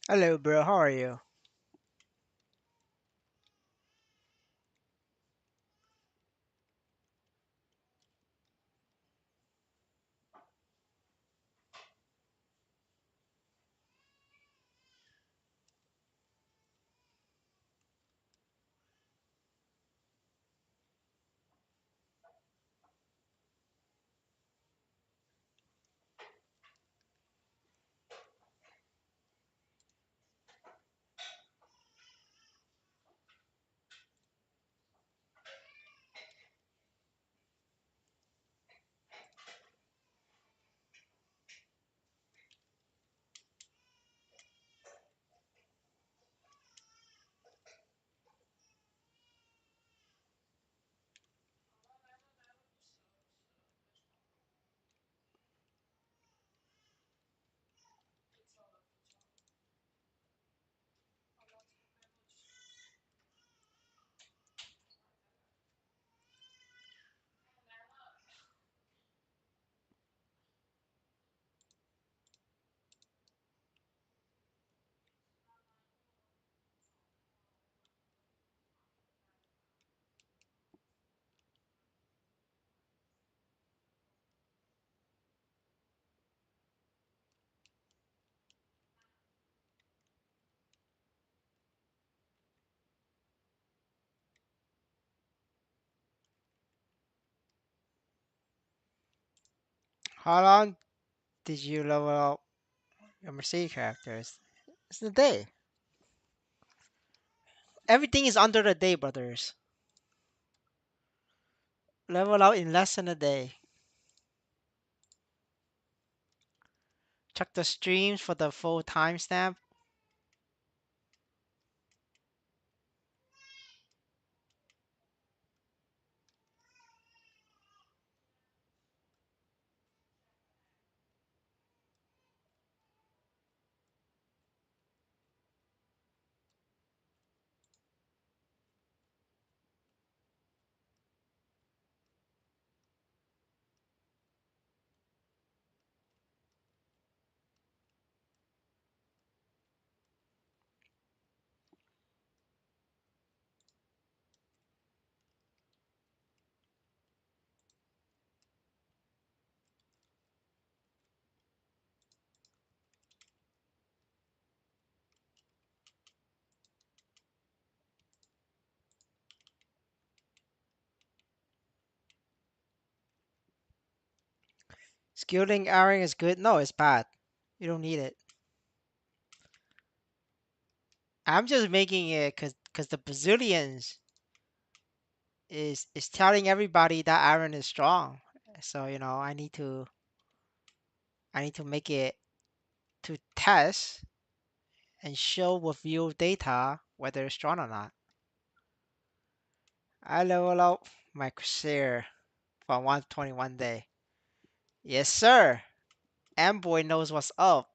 Hello, bro. How are you? How long did you level up your Mercedes characters? It's the day. Everything is under the day, brothers. Level out in less than a day. Check the streams for the full timestamp. Skilling Aran is good. No, it's bad. You don't need it. I'm just making it because the Brazilians is telling everybody that Aran is strong. So I need to make it to test and show with real data whether it's strong or not. I level up my Crusader from 121 day. Yes, sir. Amboy knows what's up.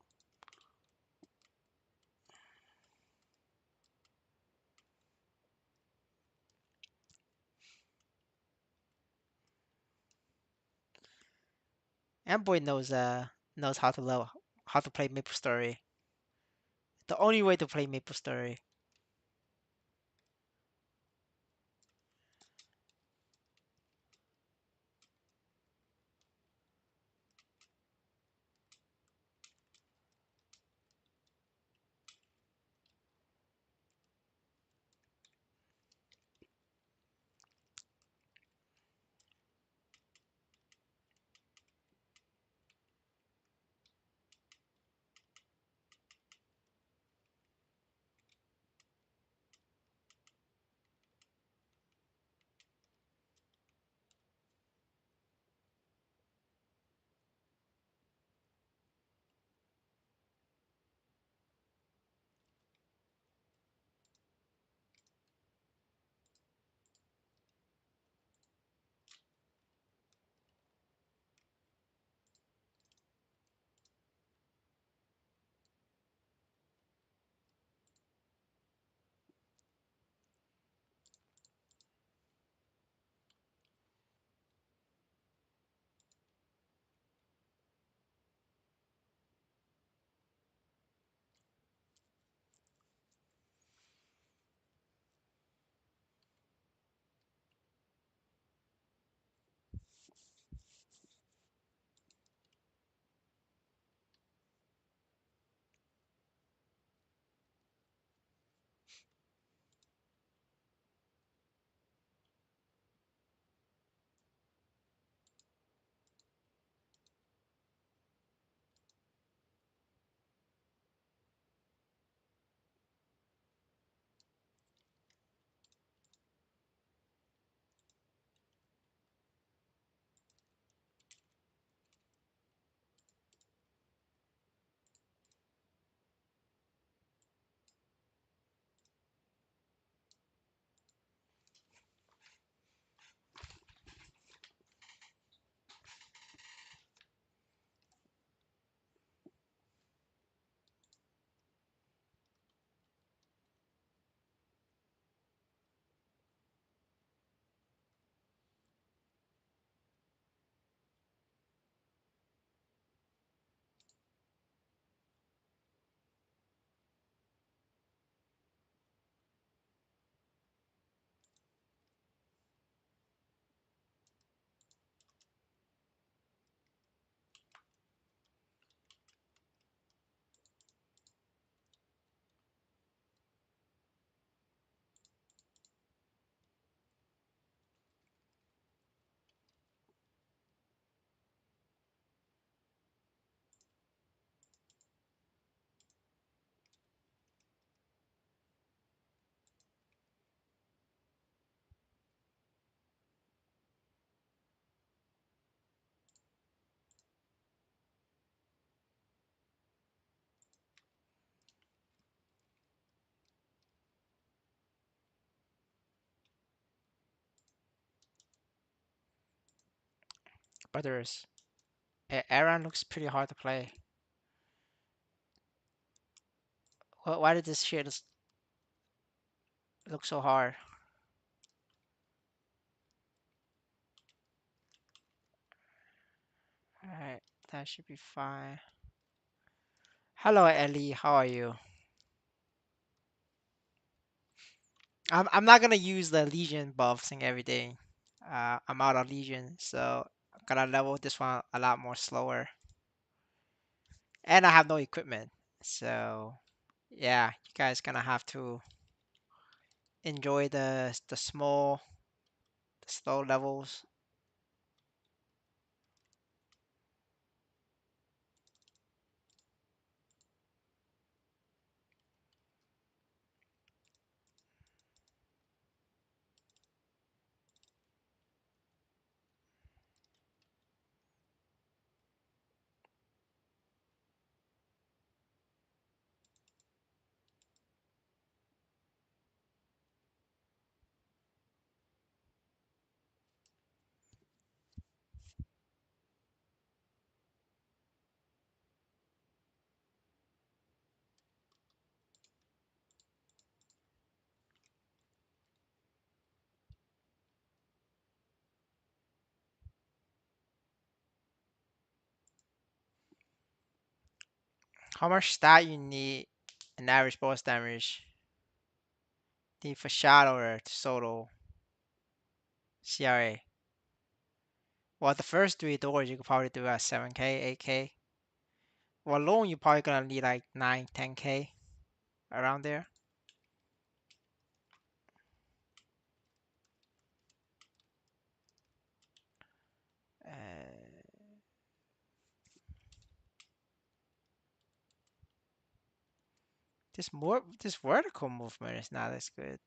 Amboy knows how to play Maple Story. The only way to play Maple Story. brothers. Aran looks pretty hard to play. Why did this shit look so hard? Alright, that should be fine. Hello, Ellie. How are you? I'm not gonna use the Legion buffs and everything. I'm out of Legion, so I'm gonna level this one a lot more slower. And I have no equipment, so yeah, you guys gonna have to enjoy the small, the slow levels. How much stat you need an average boss damage? Need for Shadower to solo CRA. Well, the first three doors you could probably do at 7k, 8k. Well, alone you're probably gonna need like 9, 10k around there. Uh, this vertical movement is not as good.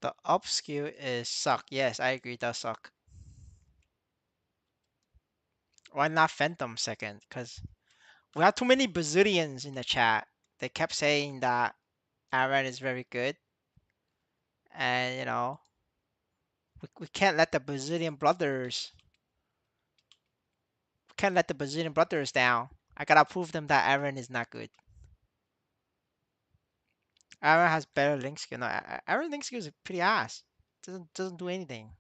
The up skill is suck. Yes, I agree, it does suck. Why not Phantom second? Because we have too many Brazilians in the chat. They kept saying that Aran is very good. And, we can't let the Brazilian brothers down. I gotta prove them that Aran is not good. Aran has better link skill. No, Aran link skill is pretty ass. Doesn't do anything.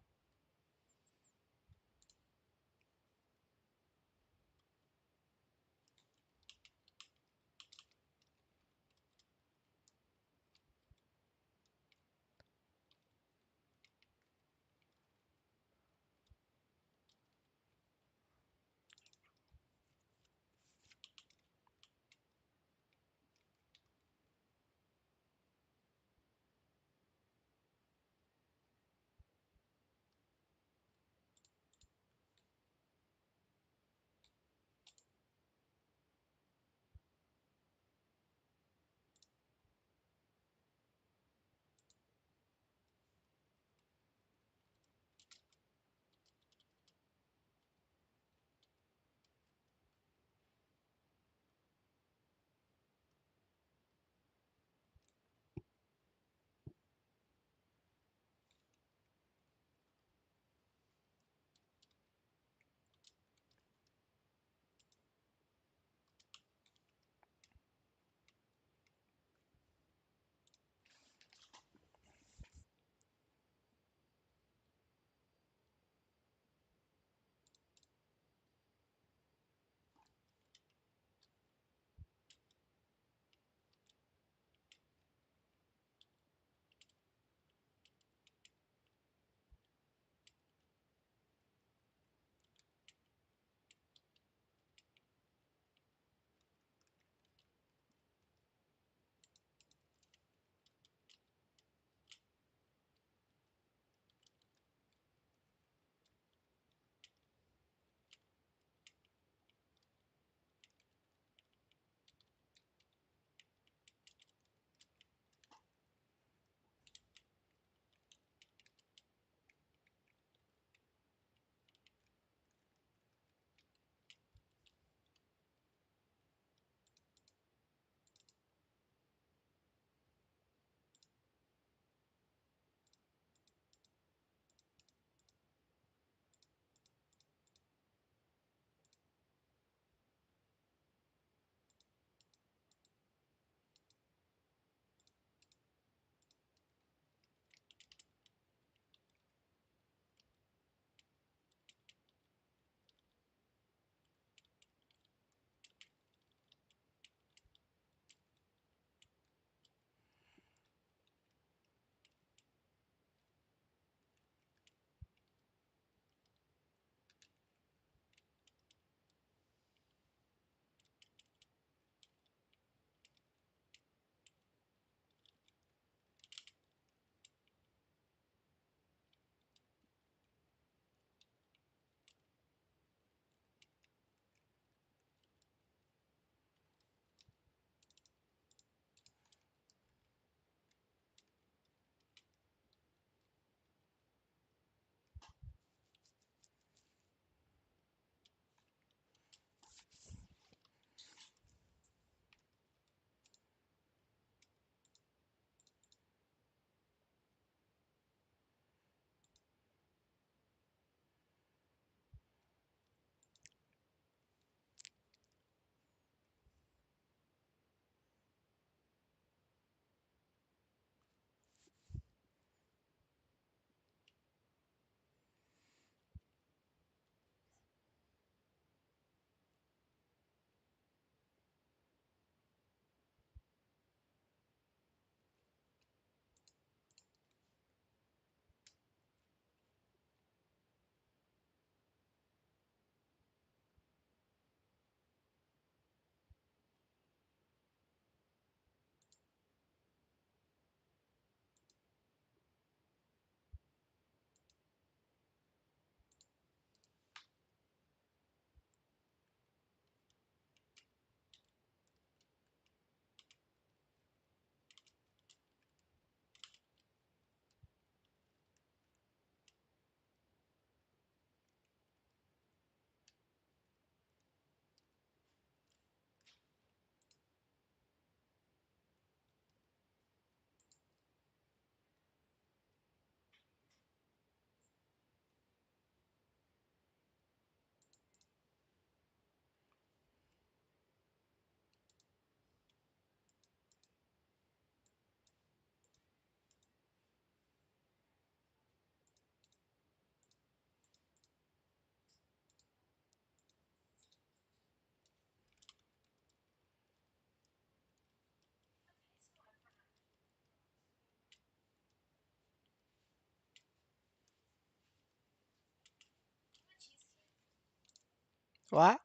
What?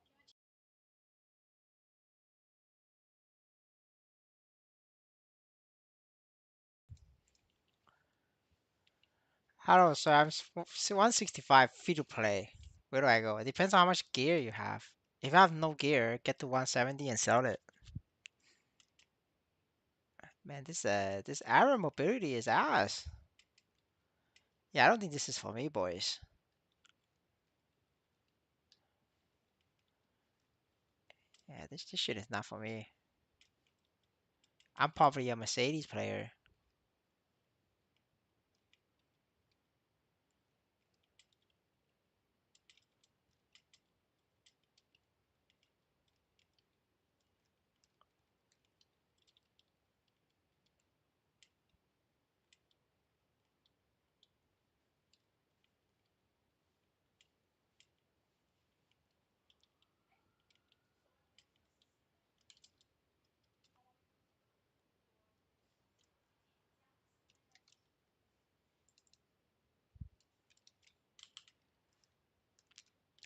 Hello, so 165 free to play. Where do I go? It depends on how much gear you have. If you have no gear, get to 170 and sell it. Man, this Aran mobility is ass. Yeah, I don't think this is for me, boys. Yeah, this shit is not for me. I'm probably a Mercedes player.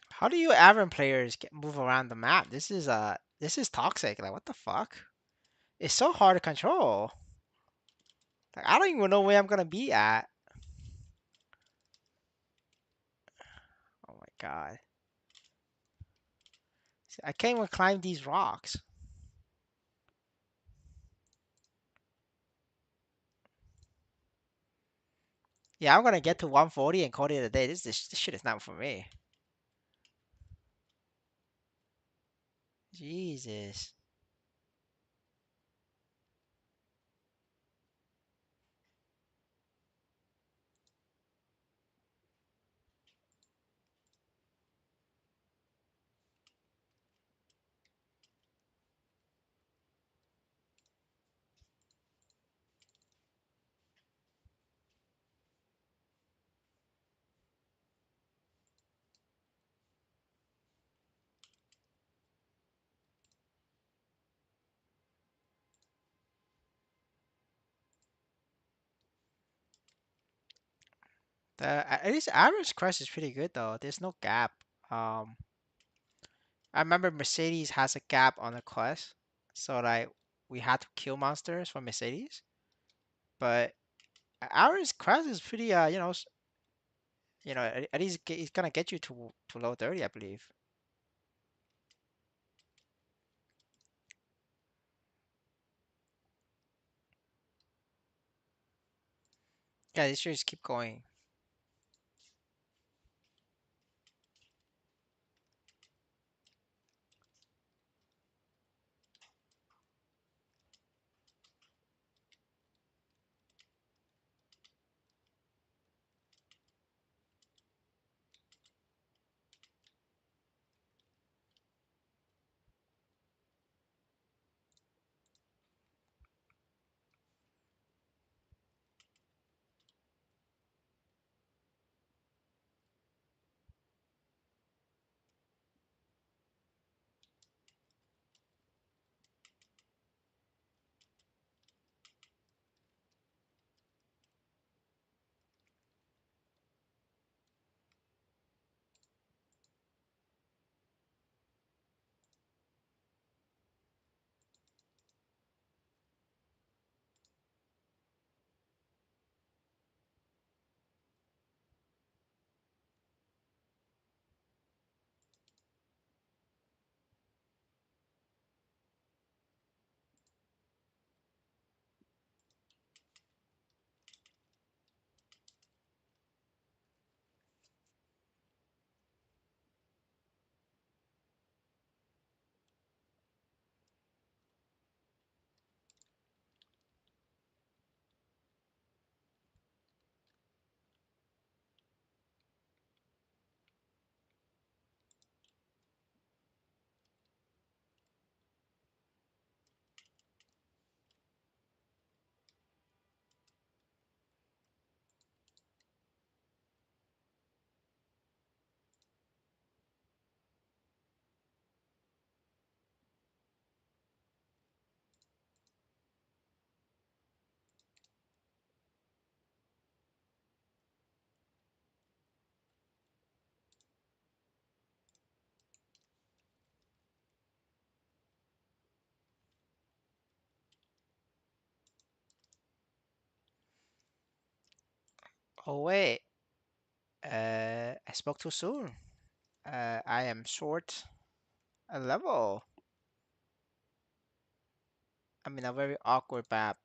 How do you Aran players move around the map? This is toxic. Like what the fuck? It's so hard to control. Like I don't even know where I'm gonna be at. Oh my god. See, I can't even climb these rocks. Yeah, I'm gonna get to 140 and call it a day. This shit is not for me. Jesus. At least average crush is pretty good though. There's no gap. Um, I remember Mercedes has a gap on the quest, so like we had to kill monsters for Mercedes. But average quest is pretty at least it's gonna get you to low 30, I believe. Yeah, this should just keep going. Oh wait, I spoke too soon. I am short a level. I'm in a very awkward map.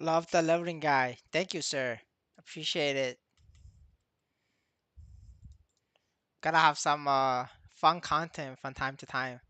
Love the leveling guy. Thank you, sir. Appreciate it. Gotta have some fun content from time to time.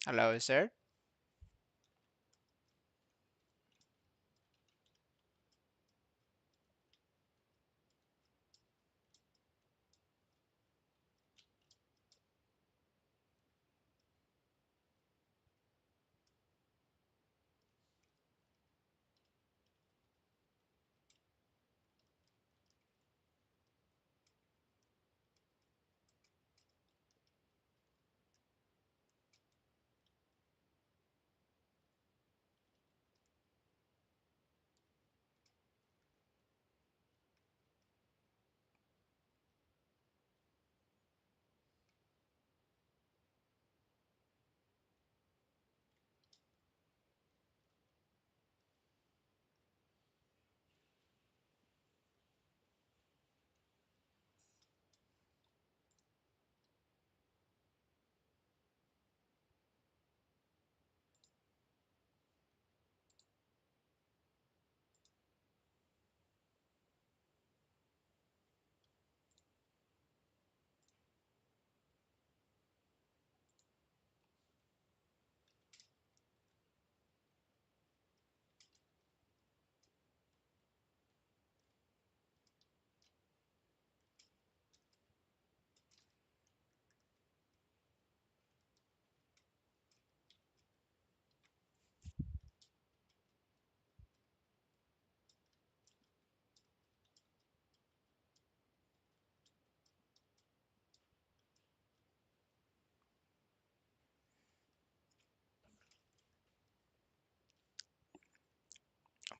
Hello, sir.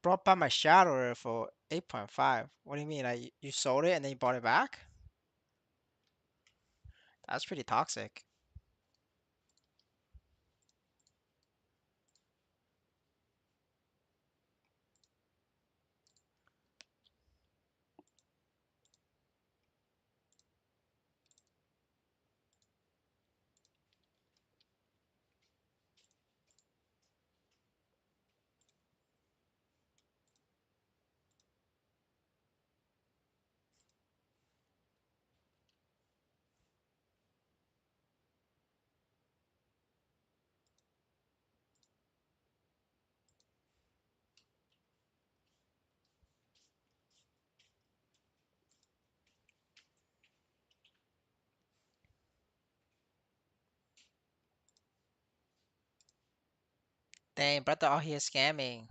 Brought by my shadow for 8.5. What do you mean? Like you sold it and then you bought it back? That's pretty toxic. Dang, brother out here scamming.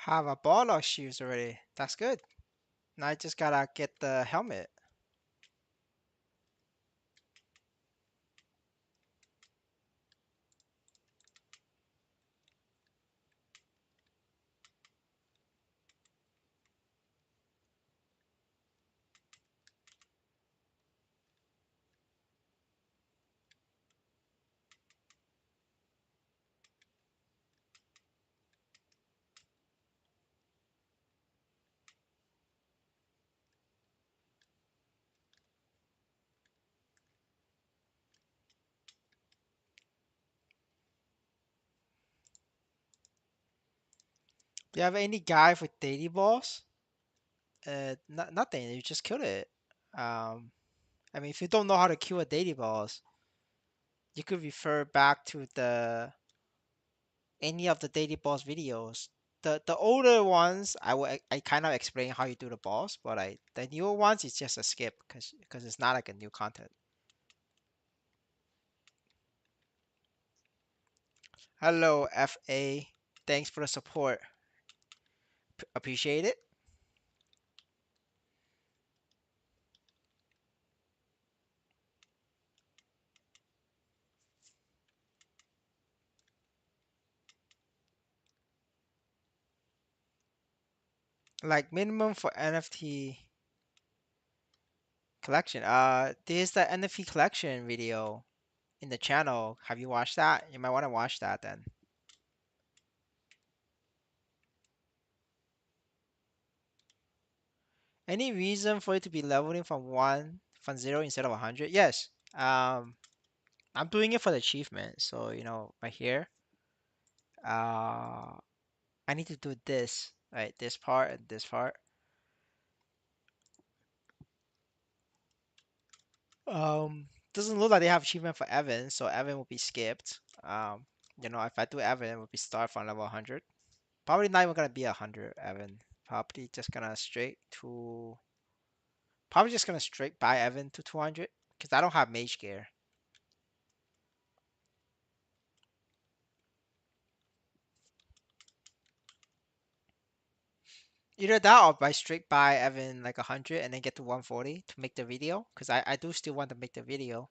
Have a ball lock shoes already. That's good. Now I just gotta get the helmet. Do you have any guy for daily balls? Nothing. You just killed it. Um, I mean, if you don't know how to kill a daily balls, you could refer back to the any of the daily boss videos. The older ones, I kind of explain how you do the boss, but I the newer ones it's just a skip because it's not like a new content. Hello FA, thanks for the support. Appreciate it. Like minimum for NFT collection. There's the NFT collection video in the channel. Have you watched that? You might want to watch that then. Any reason for it to be leveling from zero instead of 100? Yes. I'm doing it for the achievement. So, right here, uh, I need to do this, right? This part and this part. Doesn't look like they have achievement for Evan, so Evan will be skipped. If I do Evan, it will be start from level 100. Probably not even gonna be 100, Evan. Probably just gonna straight buy Evan to 200 because I don't have mage gear. Either that or by straight buy Evan like 100 and then get to 140 to make the video because I do still want to make the video.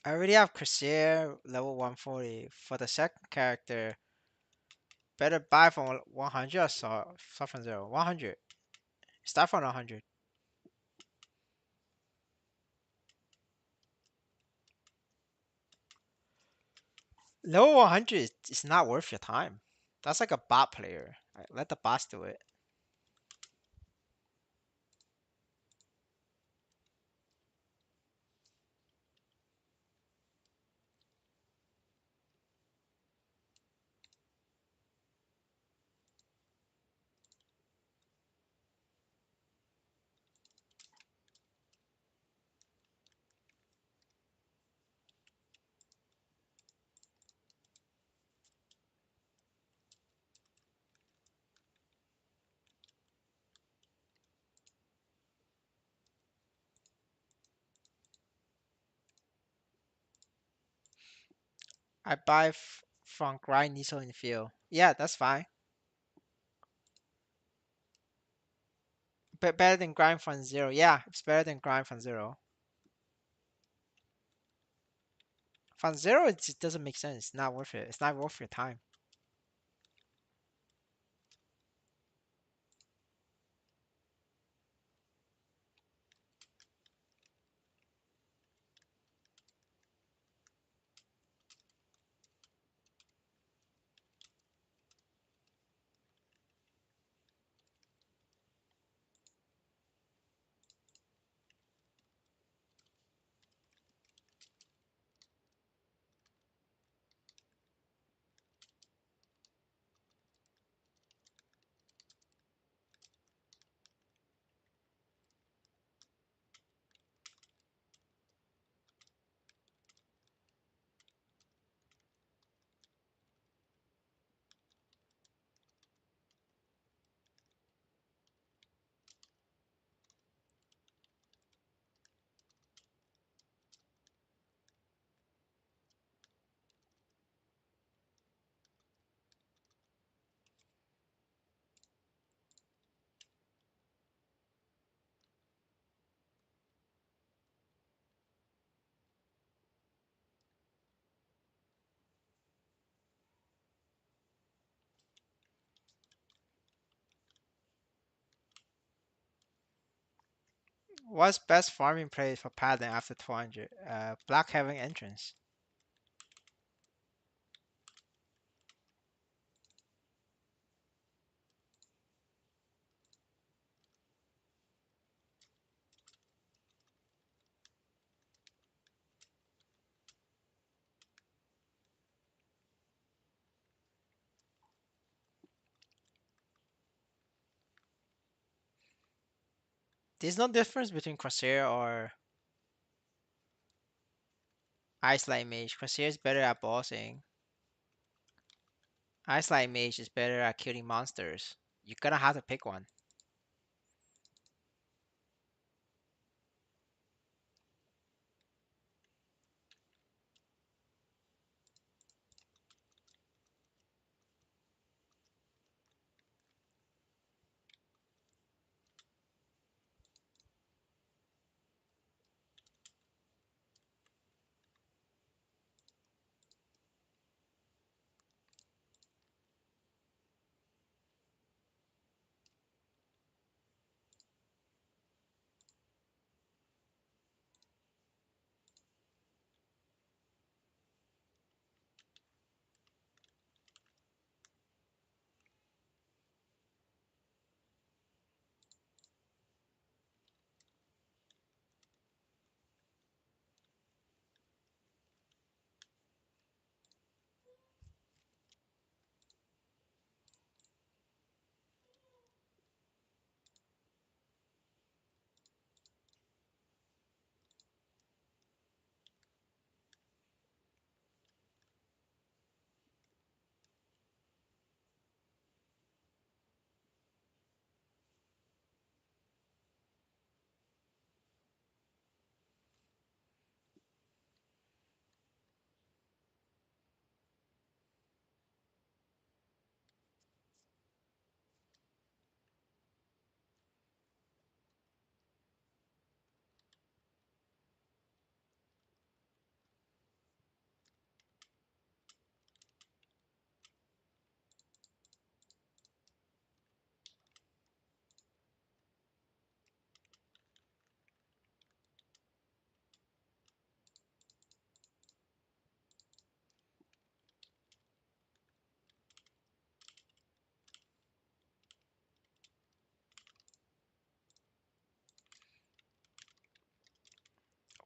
I already have Crusair level 140. For the second character, better buy from 100 or start from 0. 100. Start from 100. Level 100 is not worth your time. That's like a bot player. Let the bots do it. I buy from grind Niso in field. Yeah, that's fine. But better than grind from 0. Yeah, it's better than grind from 0. From 0, it just doesn't make sense. It's not worth it. It's not worth your time. What's best farming place for padding after 200? Black Heaven entrance. There's no difference between Corsair or Ice Light Mage. Corsair is better at bossing. Ice Light Mage is better at killing monsters. You're gonna have to pick one.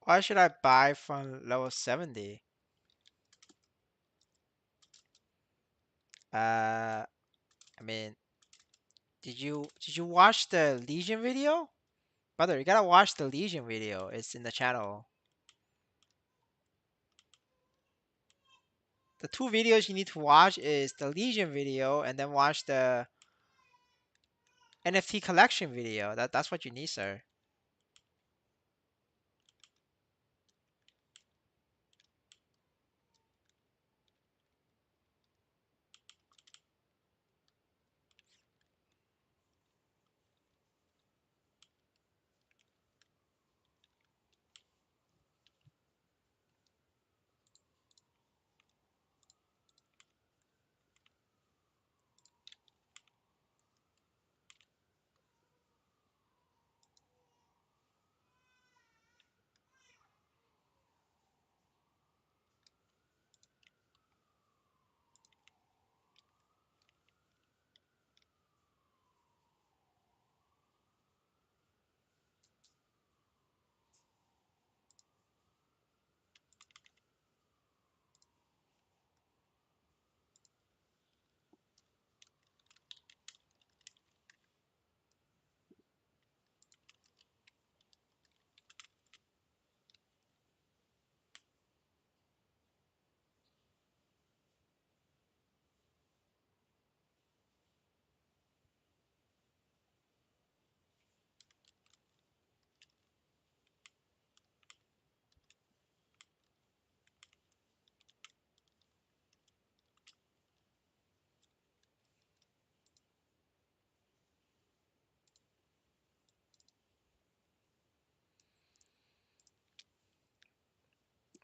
Why should I buy from level 70? I mean, did you watch the Legion video? Brother, you gotta watch the Legion video. It's in the channel. The two videos you need to watch is the Legion video and then watch the NFT collection video. That's what you need, sir.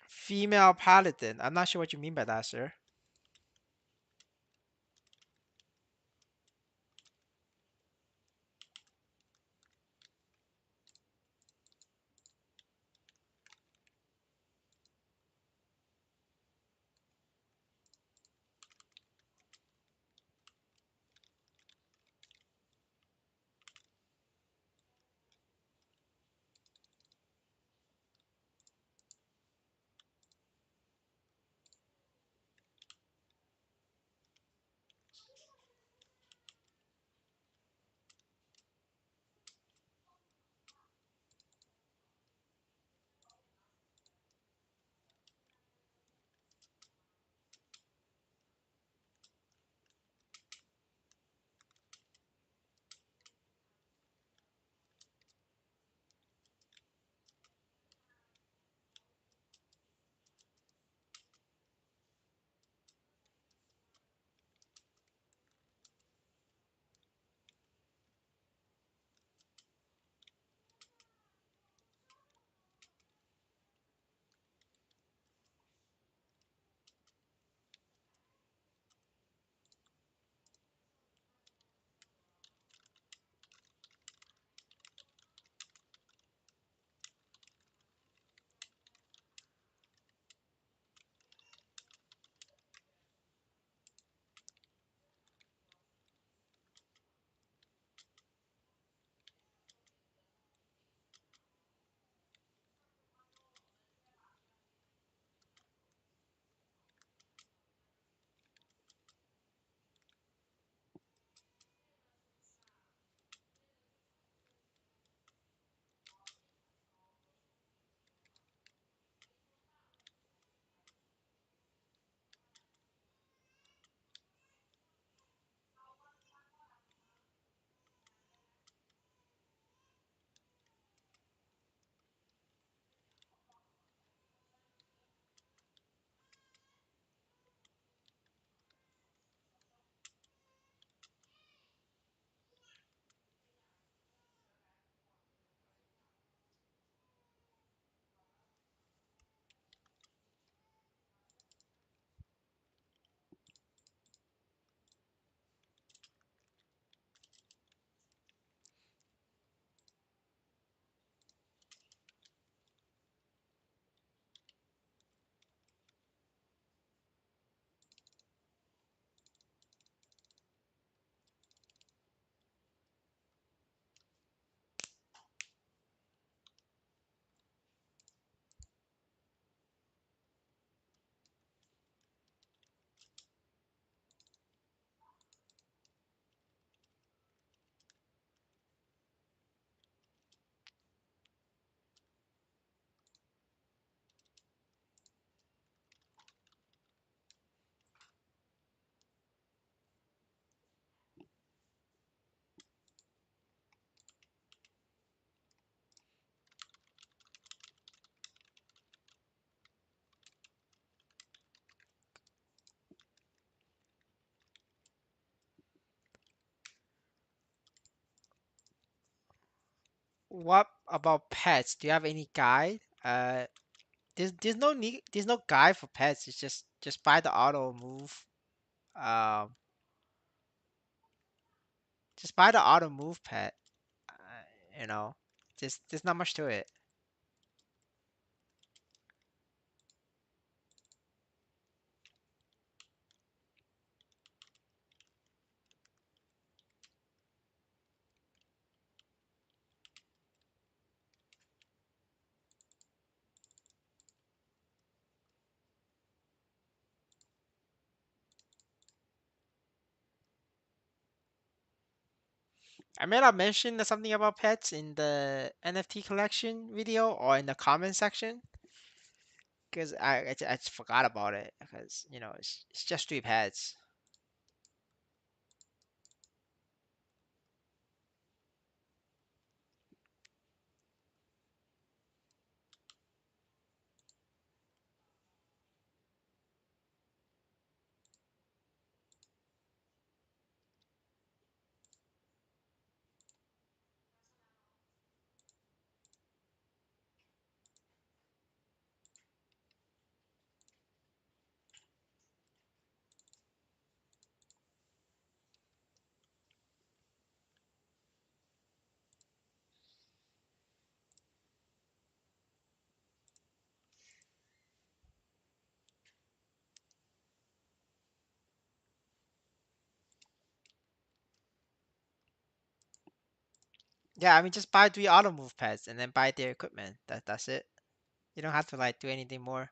Female paladin. I'm not sure what you mean by that, sir. what about pets? Do you have any guide? There's no need, there's no guide for pets. It's just buy the auto move. Um, just buy the auto move pet. You know, just there's not much to it. I may have mentioned something about pets in the NFT collection video or in the comment section because I just forgot about it because it's just three pets. Yeah, I mean just buy three auto move pets and then buy their equipment. That's it. You don't have to like do anything more.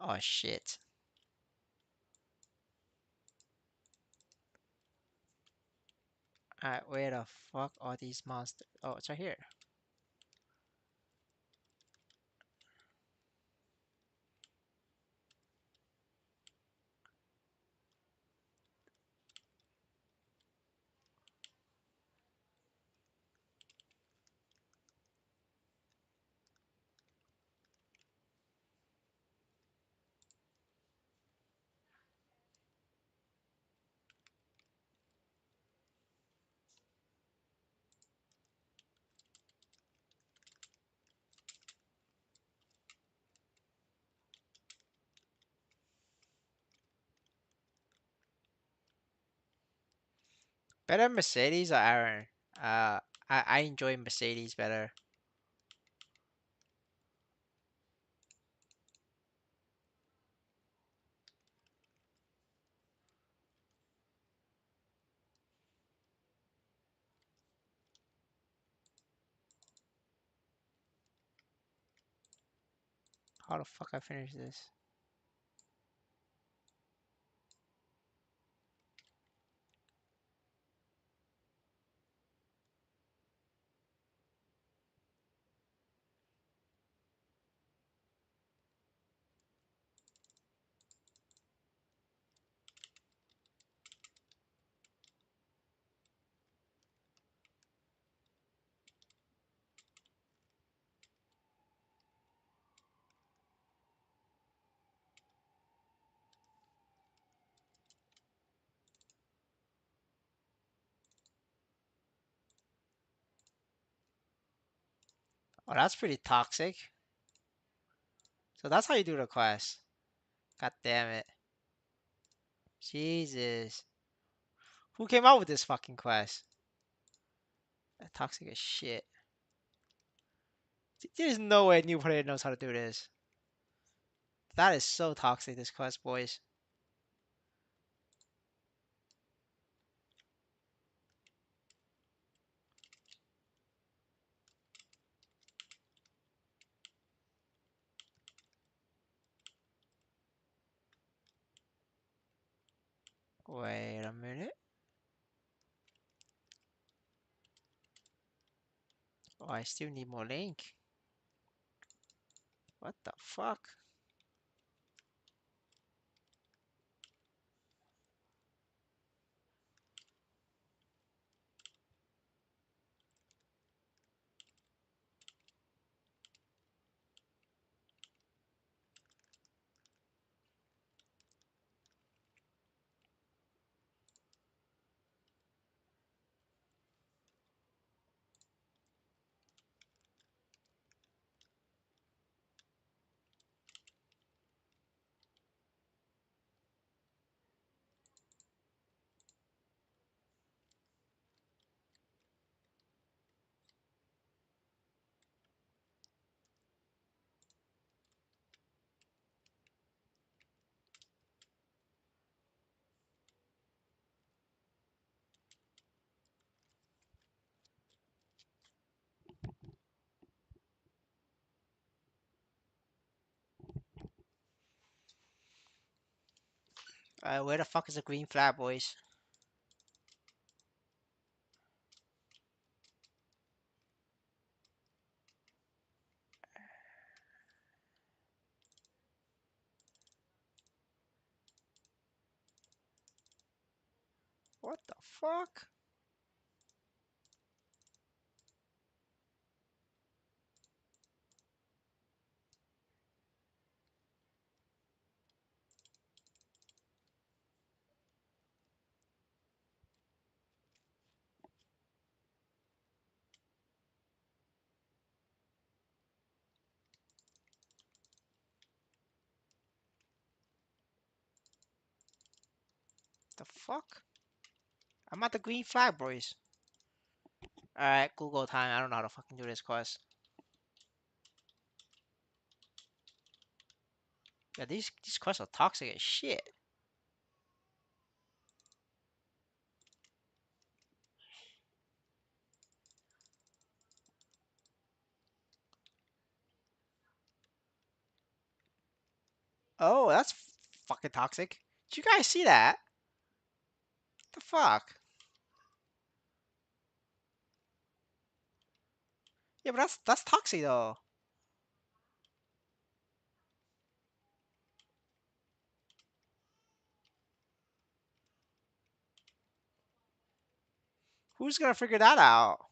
Oh shit. Alright, where the fuck are these monsters? Oh, it's right here. Better Mercedes or Aran? I enjoy Mercedes better. How the fuck I finish this? Oh, that's pretty toxic. So that's how you do the quest. God damn it. Jesus. Who came out with this fucking quest? That toxic as shit. There's no way new player knows how to do this. That is so toxic, this quest, boys. Wait a minute. Oh, I still need more link. What the fuck? Where the fuck is the green flag, boys? What the fuck? The fuck? I'm at the green flag, boys. Alright, Google time. I don't know how to fucking do this quest. Yeah, these quests are toxic as shit. Oh, that's fucking toxic. Did you guys see that? What the fuck? Yeah, but that's toxic though. Who's gonna figure that out?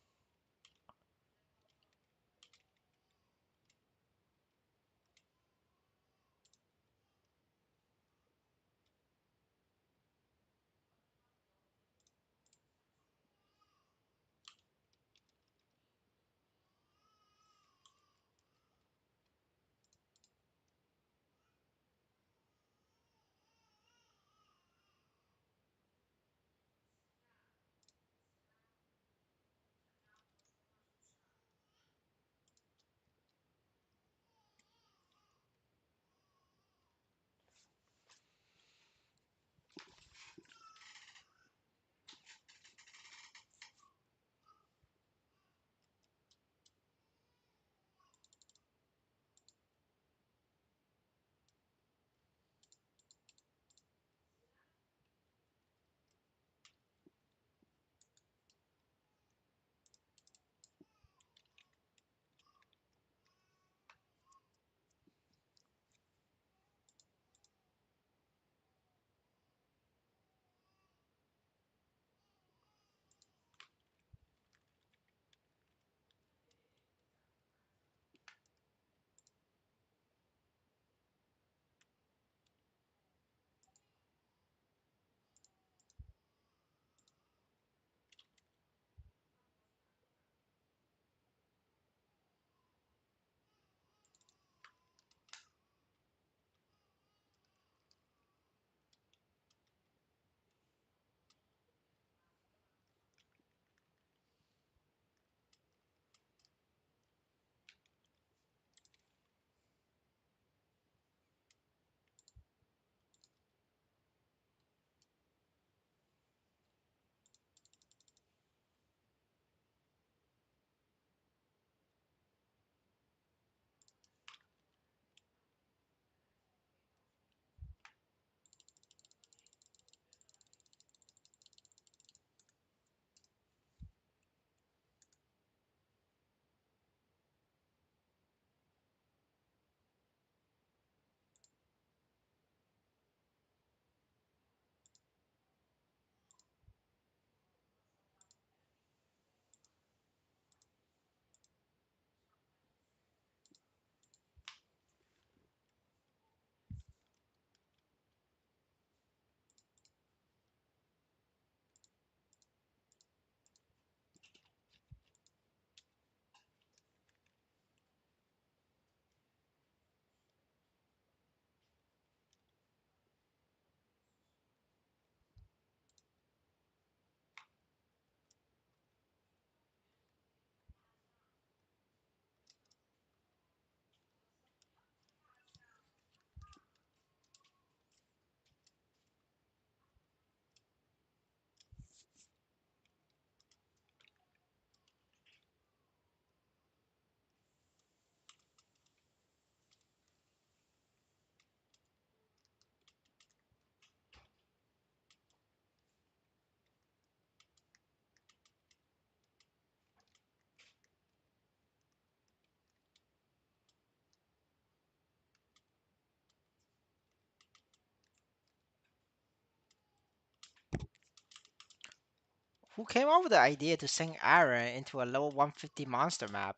Who came up with the idea to sink Aran into a level 150 monster map?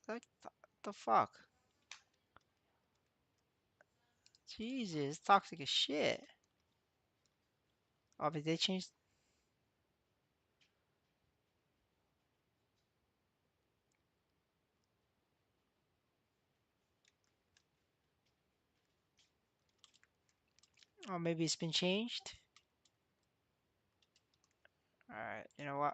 Like, the fuck? Jesus, toxic as shit. Oh, but they changed. Oh, maybe it's been changed. All right, you know what?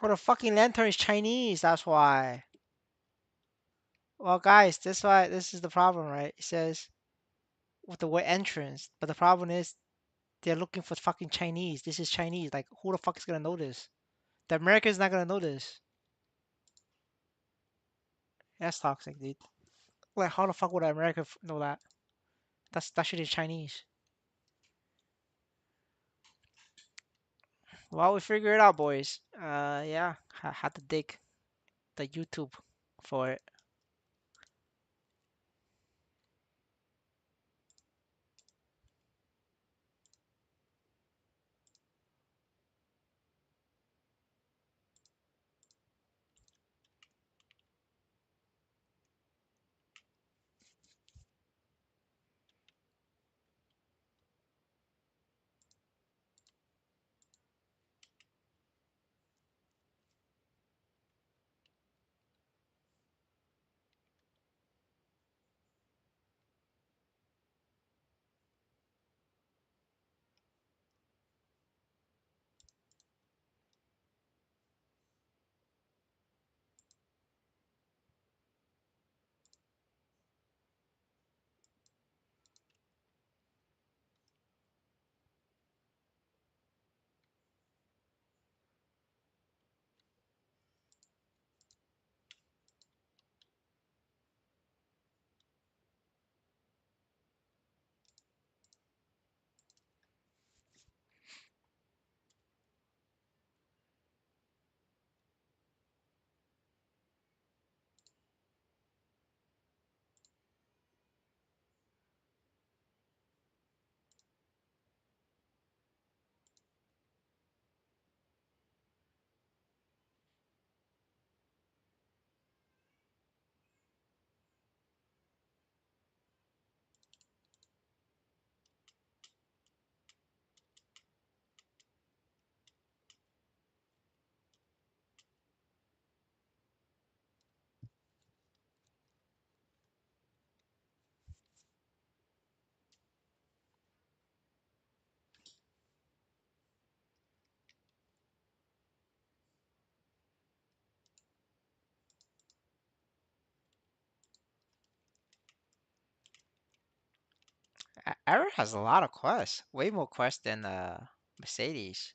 Oh, the fucking lantern is Chinese. That's why. Well, guys, that's why this is the problem, right? It says with the word entrance, but the problem is they're looking for fucking Chinese. This is Chinese. Like, who the fuck is gonna know this? The American's not gonna know this. That's toxic, dude. Like, how the fuck would America know that? That shit is Chinese. Well, we figure it out, boys. Yeah, had to dig the YouTube for it. Aran has a lot of quests, way more quests than Mercedes.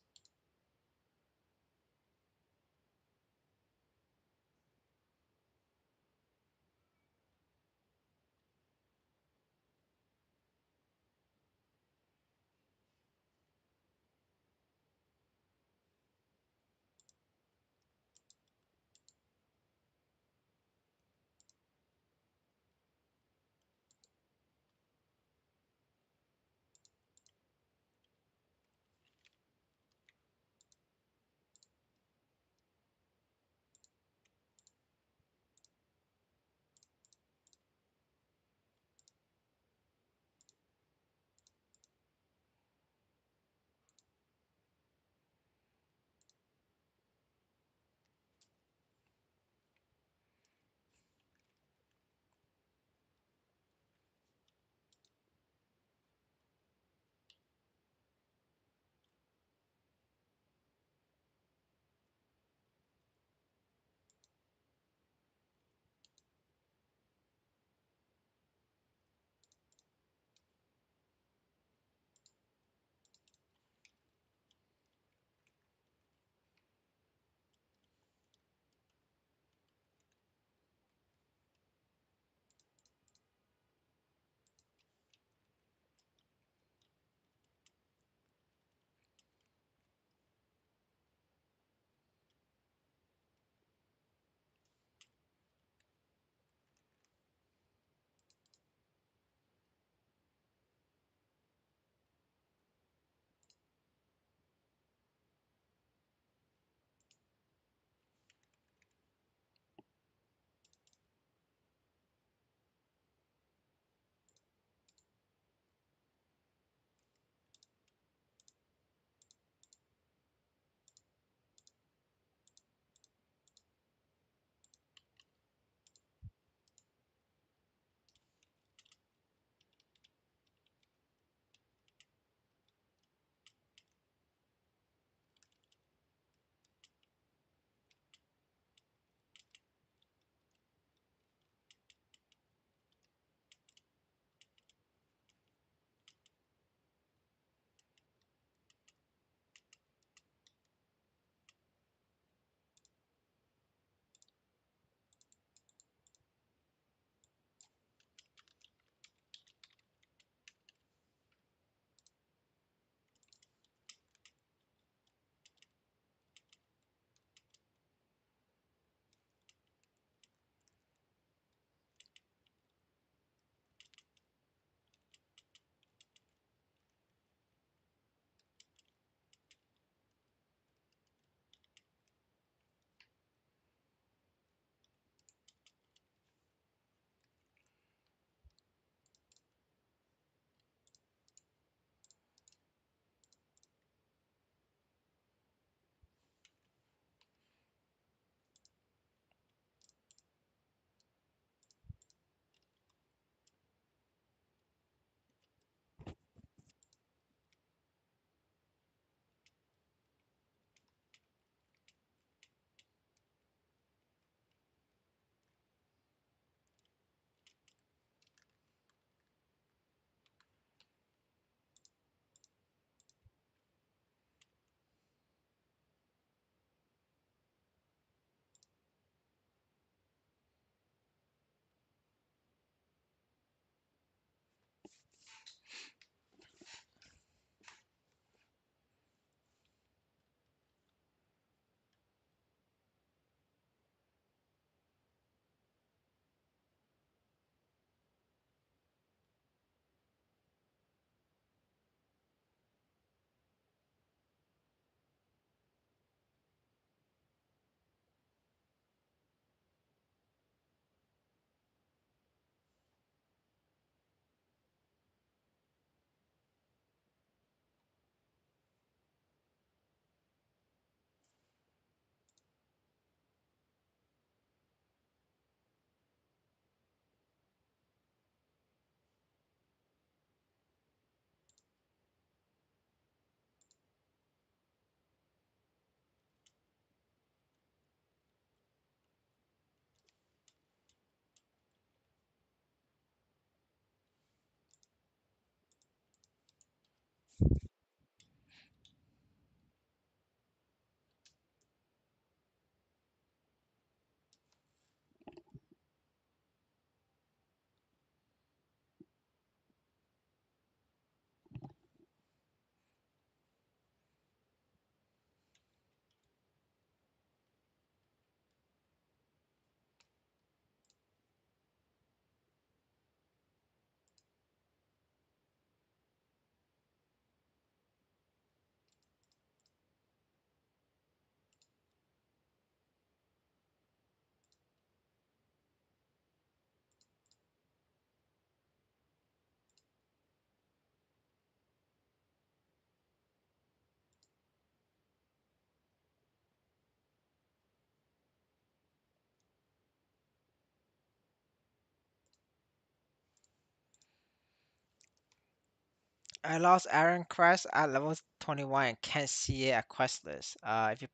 I lost Aran quest at level 21 and can't see it at quest list. If you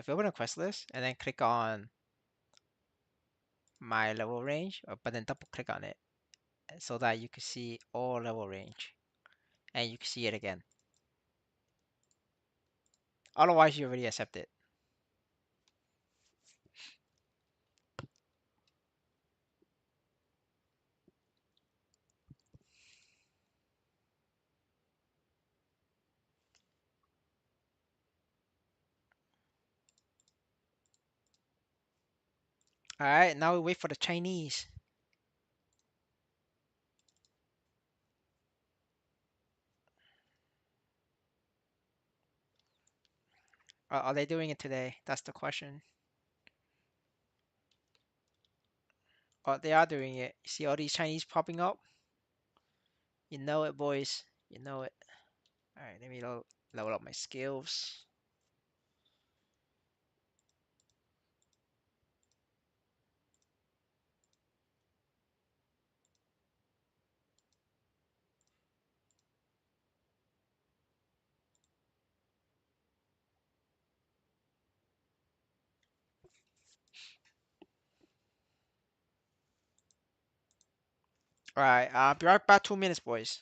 open a quest list and then click on my level range, but then double click on it so that you can see all level range and you can see it again. Otherwise, you already accept it. All right, now we wait for the Chinese. Are they doing it today? That's the question. Oh, they are doing it. You see all these Chinese popping up? You know it, boys. You know it. All right, let me level up my skills. All right, I'll be right back. 2 minutes, boys.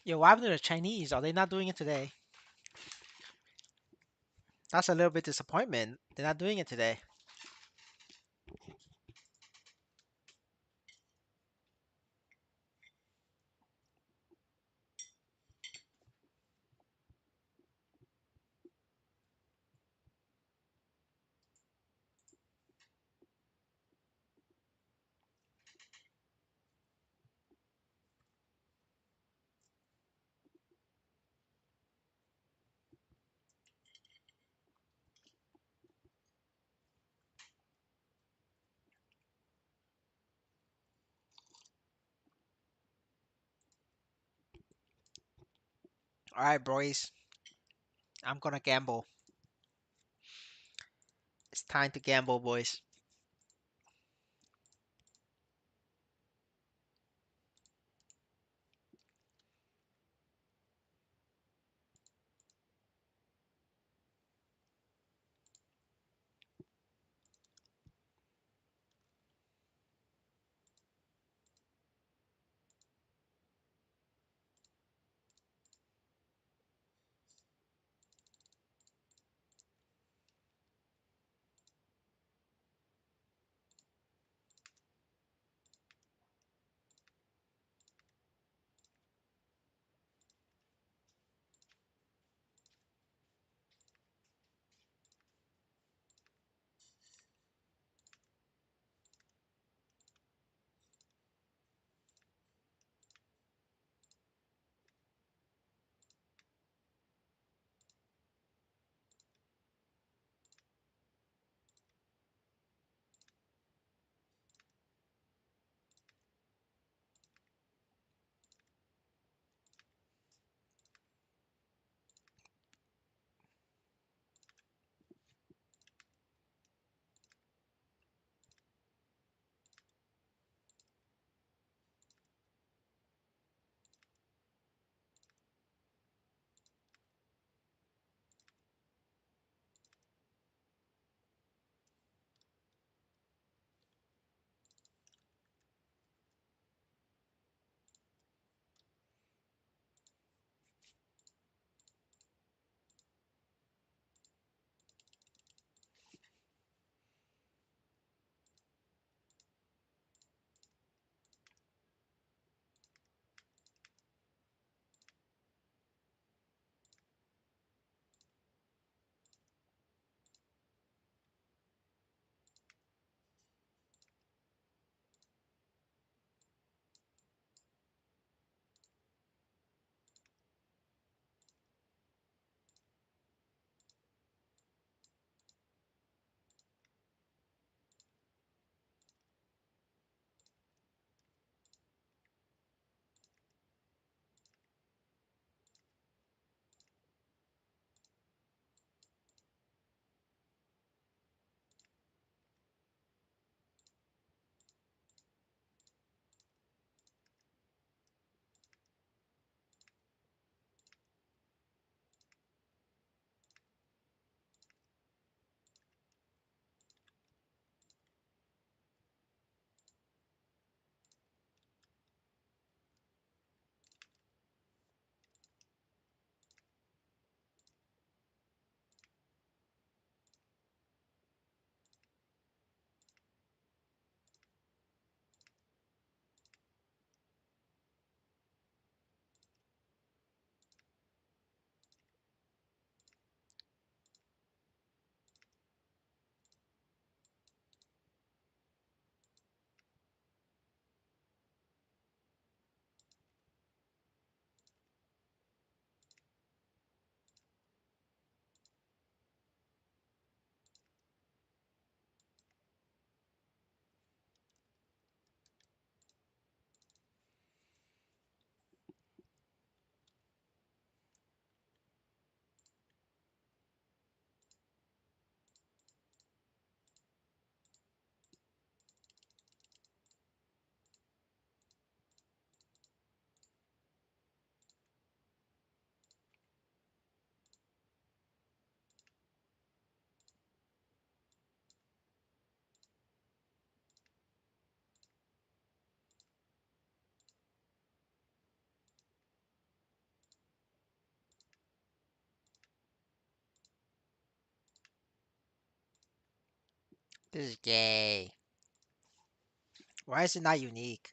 Yo, what happened to the Chinese? Are they not doing it today? That's a little bit disappointment. They're not doing it today. All right, boys. I'm gonna gamble. It's time to gamble, boys. This is gay. Why is it not unique?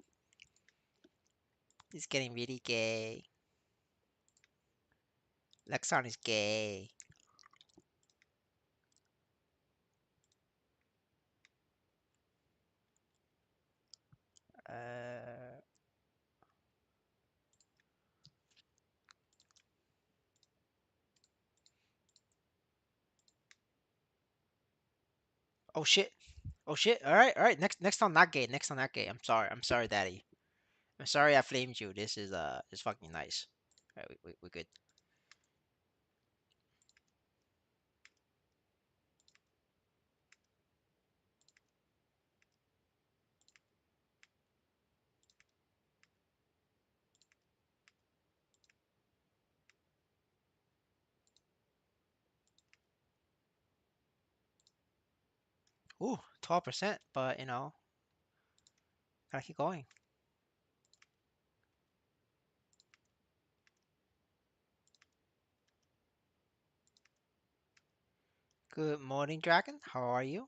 It's getting really gay. Lexon is gay. Uh, oh shit. Oh shit. All right. Next time not gay. Next time not gay. I'm sorry. I'm sorry, daddy. I'm sorry I flamed you. This is fucking nice. All right, we good. Ooh, 12%, but gotta keep going. Good morning, Dragon. How are you?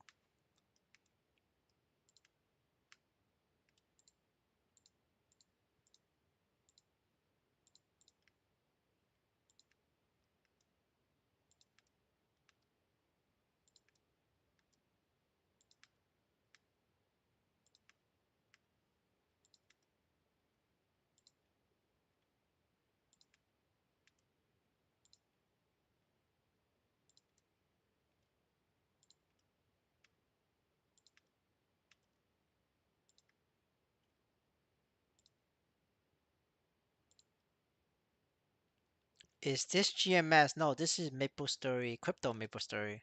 Is this GMS? No, this is MapleStory, crypto MapleStory.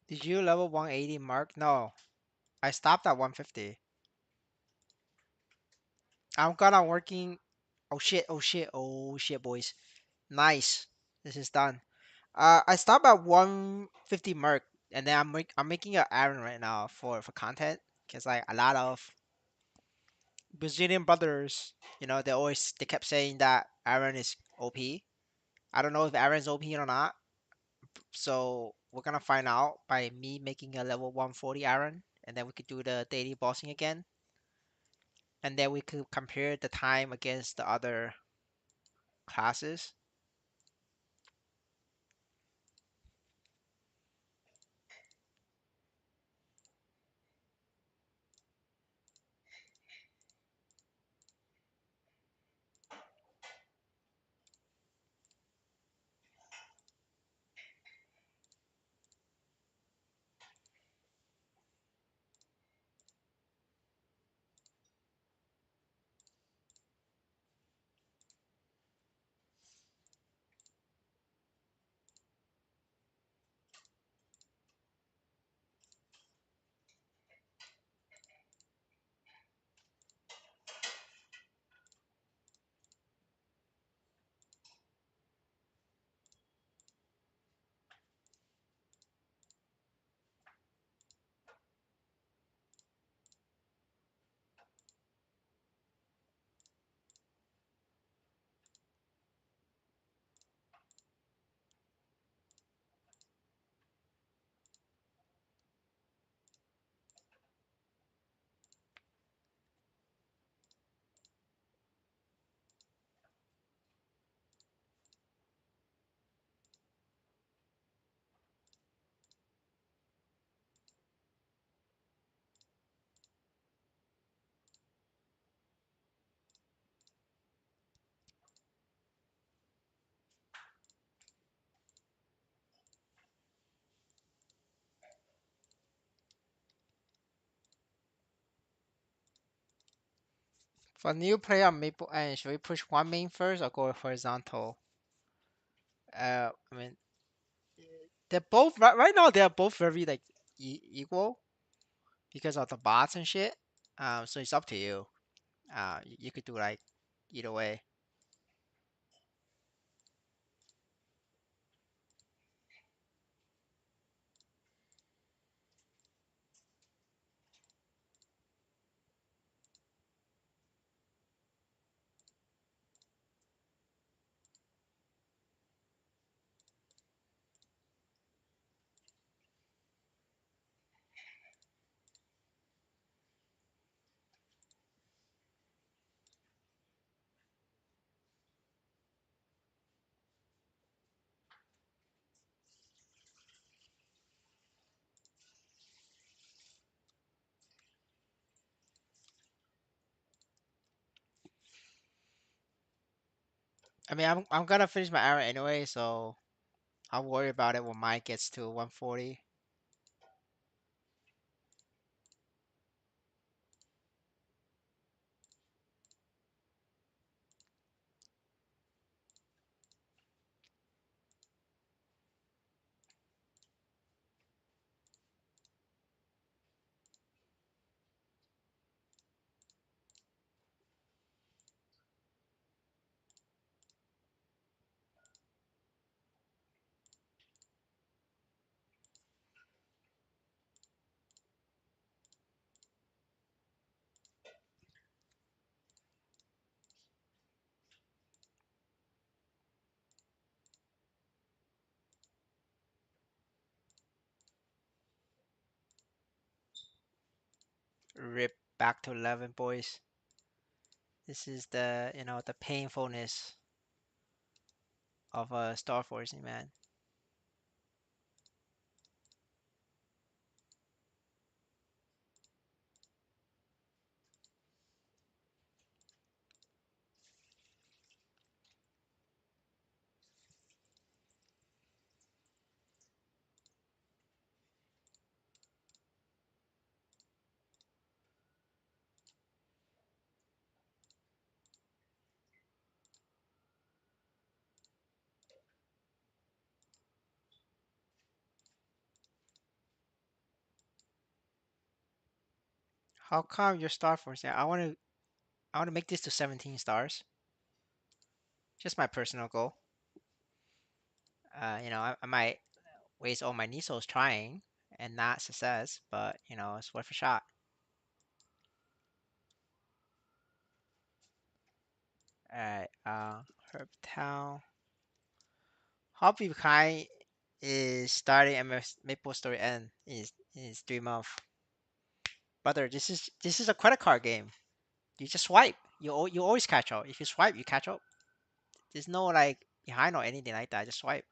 Did you level 180 mark? No, I stopped at 150. I'm gonna working. Oh shit! Oh shit! Oh shit, boys. Nice. This is done. I stopped at 150 mark, and then I'm making an Aran right now for content, cause like a lot of Brazilian brothers, they kept saying that Aran is OP. I don't know if Aran's OP or not, so we're gonna find out by me making a level 140 Aran, and then we could do the daily bossing again, and then we could compare the time against the other classes. For new player on Maple, and should we push one main first or go horizontal? I mean, they're both right now. They're both very like equal because of the bots and shit. So it's up to you. You could do like either way. I mean, I'm gonna finish my Aran anyway, so I'll worry about it when mine gets to 140. Rip back to 11, boys. This is the the painfulness of Star Forcing, man. How come your Star Forcing? I want to make this to 17 stars. Just my personal goal. I might waste all my Nisos trying and not success, but it's worth a shot. Alright, Herb Town. Hobby Kai is starting Maple Story End is 3 months. Brother, this is a credit card game. You just swipe. You always catch up. If you swipe, you catch up. There's no like behind or anything like that. Just swipe.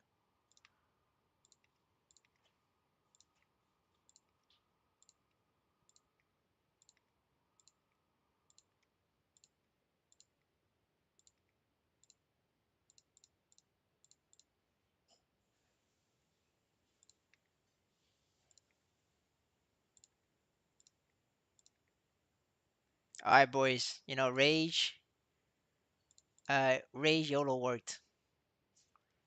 Alright, boys. Rage YOLO worked.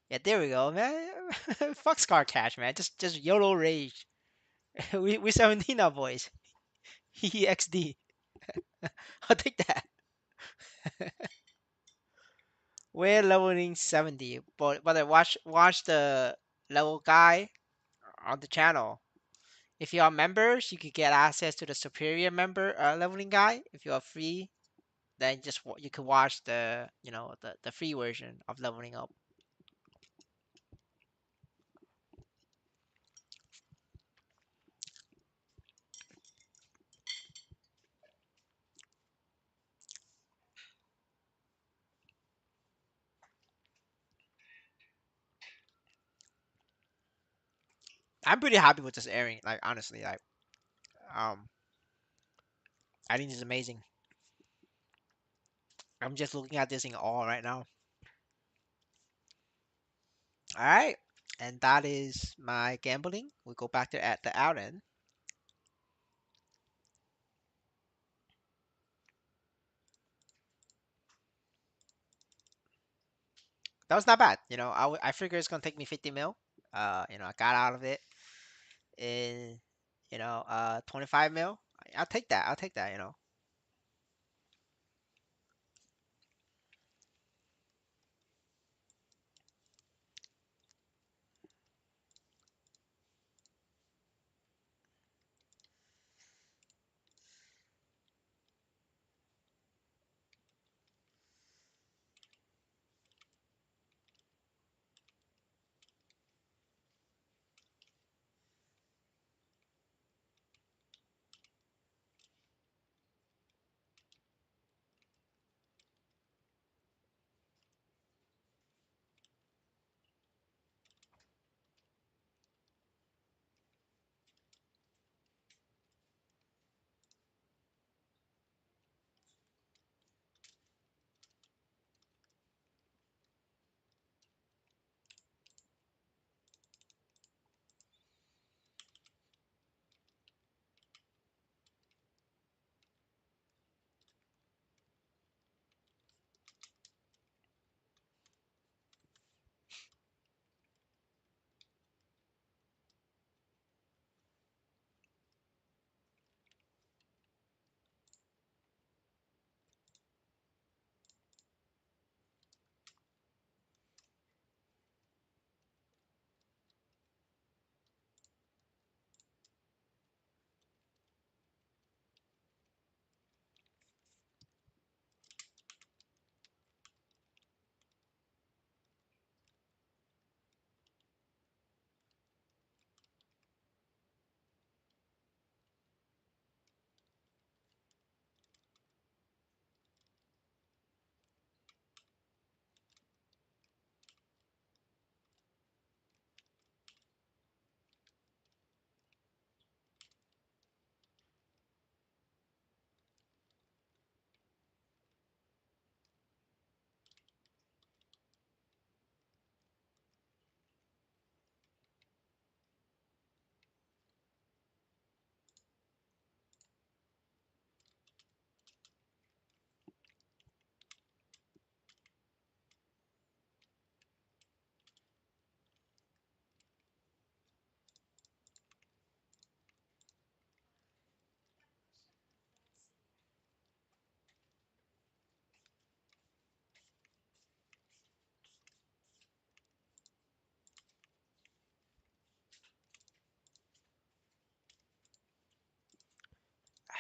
Yeah, there we go, man. Fuck Scar Cash, man. Just YOLO Rage. We 17 now, boys. EXD. I'll take that. We're leveling 70, but I watch the level guy on the channel. If you are members, you could get access to the superior member leveling guy. If you are free, then you can watch the free version of leveling up. I'm pretty happy with this airing. Like honestly, like um, I think it's amazing. I'm just looking at this in awe right now. All right, and that is my gambling. We go back to at the out end. That was not bad. I figured it's gonna take me 50 mil. I got out of it in 25 mil. I'll take that. I'll take that.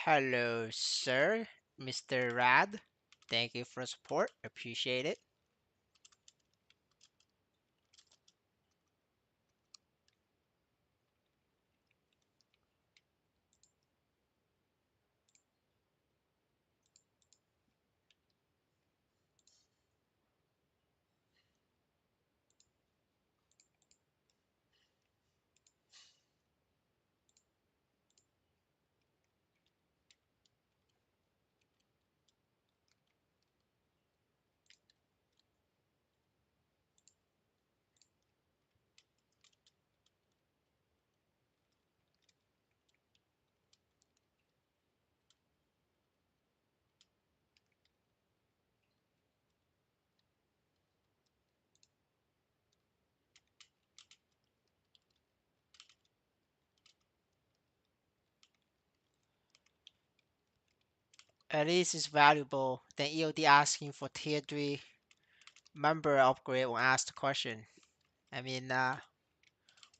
Hello, sir, Mr. Rad. Thank you for support. Appreciate it. At least it's valuable than EOD asking for tier 3 member upgrade when asked the question. I mean,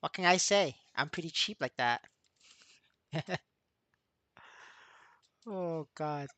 what can I say? I'm pretty cheap like that. Oh God.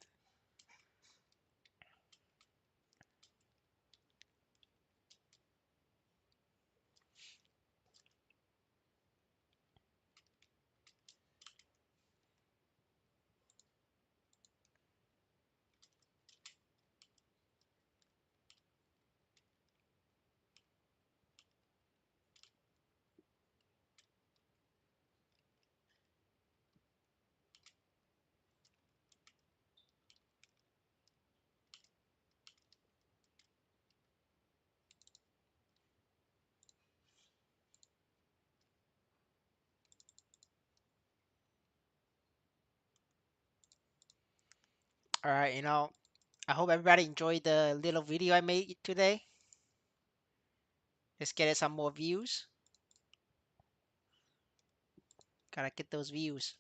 All right, I hope everybody enjoyed the little video I made today. Let's get it some more views. Gotta get those views.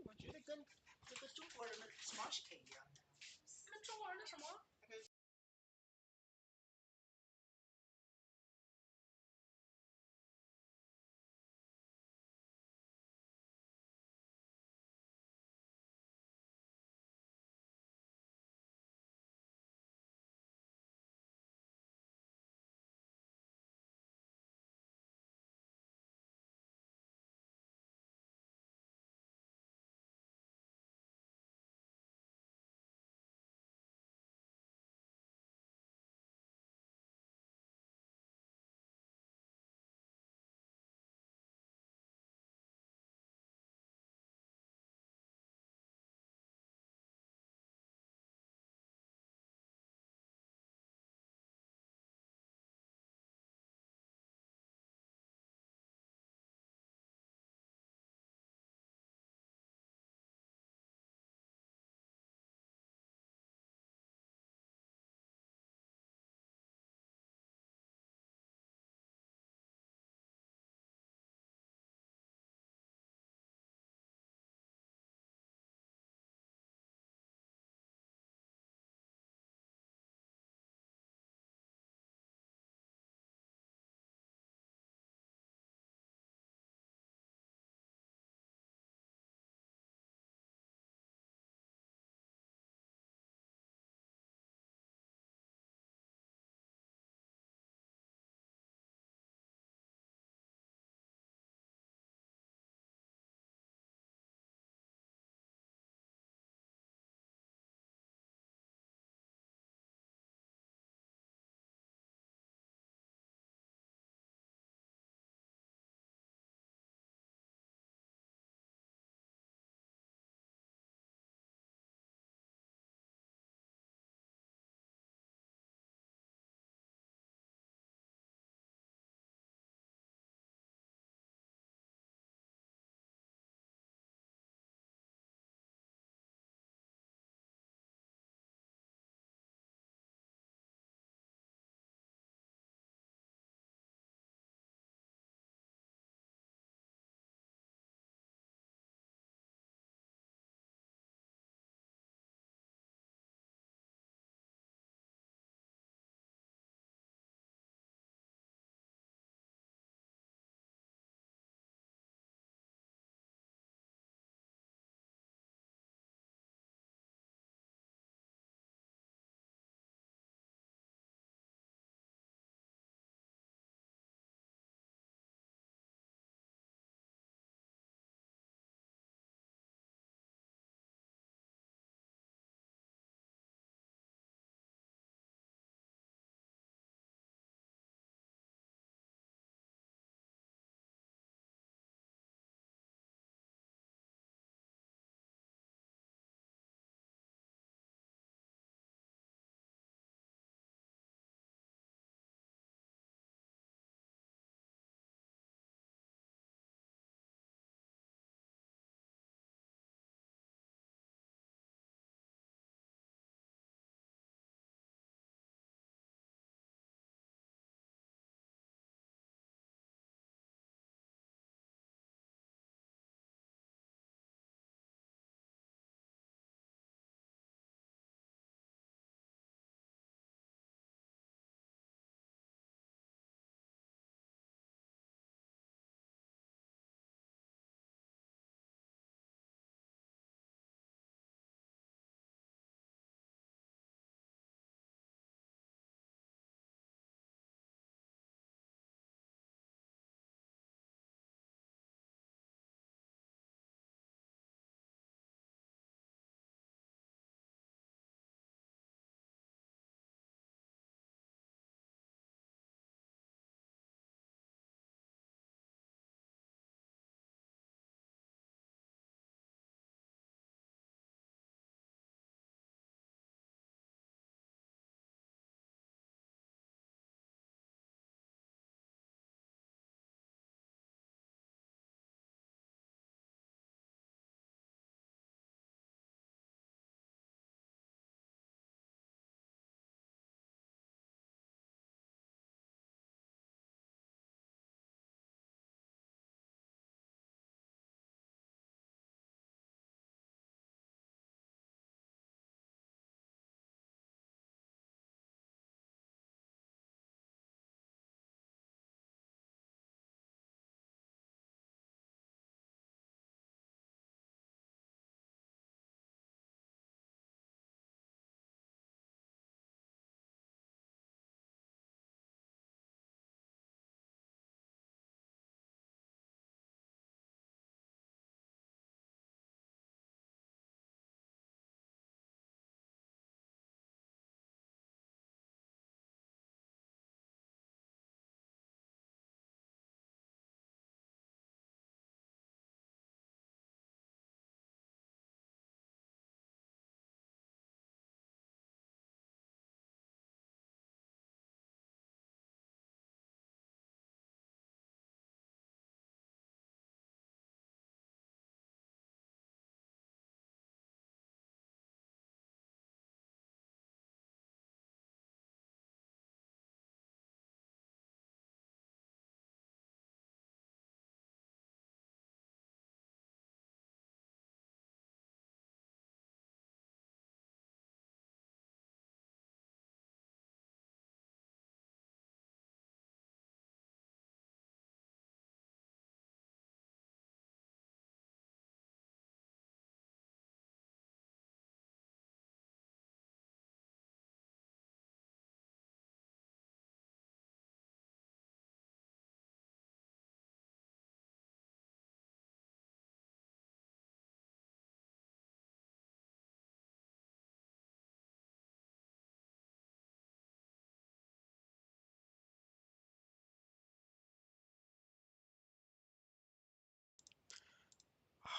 我觉得跟这个中国人的 smash cake 一样的。跟中国人的什么？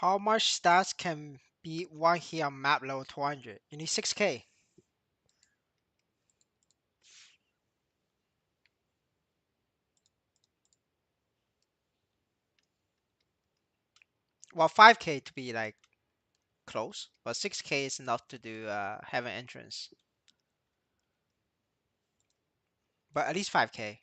How much stats can be one here on map level 200? You need 6k. Well, 5k to be like close, but 6k is enough to do heaven entrance. But at least 5k.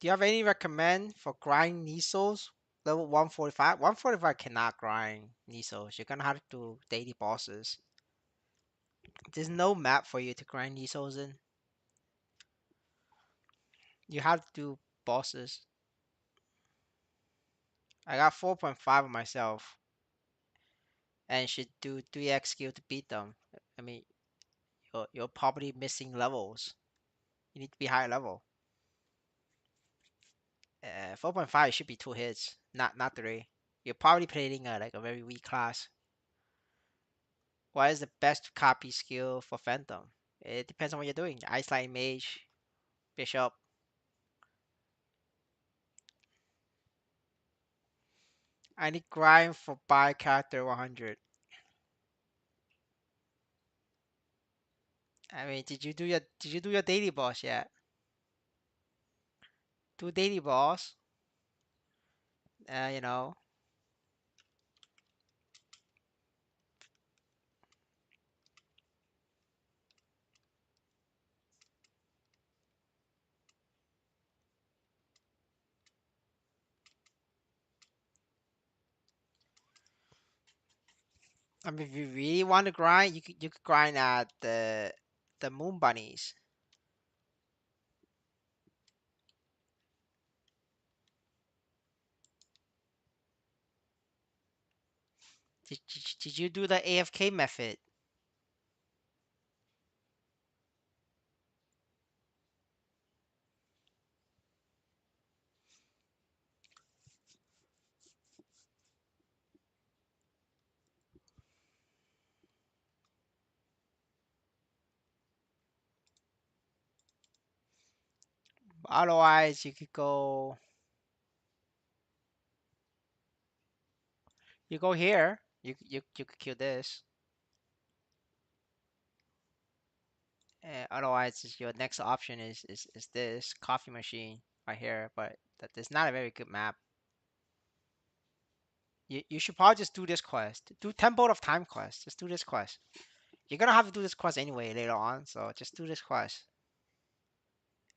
Do you have any recommend for grind Nisos level 145? 145 cannot grind Nisos. You're gonna have to do daily bosses. There's no map for you to grind Nisos in. You have to do bosses. I got 4.5 on myself and should do 3x skill to beat them. I mean, you're probably missing levels. You need to be higher level. 4.5 should be 2 hits, not three. You're probably playing like a very weak class. What is the best copy skill for Phantom? It depends on what you're doing. Ice Light Mage, Bishop. I need grind for buy character 100. I mean, did you do your daily boss yet? Do daily boss. You know. I mean, if you really want to grind, you could grind at the moon bunnies. Did you do the AFK method? Otherwise, you could go. You go here. You could kill this. Otherwise, your next option is this coffee machine right here. But that's not a very good map. You should probably just do this quest. Do Temple of Time quest. Just do this quest. You're gonna have to do this quest anyway later on, so just do this quest.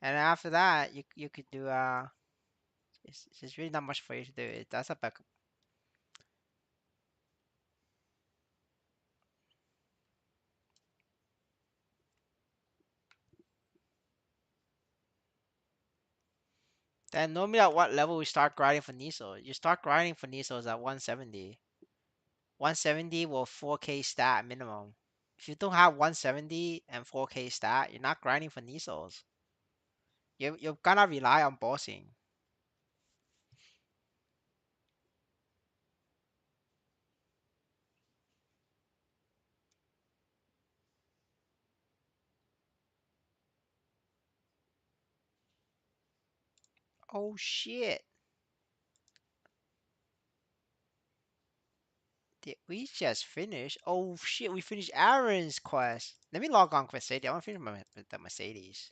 And after that, you could do it's really not much for you to do. That's a backup. Then normally at what level we start grinding for Niso? You start grinding for Nisos at 170. 170 will 4K stat minimum. If you don't have 170 and 4K stat, you're not grinding for Nisos. You're gonna rely on bossing. Oh shit. Did we just finish? Oh shit, we finished Aran's quest. Let me log on Mercedes. I want to finish with the Mercedes.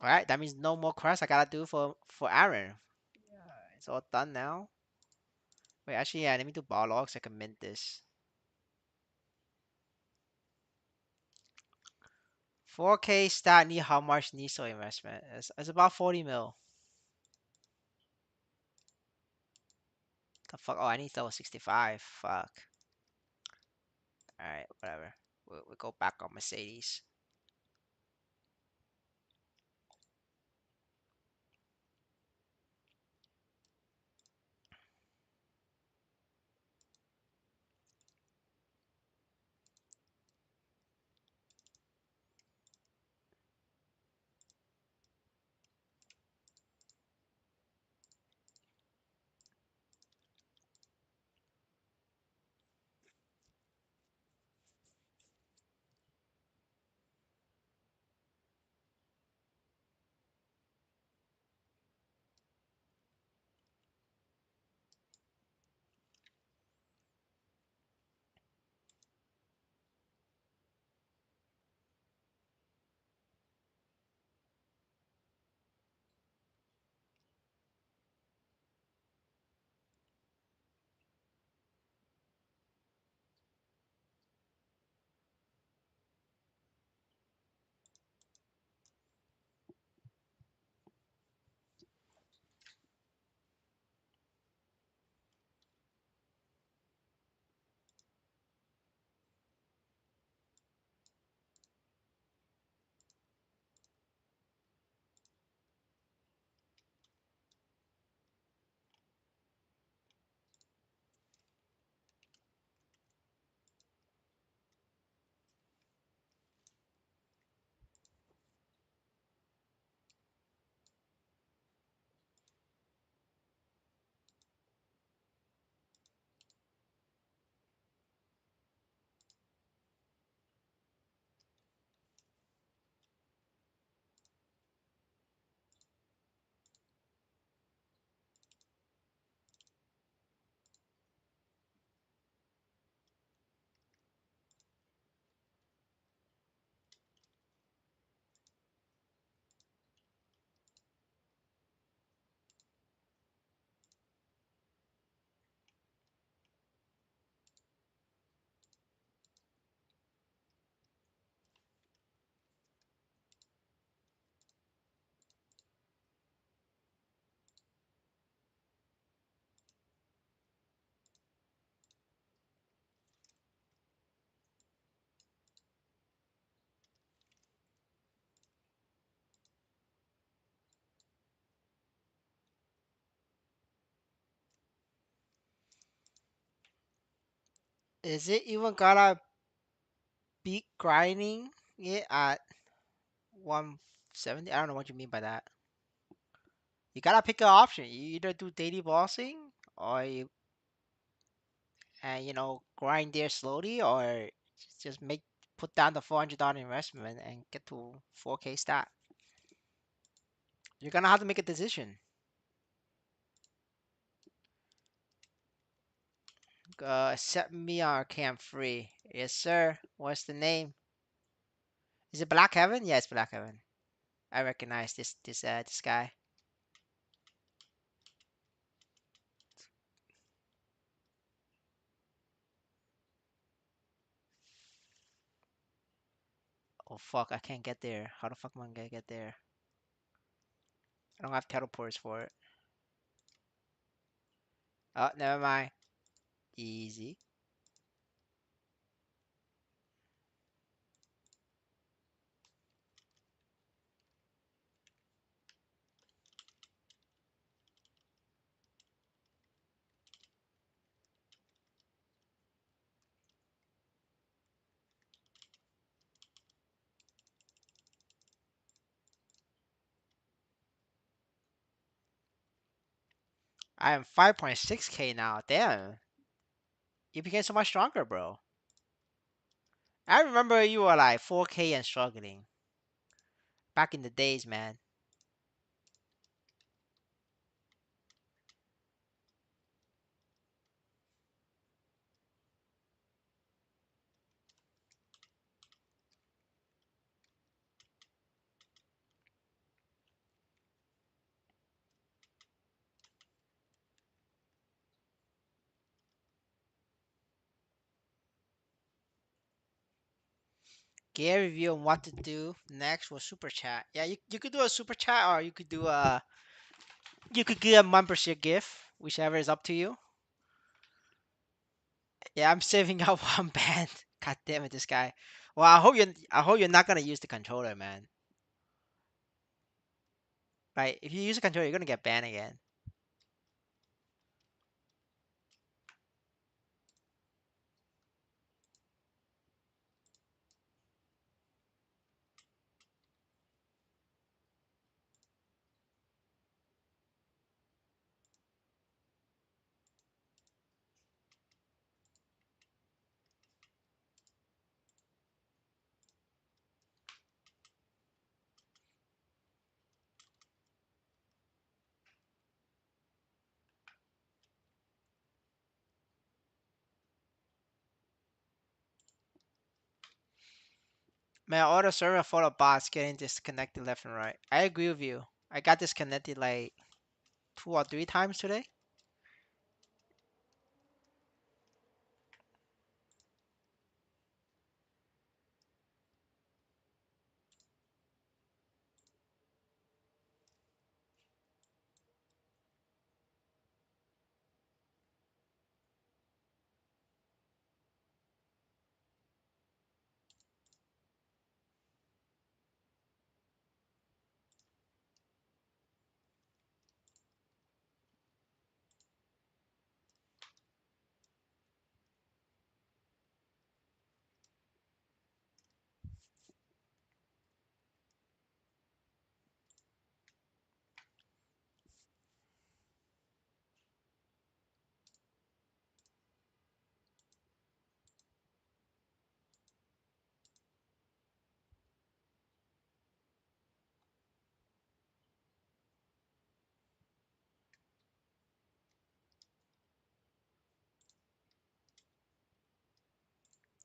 Alright, that means no more quests I gotta do for Aran. It's all done now. Wait, actually, yeah, let me do bar logs. I can mint this. 4K stat need how much Niso investment? It's about 40 mil. The fuck? Oh, I need level 65. Fuck. Alright, whatever. We'll go back on Mercedes. Is it even gonna be grinding it at 170? I don't know what you mean by that. You gotta pick an option. You either do daily bossing or you and grind there slowly or just make put down the $400 investment and get to 4K stat. You're gonna have to make a decision. Accept me on camp free. Yes, sir. What's the name? Is it Black Heaven? Yeah, it's Black Heaven. I recognize this guy. Oh fuck, I can't get there. How the fuck am I gonna get there? I don't have teleports for it. Oh, never mind. Easy. I am 5.6k now. Damn, you became so much stronger, bro. I remember you were like 4k and struggling back in the days, man. Gary review on what to do next was super chat. Yeah, you could do a super chat or you could get a membership gift, whichever is up to you. Yeah, I'm saving up one band. God damn it, this guy. Well, I hope you're not gonna use the controller, man. Right? If you use the controller, you're gonna get banned again. Man, all the server full of bots getting disconnected left and right. I agree with you. I got disconnected like 2 or 3 times today.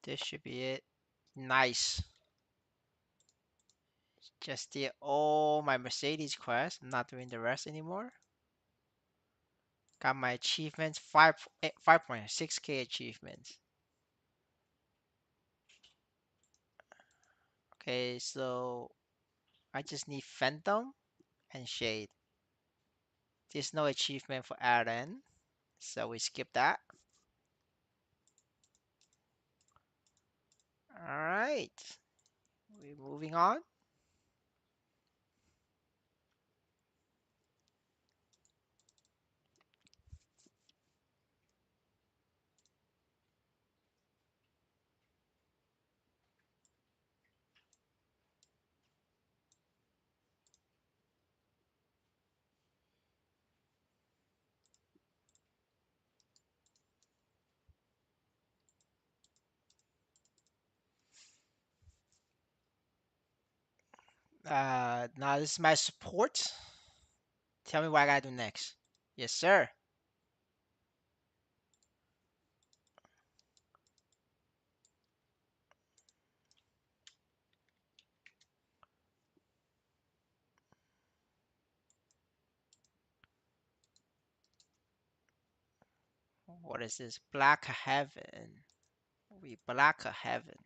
This should be it. Nice. Just did all my Mercedes quest. I'm not doing the rest anymore. Got my achievements. 5.6k achievements. Okay, so I just need Phantom and Shade. There's no achievement for Aran, so we skip that. Alright, we're moving on. Now this is my support. Tell me what I gotta do next. Yes, sir. What is this? Black Heaven. We Black Heaven.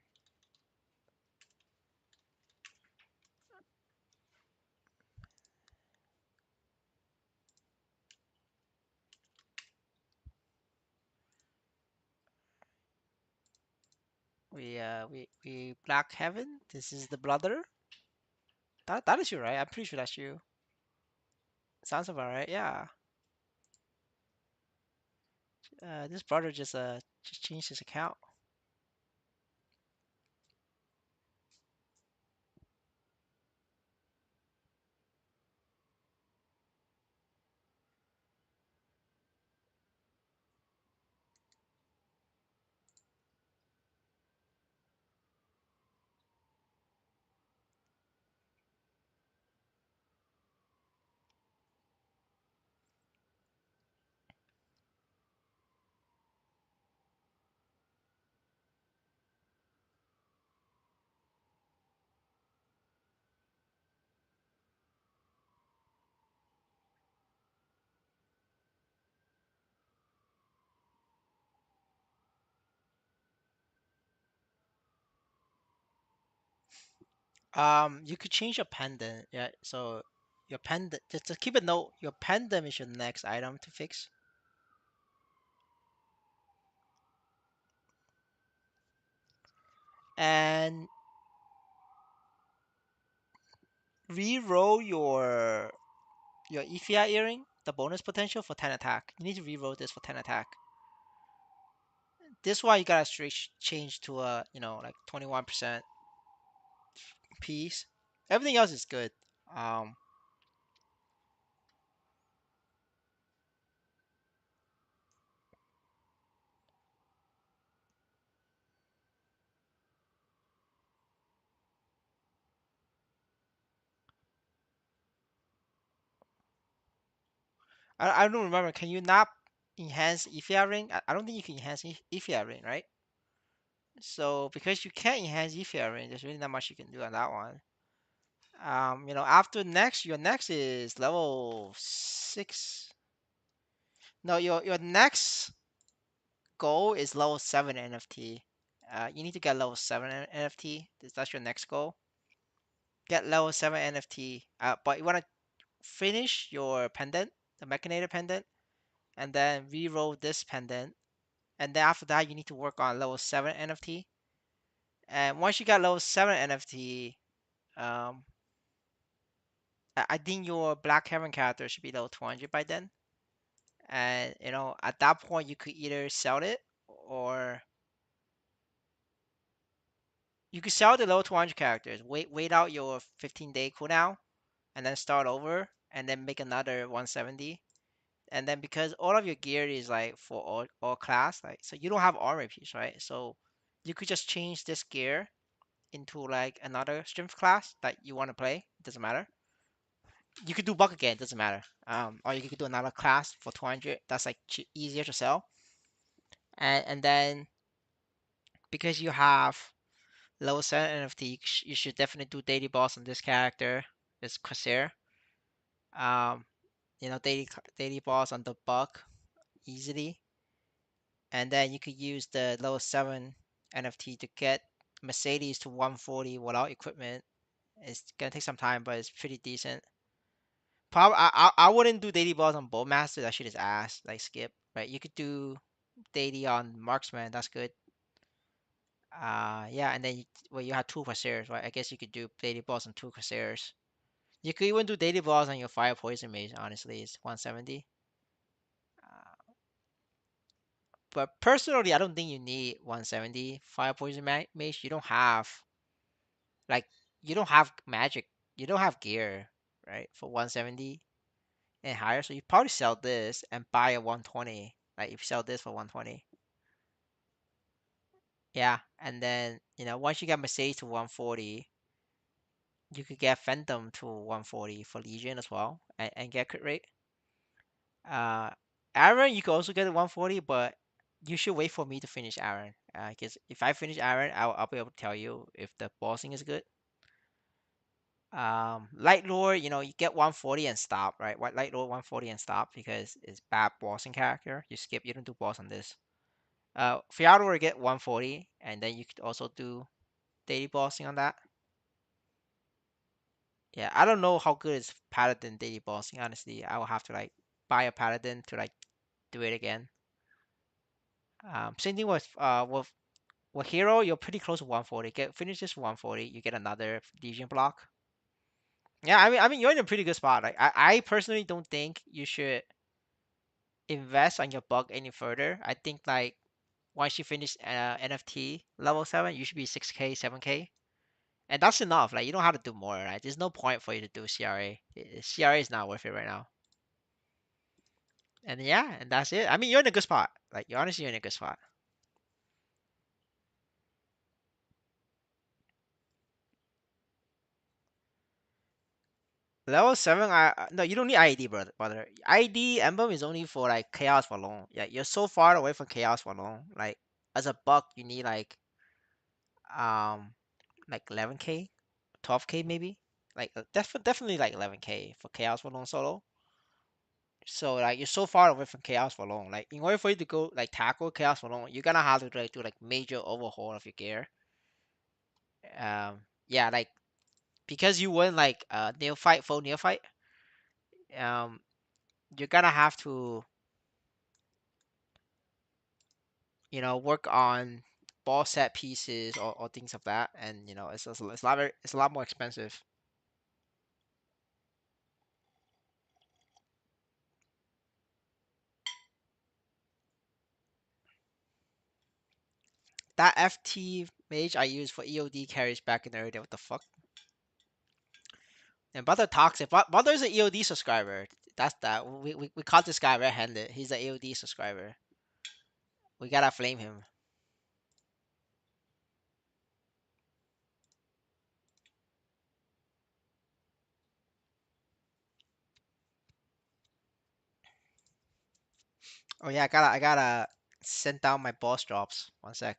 We Black Heaven. This is the brother. That is you, right? I'm pretty sure that's you. Sounds about right. Yeah. This brother just changed his account. You could change your pendant. Yeah. So your pendant. Just to keep a note, your pendant is your next item to fix. And re-roll your Ifia earring, the bonus potential for 10 attack. You need to re-roll this for 10 attack. This one you gotta straight change to a, like 21% piece. Everything else is good. Um, I don't remember. Can you not enhance Ifia ring? I don't think you can enhance Ifia ring, right? So because you can't enhance Ifia ring, there's really not much you can do on that one. After next, your next is level 6. No, your next goal is level 7 NFT. You need to get level 7 NFT. That's your next goal. Get level 7 NFT. But you want to finish your pendant, the Mechanator pendant, and then re-roll this pendant. And then after that, you need to work on level 7 NFT. And once you got level 7 NFT, um, I think your Black Heaven character should be level 200 by then. And at that point, you could either sell it, or you could sell the level 200 characters. Wait out your 15-day cooldown, and then start over, and then make another 170. And then because all of your gear is like for all class, like, so you don't have armor piece, right? So you could just change this gear into like another strength class that you want to play. It doesn't matter. You could do buck again. It doesn't matter. Or you could do another class for 200. That's like easier to sell. And then because you have level 7 NFT, you should definitely do daily boss on this character. It's Corsair. Um, daily boss on the buck easily. And then you could use the level 7 NFT to get Mercedes to 140 without equipment. It's gonna take some time, but it's pretty decent. Probably, I wouldn't do daily balls on Bowmaster. That shit is ass. Like skip, right? You could do daily on Marksman. That's good. Yeah, and then well, you have two Corsairs, right? I guess you could do daily balls on two Corsairs. You could even do daily balls on your Fire Poison Mage. Honestly, it's 170. Uh, but personally, I don't think you need 170 Fire Poison Mage. Like you don't have magic. You don't have gear, right? For 170 and higher. So you probably sell this and buy a 120. Like if you sell this for 120. Yeah. And then, once you get Mercedes to 140, you could get Phantom to 140 for Legion as well, and get crit rate. Uh, Aran, you could also get a 140, but you should wait for me to finish Aran. Because if I finish Aran, I'll be able to tell you if the bossing is good. Light lore, you get 140 and stop, right? What light lore 140 and stop because it's bad bossing character. You skip, you don't do boss on this. Feodor get 140, and then you could also do daily bossing on that. Yeah, I don't know how good is Paladin daily bossing. Honestly, I will have to like buy a Paladin to like do it again. Same thing with Hero. You're pretty close to 140. Get finish this 140, you get another Legion block. Yeah, I mean you're in a pretty good spot. Like I personally don't think you should invest on your bug any further. I think like once you finish NFT level 7, you should be 6K, 7K. And that's enough. Like you don't have to do more, right? There's no point for you to do CRA. CRA is not worth it right now. And yeah, and that's it. I mean, you're in a good spot. Like you're honestly in a good spot. Level 7, no, you don't need ID, brother. ID emblem is only for like chaos for long. Yeah, you're so far away from chaos for long. Like as a buck, you need um like 11K, 12K maybe. Like definitely like 11K for chaos for long solo. So like you're so far away from chaos for long. Like in order for you to go like tackle chaos for long, you're gonna have to like do like major overhaul of your gear. Yeah, like because you went like neophyte, full neophyte. Um, you're gonna have to work on ball set pieces or things of that, and it's a lot more expensive. That FT mage I used for EOD carries back in the early day. What the fuck? And Butter toxic. Butter's an EOD subscriber. That's that. We caught this guy red-handed. He's an EOD subscriber. We gotta flame him. Oh yeah, I gotta send down my boss drops. One sec.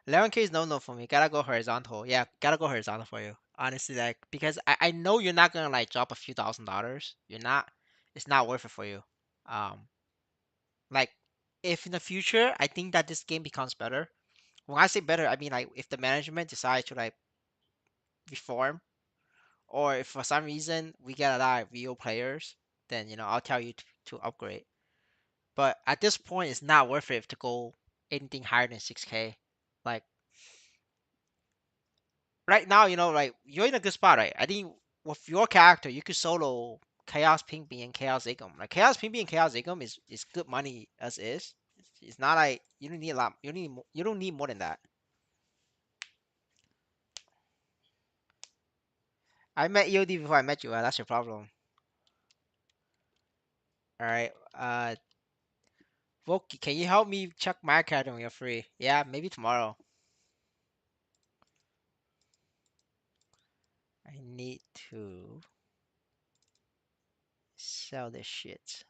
11K is no for me. Gotta go horizontal. Yeah, gotta go horizontal for you. Honestly, like because I know you're not gonna like drop a few $1,000s. You're not. It's not worth it for you. Um, like if in the future I think that this game becomes better. When I say better, I mean like if the management decides to like reform, or if for some reason we get a lot of real players, then I'll tell you to upgrade. But at this point, it's not worth it to go anything higher than 6K. Like right now, like you're in a good spot, right? I think with your character, you could solo Chaos Pingbi and Chaos Igum. Like Chaos Pingbi and Chaos Igum is good money as is. It's not like you don't need a lot. You don't need more than that. I met EOD before I met you. That's your problem. All right. Voki, can you help me check my character when you're free? Yeah, maybe tomorrow. I need to sell this shit.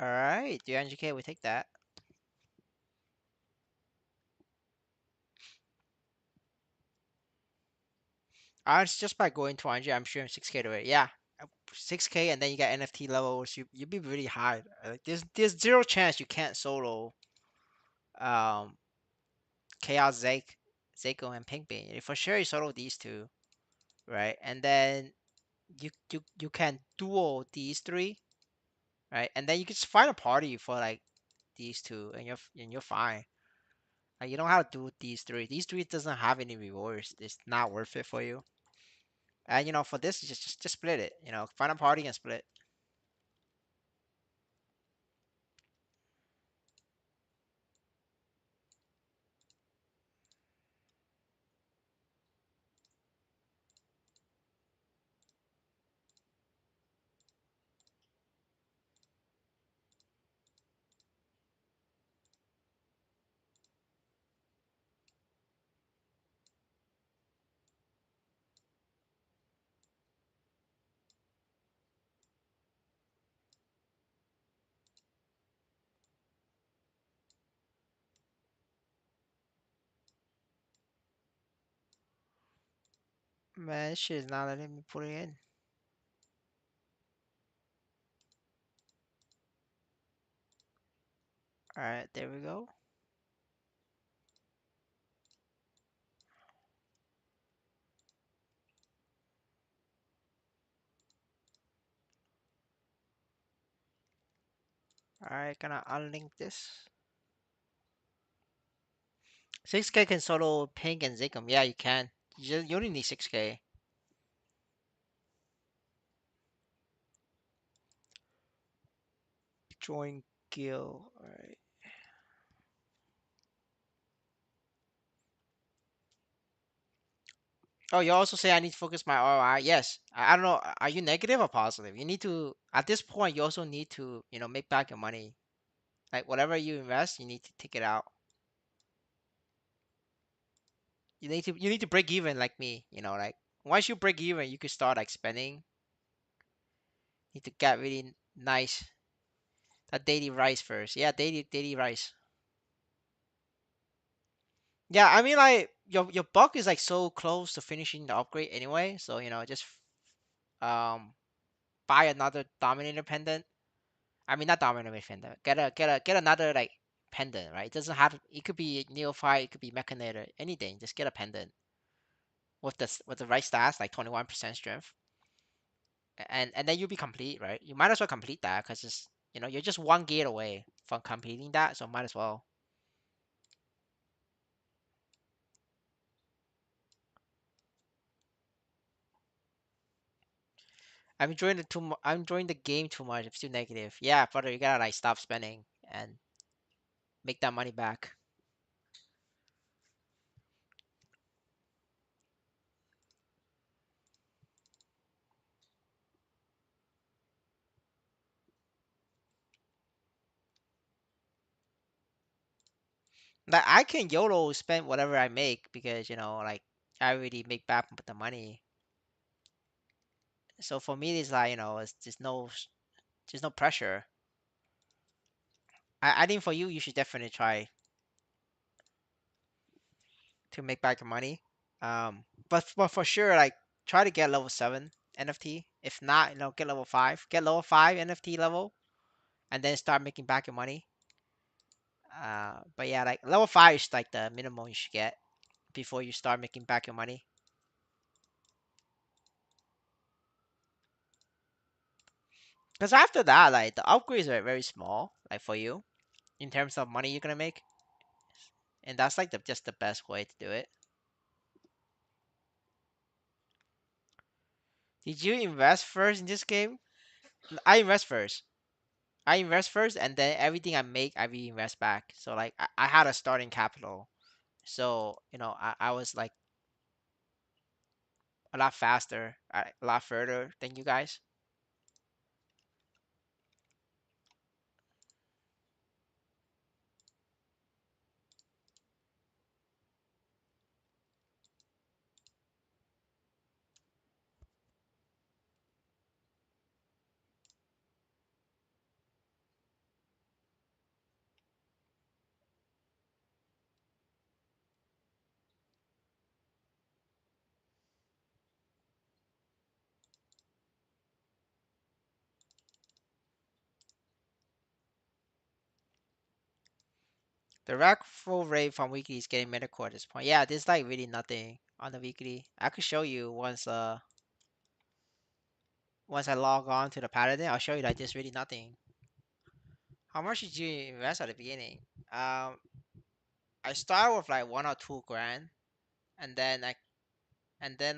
All right, 300K, we take that. It's just by going 200, I'm sure I'm 6K to it. Yeah, 6K, and then you got NFT levels. You'd be really high. Like there's zero chance you can't solo um Chaos Zako and Pinkbane. For sure you solo these two, right? And then you can duel these three, right? And then you can just find a party for like these two, and you're fine. Like you don't have to do these three. These three doesn't have any rewards. It's not worth it for you. And for this, just split it. Find a party and split. Man, this shit is not letting me put it in. All right, there we go. All right, gonna unlink this. 6K can solo ping and Zigum. Yeah, you can. You only need 6K. Join guild. All right. Oh, you also say I need to focus my ROI. Yes. I don't know. Are you negative or positive? You need to, at this point, you also need to, make back your money. Like whatever you invest, you need to take it out. You need to break even like me. Like once you break even, you could start like spending. Need to get really nice. That daily rise first. Yeah, daily rise. Yeah, I mean like your buck is like so close to finishing the upgrade anyway. So just um buy another dominator pendant. I mean not dominator pendant. Get another like pendant, right? It doesn't have. It could be neophyte. It could be mechanator. Anything. Just get a pendant with the right stats, like 21% strength, and then you'll be complete, right? You might as well complete that because it's you're just one gate away from completing that, so might as well. I'm enjoying the game too much. It's too negative. Yeah, brother, you gotta like stop spending and make that money back. Like I can YOLO spend whatever I make because like I already make back with the money. So for me, it's like it's there's no pressure. I think for you, you should definitely try to make back your money. But for sure, like try to get level 7 NFT. If not, get level 5. Get level 5 NFT level, and then start making back your money. But yeah, like level 5 is like the minimum you should get before you start making back your money. Because after that, like the upgrades are very small, like for you in terms of money you're gonna make, and that's like just the best way to do it. Did you invest first in this game? I invest first. I invest first, and then everything I make, I reinvest back. So like I had a starting capital, so I was like a lot faster, a lot further than you guys. The rack full rate from weekly is getting metacore at this point. Yeah, there's like really nothing on the weekly. I could show you once I log on to the paladin. I'll show you like there's really nothing. How much did you invest at the beginning? Um, I started with like 1 or 2 grand, and then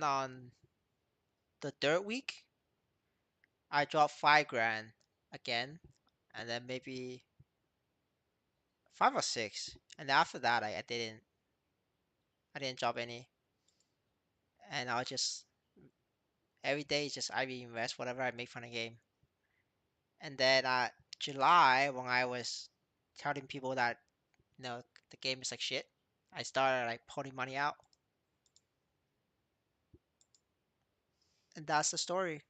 on the third week, I dropped 5 grand again, and then maybe 5 or 6, and after that, I didn't drop any, and I was just every day just I reinvest whatever I make from the game, and then July when I was telling people that the game is like shit, I started like pulling money out, and that's the story.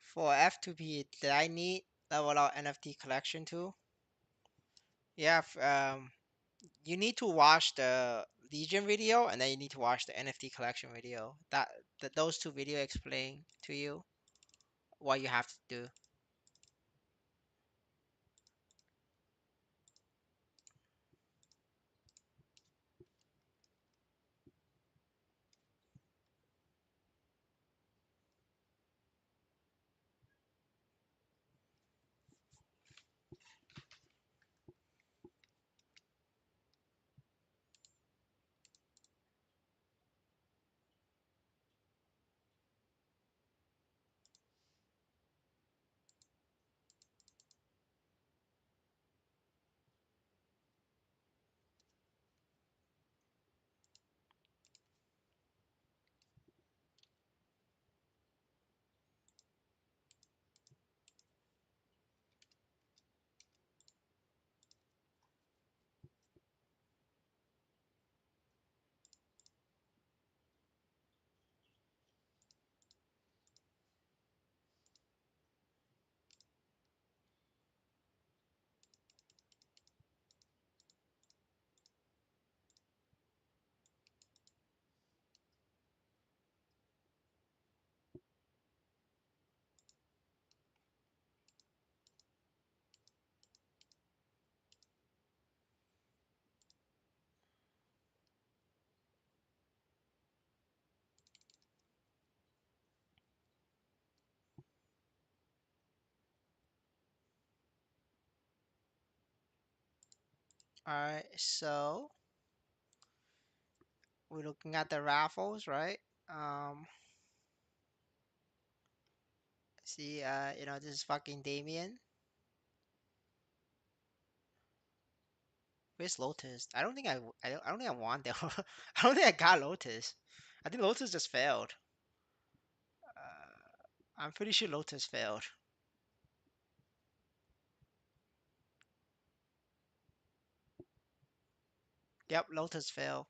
For F2P, did I need level out NFT collection too? Yeah, you need to watch the Legion video and then you need to watch the NFT collection video. Those two video explain to you what you have to do. Alright, so we're looking at the raffles, right? Um, see, this is fucking Damien. Where's Lotus? I don't think I won there. I don't think I got Lotus. I think Lotus just failed. I'm pretty sure Lotus failed. Yep, Lotus failed.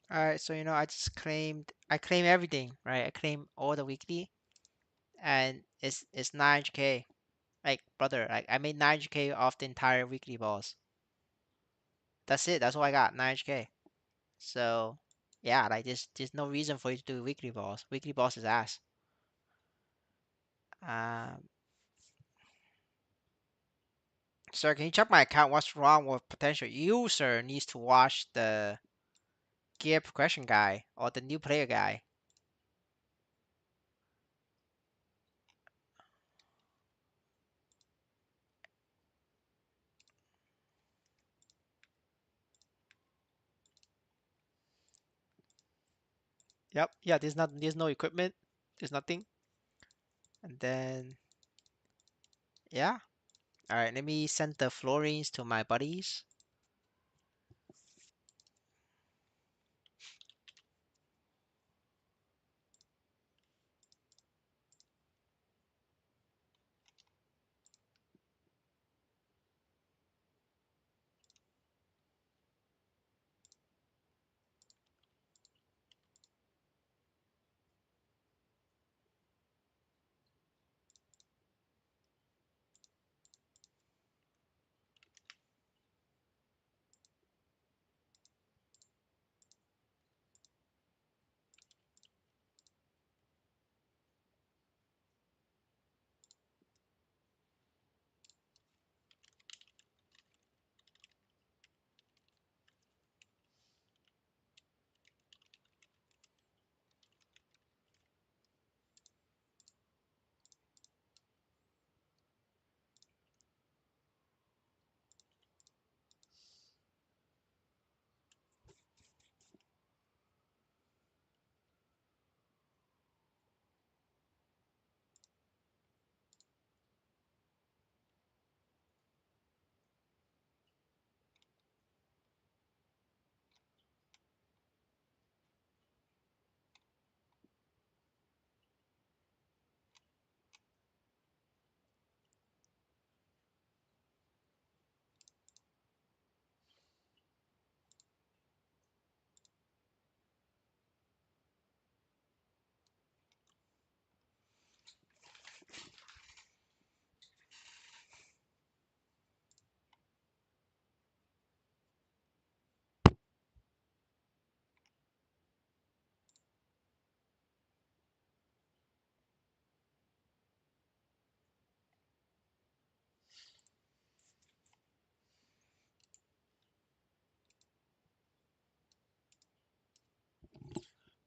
Alright, so I claim everything, right? I claim all the weekly, and it's 900k. Like brother, like I made 900k off the entire weekly balls. That's it. That's all I got, 900k. So yeah, like there's no reason for you to do weekly balls. Weekly balls is ass. Um, sir, can you check my account? What's wrong with potential user needs to watch the gear progression guy or the new player guy? Yep. Yeah. There's no equipment. There's nothing. And then yeah. All right. Let me send the floorings to my buddies.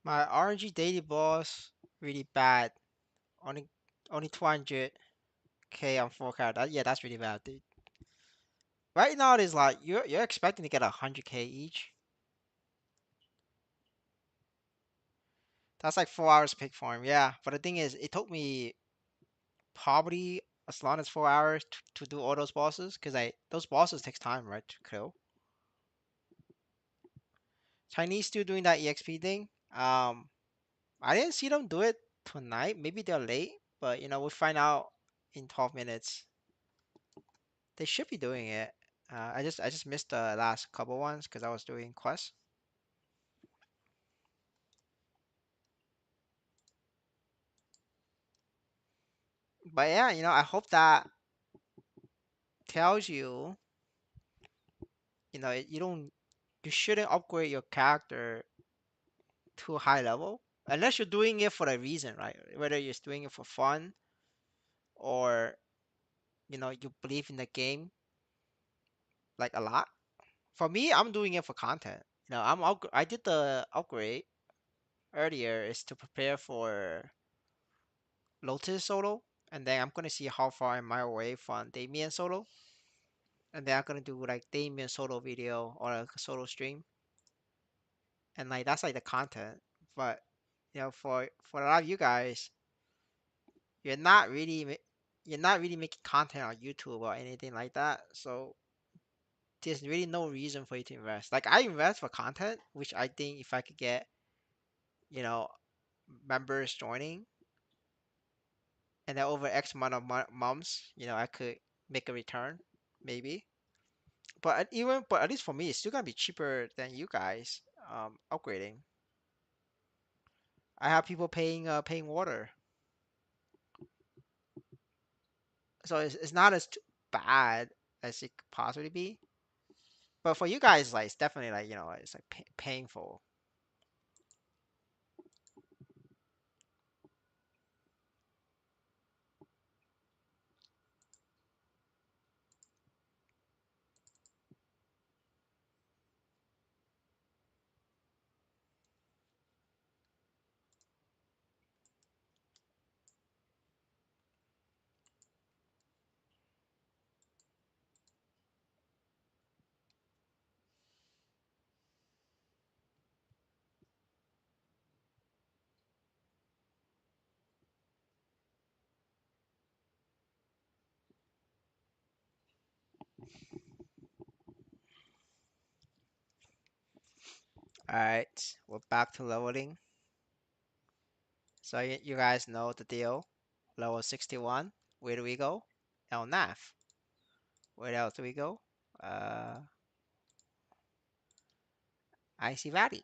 My RNG daily boss really bad. Only only 200k on 4 card. Yeah, that's really bad, dude. Right now it is like you're expecting to get 100k each. That's like 4 hours pick farm. Yeah, but the thing is, it took me probably as long as 4 hours to do all those bosses because I those bosses takes time, right, to kill. Chinese still doing that EXP thing. I didn't see them do it tonight. Maybe they're late, but we'll find out in 12 minutes. They should be doing it. I just missed the last couple ones because I was doing quests. But yeah, I hope that tells you, you shouldn't upgrade your character to a high level unless you're doing it for a reason, right? Whether you're doing it for fun or you believe in the game like a lot. For me, I'm doing it for content. I did the upgrade earlier is to prepare for Lotus solo, and then I'm gonna see how far am I away from Damien solo, and then I'm gonna do like Damien solo video or like a solo stream, and like that's like the content. But for a lot of you guys, you're not really you're not really making content on YouTube or anything like that, so there's really no reason for you to invest. Like I invest for content, which I think if I could get you know members joining, and then over X amount of months, I could make a return, maybe. But at least for me, it's still gonna be cheaper than you guys upgrading. I have people paying water, so it's not as bad as it could possibly be. But for you guys, like it's definitely like it's like painful. All right, we're back to leveling. So you guys know the deal. Level 61. Where do we go? El Naf. Where else do we go? Uh, Icy Valley.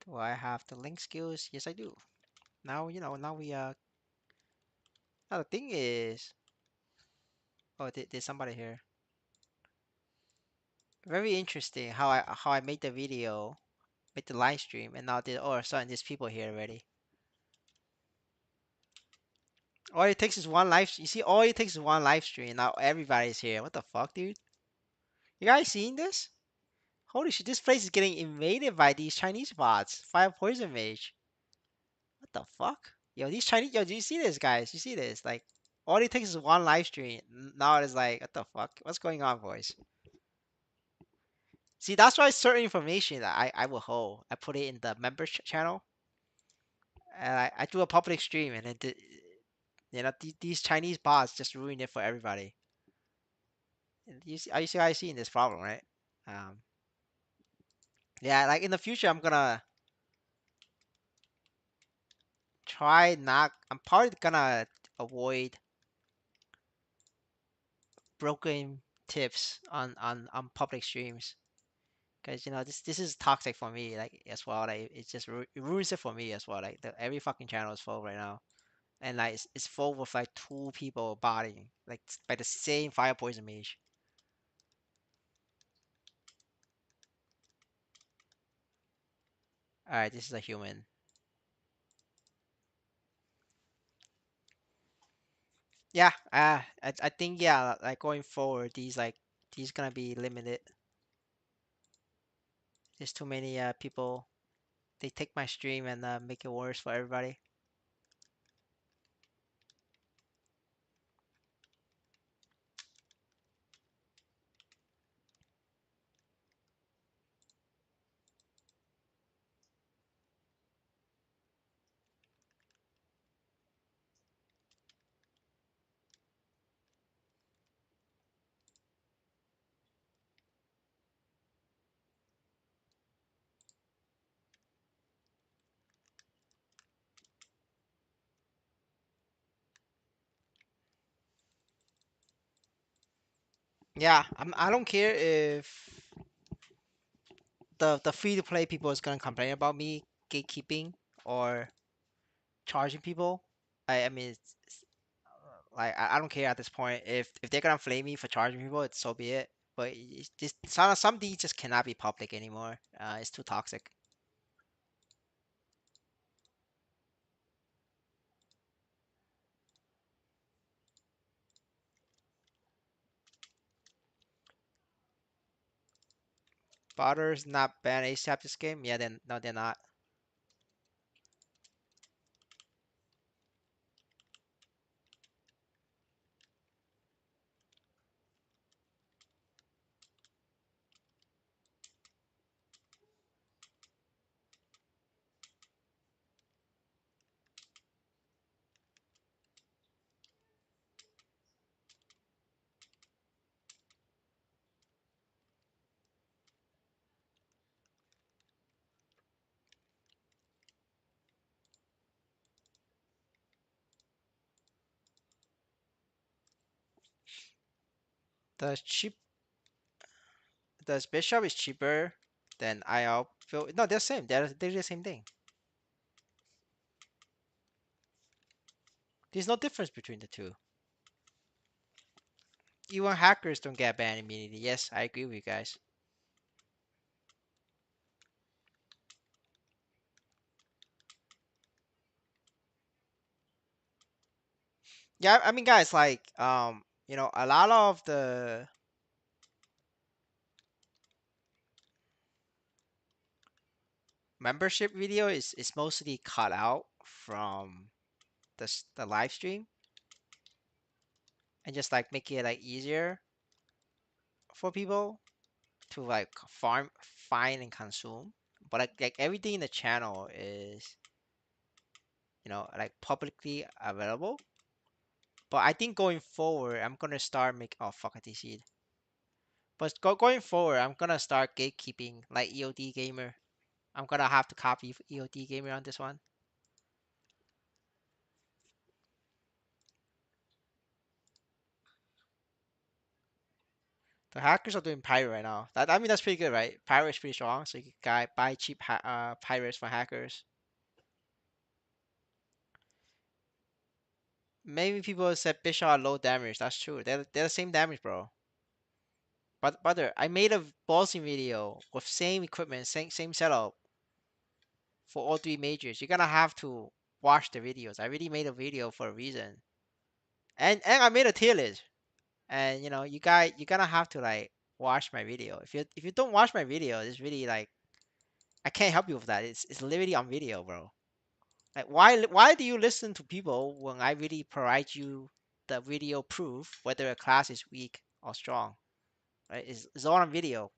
Do I have the link skills? Yes, I do. Now, now now the thing is, oh, there's somebody here. Very interesting how I made the video, made the live stream, and now oh, sorry, there's people here already. All it takes is one live. You see, all it takes is one live stream. Now everybody's here. What the fuck, dude? You guys seeing this? Holy shit! This place is getting invaded by these Chinese bots. Fire poison mage. What the fuck? Yo, these Chinese. Yo, do you see this, guys? You see this? Like, all it takes is one live stream. Now it's like, what the fuck? What's going on, boys? See, that's why certain information that I will hold. I put it in the members channel, and I do a public stream, and these Chinese bots just ruin it for everybody. Are you guys seeing this problem, right? Um, yeah, like in the future, I'm gonna try not. I'm probably gonna avoid broken tips on public streams because this is toxic for me like as well. Like it just it ruins it for me as well. Like every fucking channel is full right now, and like it's full with like two people botting like by the same fire poison mage. All right, this is a human. Yeah, I think yeah, like going forward, these gonna be limited. There's too many people. They take my stream and make it worse for everybody. Yeah, I don't care if the free to play people is gonna complain about me gatekeeping or charging people. I mean, like I don't care at this point. If they're gonna flame me for charging people, it's so be it. But it's just some things just cannot be public anymore. It's too toxic. Botters not ban ASAP this game. Yeah, then no, they're not. The cheap the bishop is cheaper than IL. No, they're the same. They're the same thing. There's no difference between the two. Even hackers don't get banned immediately. Yes, I agree with you guys. Yeah, I mean, guys, like, a lot of the membership video is mostly cut out from the live stream and just like make it like easier for people to like farm, find, and consume. But like everything in the channel is like publicly available. But I think going forward, I'm gonna start make. Oh fuck, I DC'd. But going forward, I'm gonna start gatekeeping like EOD gamer. I'm gonna have to copy EOD gamer on this one. The hackers are doing pirate right now. I mean that's pretty good, right? Pirate is pretty strong, so you can buy cheap pirates from hackers. Maybe people said Bishop are low damage. That's true. They're the same damage, bro. But brother, I made a bossing video with same equipment, same setup for all three majors. You're gonna have to watch the videos. I really made a video for a reason, and I made a tier list. And you're gonna have to like watch my video. If you don't watch my video, it's really like I can't help you with that. It's literally on video, bro. Like why do you listen to people when I really provide you the video proof whether a class is weak or strong? Right? It's all on video.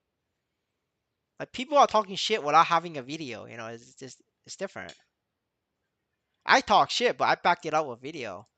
Like people are talking shit without having a video. It's just it's different. I talk shit, but I backed it up with video.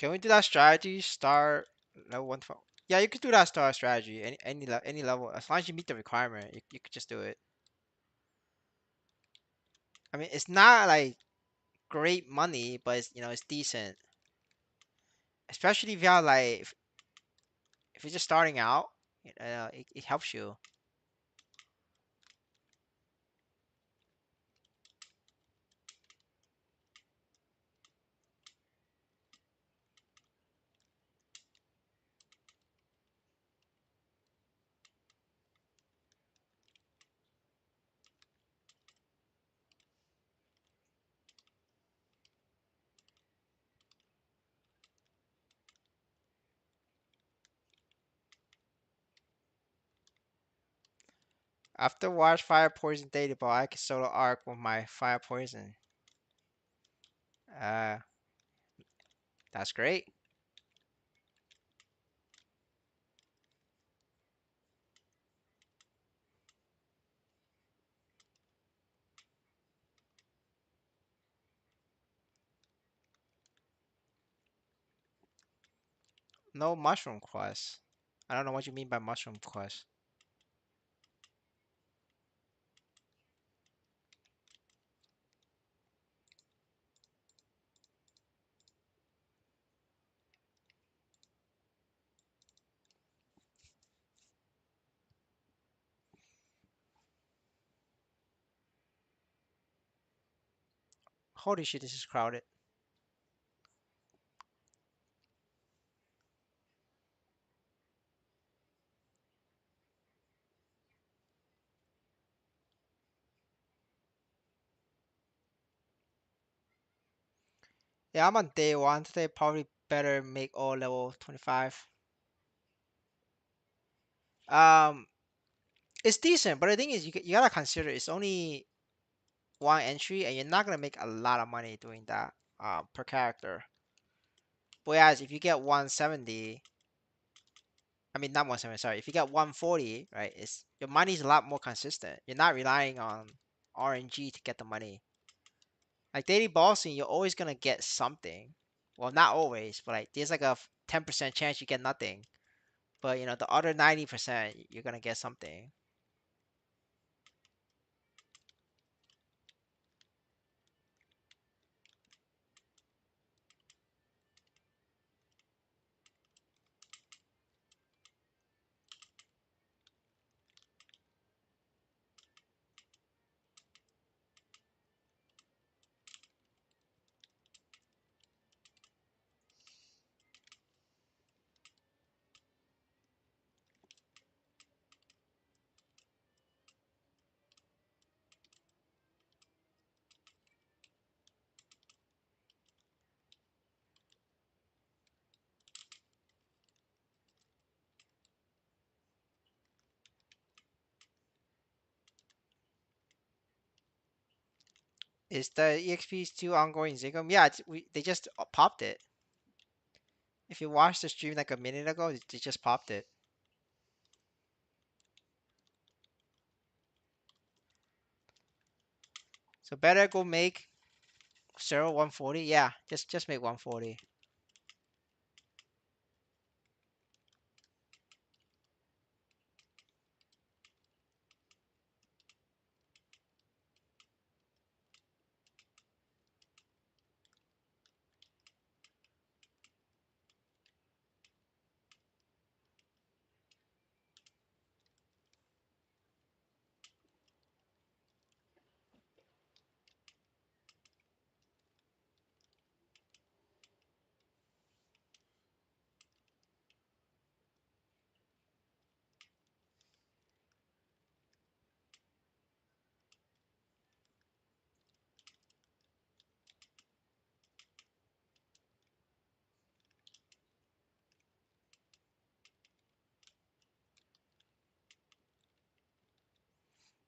Can we do that strategy? Start level 112. Yeah, you could do that star strategy. Any level, as long as you meet the requirement, you could just do it. I mean, it's not like great money, but it's decent. Especially if you have like if you're just starting out, it helps you. After watch fire poison data ball, I can solo arc with my fire poison. Uh, that's great. No mushroom quest. I don't know what you mean by mushroom quest. Holy shit, this is crowded. Yeah, I'm on day one today. Probably better make all level 25. Um, it's decent, but the thing is, you gotta consider it's only one entry, and you're not gonna make a lot of money doing that per character. Whereas if you get 170, I mean not 170, sorry, if you get 140, right, it's your money's a lot more consistent. You're not relying on RNG to get the money. Like daily bossing, you're always gonna get something. Well, not always, but like there's like a 10% chance you get nothing. But the other 90% you're gonna get something. Is the EXP still ongoing Zigum? Yeah, they just popped it. If you watched the stream like a minute ago, they just popped it. So better go make 140. Yeah, just make 140.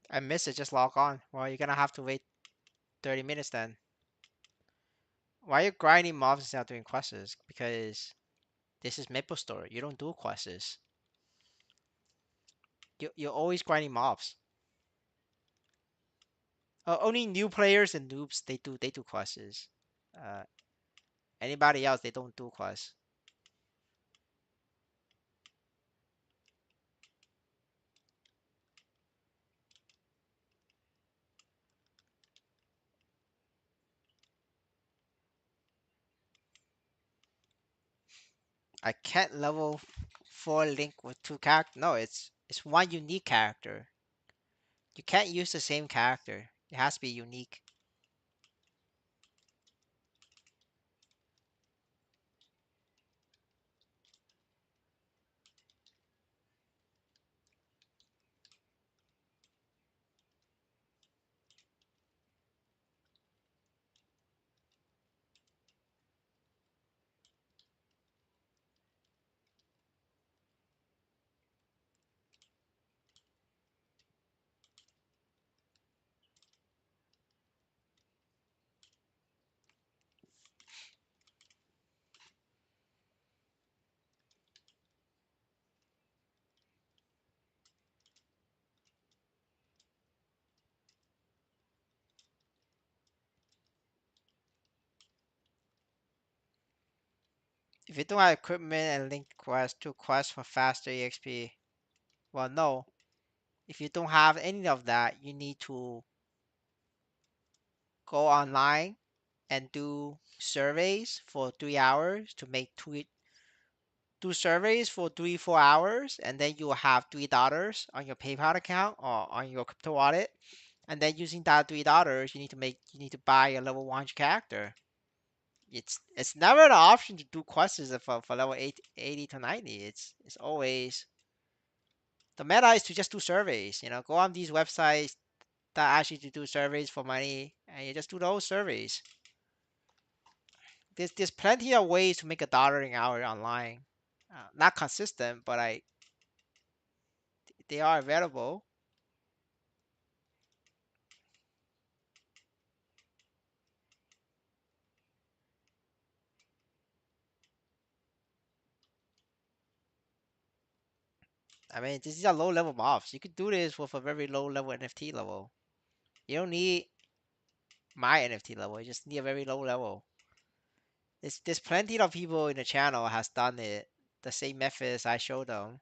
I miss it. Just log on. Well, you're gonna have to wait 30 minutes then. Why are you grinding mobs instead of doing quests? Because this is maplestory. You don't do quests. You're always grinding mobs. Only new players and noobs they do quests. Uh, Anybody else they don't do quests. I can't level 4 Link with two characters. No, it's one unique character. You can't use the same character. It has to be unique. If you don't have equipment and link quest to quest for faster EXP, well, no. If you don't have any of that, you need to go online and do surveys for 3 hours to make do surveys for 3 4 hours, and then you will have $3 on your PayPal account or on your crypto wallet. And then using that $3, you need to buy a level 100 character. It's never an option to do quests for level 80 to 90. It's always the meta is to just do surveys. Go on these websites that ask you to do surveys for money, and you just do those surveys. There's plenty of ways to make $1 an hour online. Not consistent, but they are available. I mean, these are low level mobs. You could do this with a very low level NFT level. You don't need my NFT level. You just need a very low level. There's plenty of people in the channel has done it the same methods I showed them,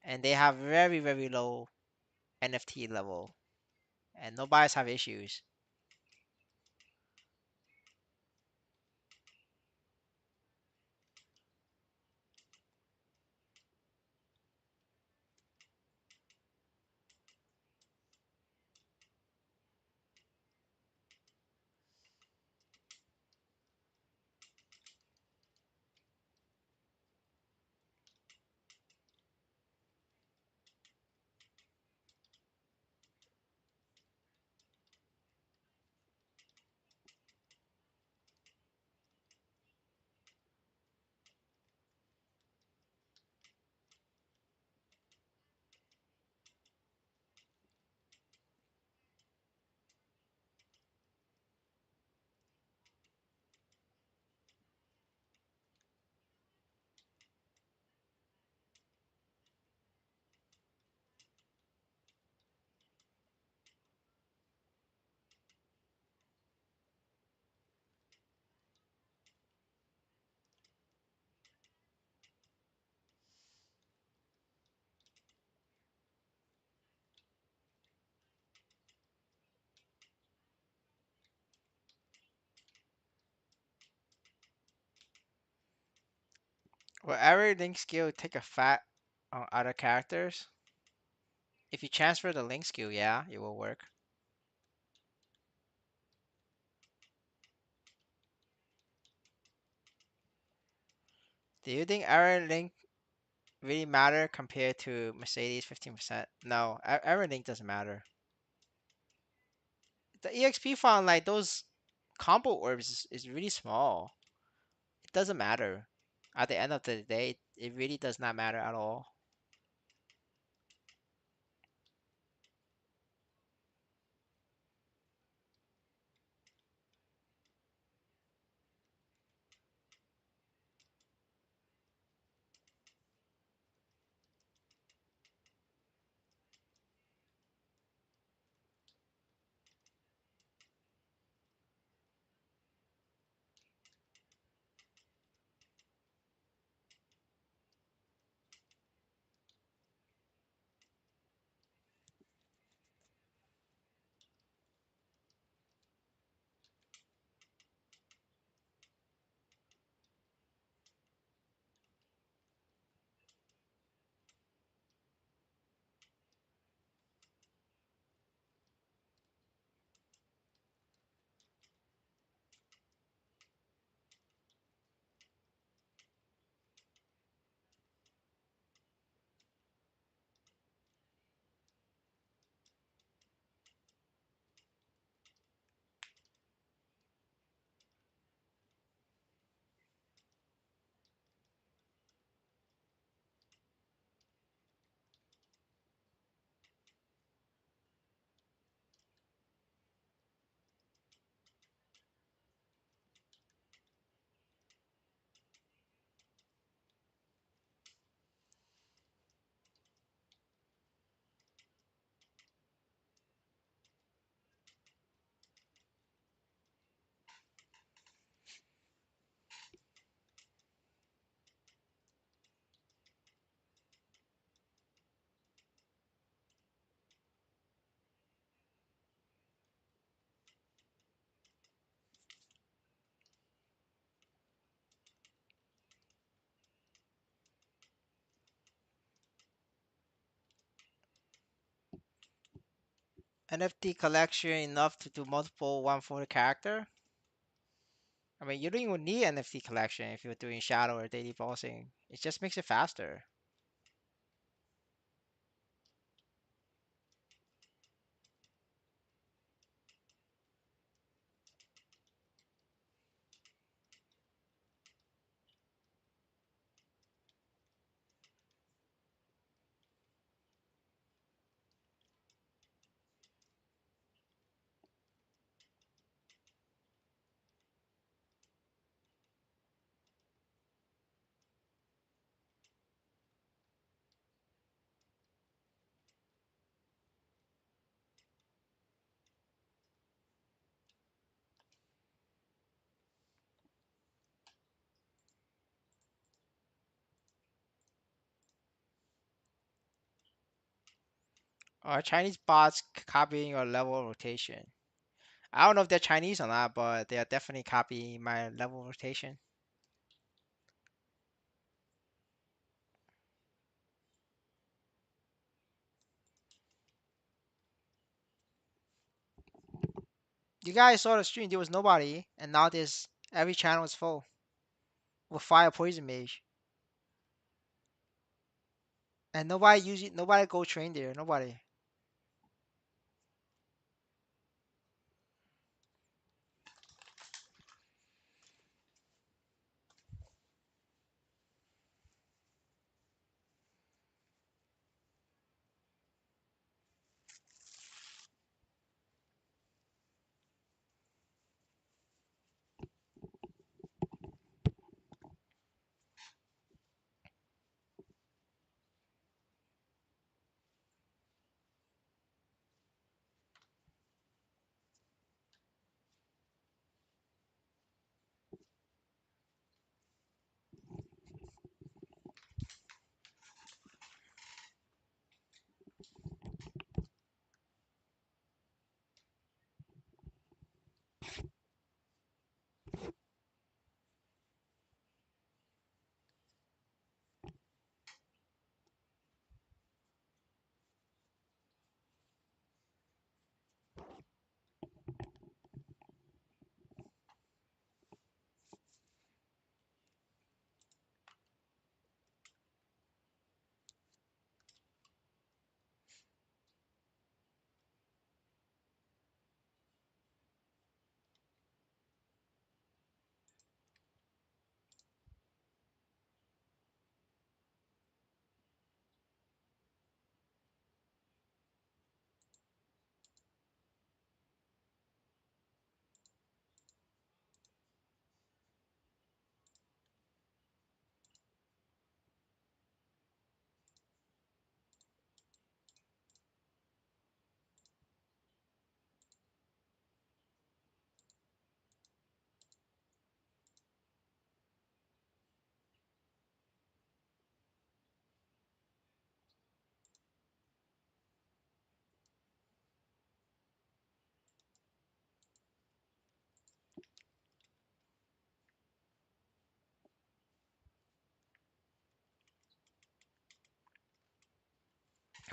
and they have very very low NFT level, and nobody's have issues. Will every link skill take effect on other characters? If you transfer the link skill, yeah, it will work. Do you think Aran link really matter compared to Mercedes 15%? No, Aran link doesn't matter. The EXP font, like those combo orbs, is really small. It doesn't matter. At the end of the day, it really does not matter at all. NFT collection enough to do multiple 140 character? I mean, you don't even need NFT collection if you're doing shadow or daily bossing. It just makes it faster. Or Chinese bots copying your level rotation. I don't know if they're Chinese or not, but they are definitely copying my level rotation. You guys saw the stream, there was nobody, and now there's every channel is full with fire poison mage. And nobody go train there, nobody.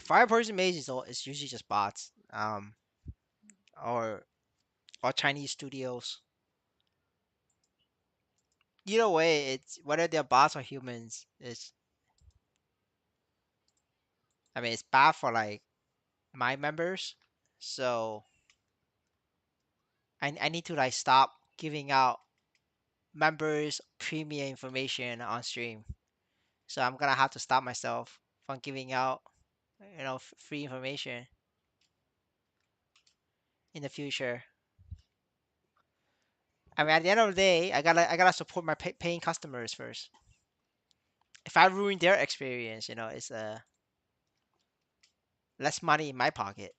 Five person maze is all. It's usually just bots. Or Chinese studios. Either way, it's whether they're bots or humans. I mean, it's bad for like my members. So I need to like stop giving out members premium information on stream. So I'm gonna have to stop myself from giving out, free information in the future. I mean, at the end of the day, I gotta support my paying customers first. If I ruin their experience, it's less money in my pocket.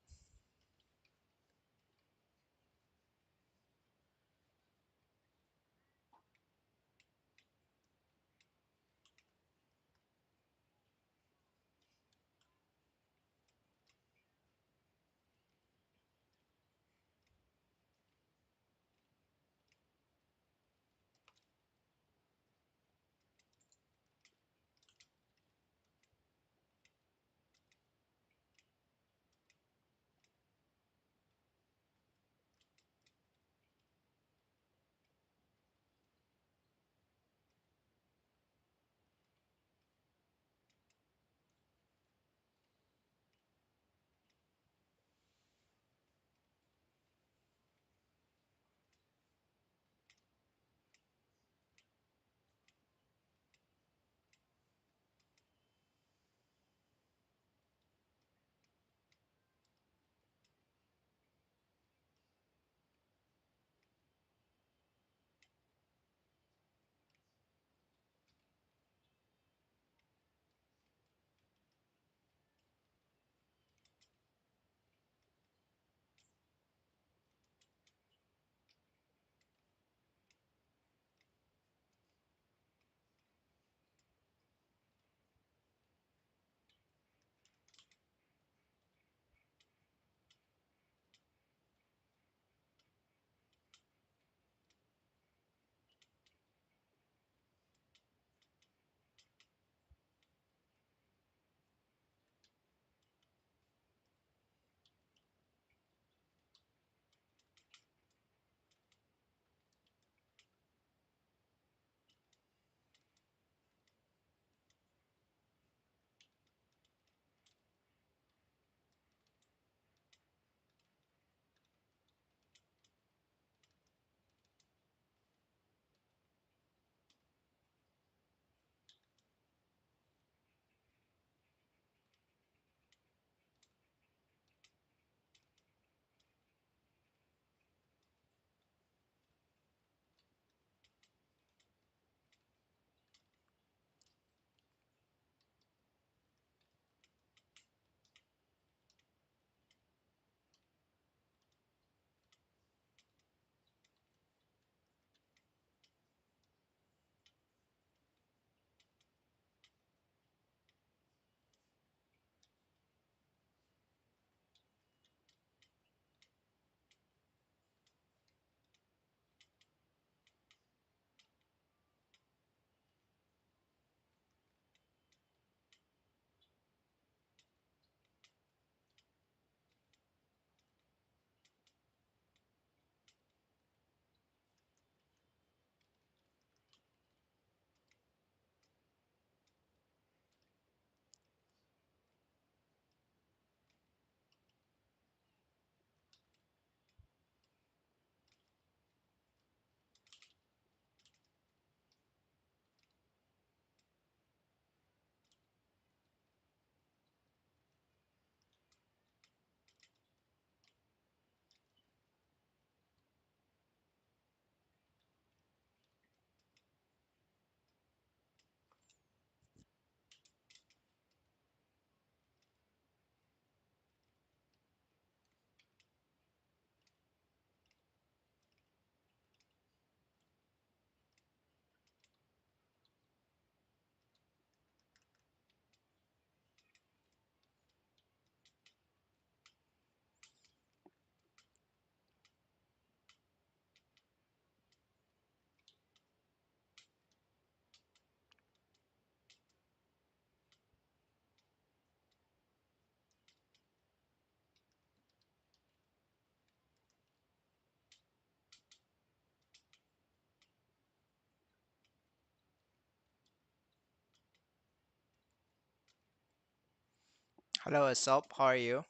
Hello, Asop. How are you?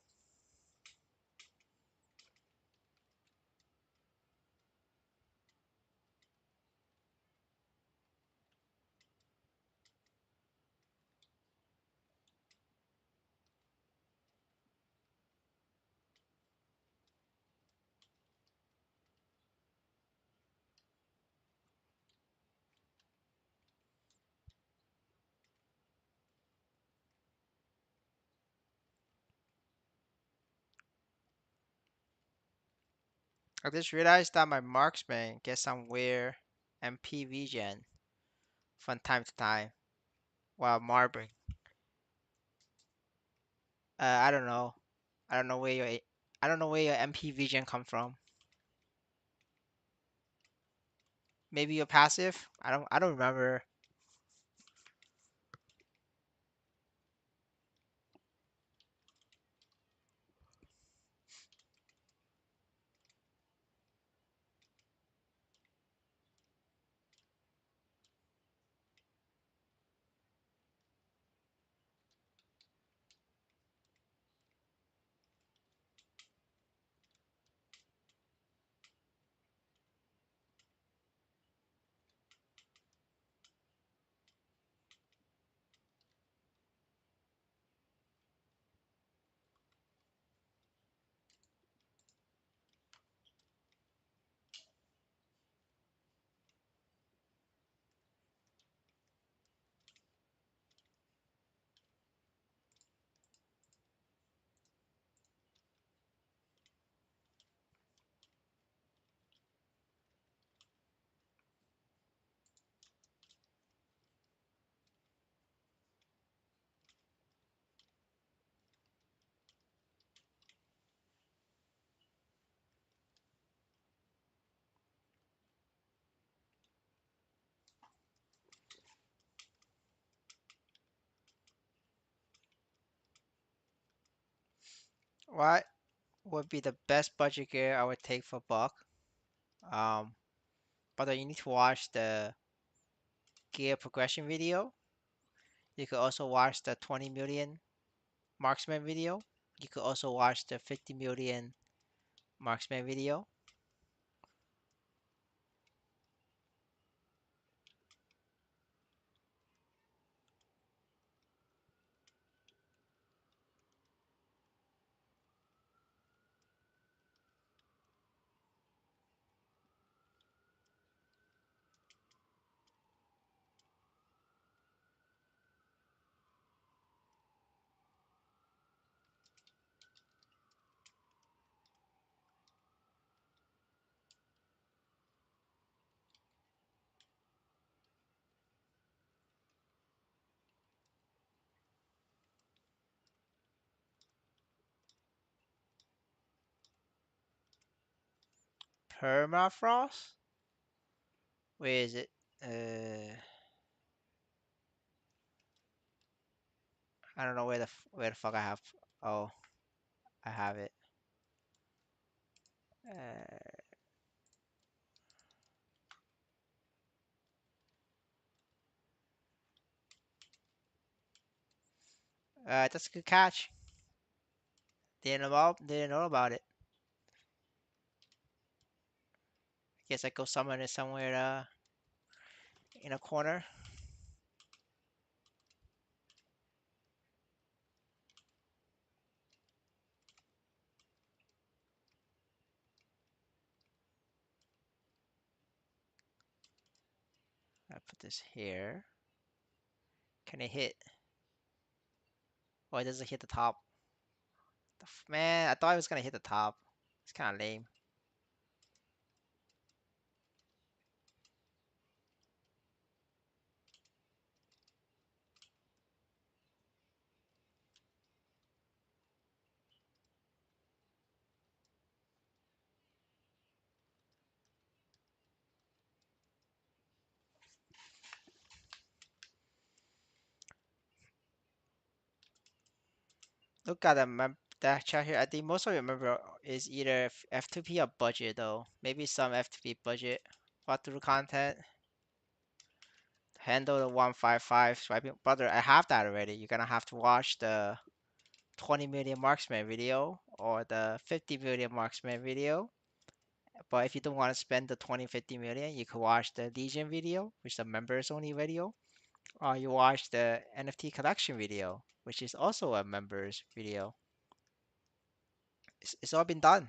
I just realized that my marksman gets some weird MP regen from time to time while marbling. I don't know. I don't know where your I don't know where your MP regen come from. Maybe you're passive. I don't remember. What would be the best budget gear I would take for buck? Um, but you need to watch the gear progression video. You could also watch the 20 million marksman video. You could also watch the 50 million marksman video. Permafrost? Where is it? I don't know where the fuck I have. Oh, I have it. Uh, that's a good catch. Didn't know about it. Guess I go summon it somewhere in a corner. I put this here. Can it hit? Oh, it doesn't hit the top. Man, I thought it was gonna hit the top. It's kind of lame. Look at that chat here. I think most of you remember is either F2P or budget though. Maybe some F2P budget. What through content. Handle the 155 swiping. Brother, I have that already. You're gonna have to watch the 20 million marksman video or the 50 million marksman video. But if you don't want to spend the 20, 50 million, you could watch the Legion video, which is a members only video, or you watch the NFT collection video, which is also a members video. It's all been done.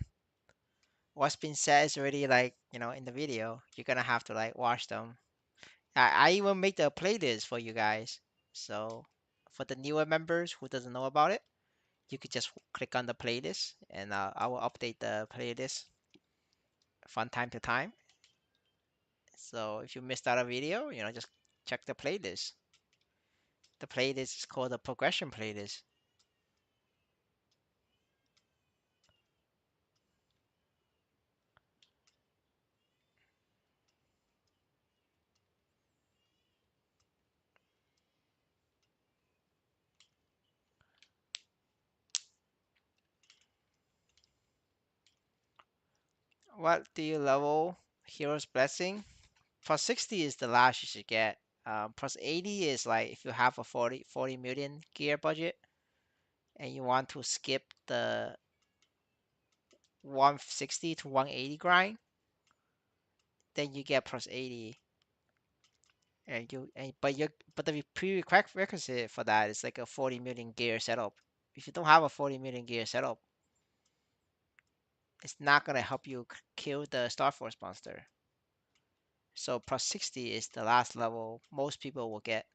What's been said is already like, in the video. You're gonna have to like watch them. I even made a playlist for you guys. So for the newer members who doesn't know about it, you could just click on the playlist and I will update the playlist from time to time. So if you missed out a video, just check the playlist. The playlist is called the progression playlist. What do you level? Hero's Blessing. Plus 60 is the last you should get. Plus 80 is like if you have a 40 million gear budget and you want to skip the 160 to 180 grind, then you get plus 80. But the prerequisite for that is like a 40 million gear setup. If you don't have a 40 million gear setup, it's not gonna help you kill the Star Force monster. So plus 60 is the last level most people will get.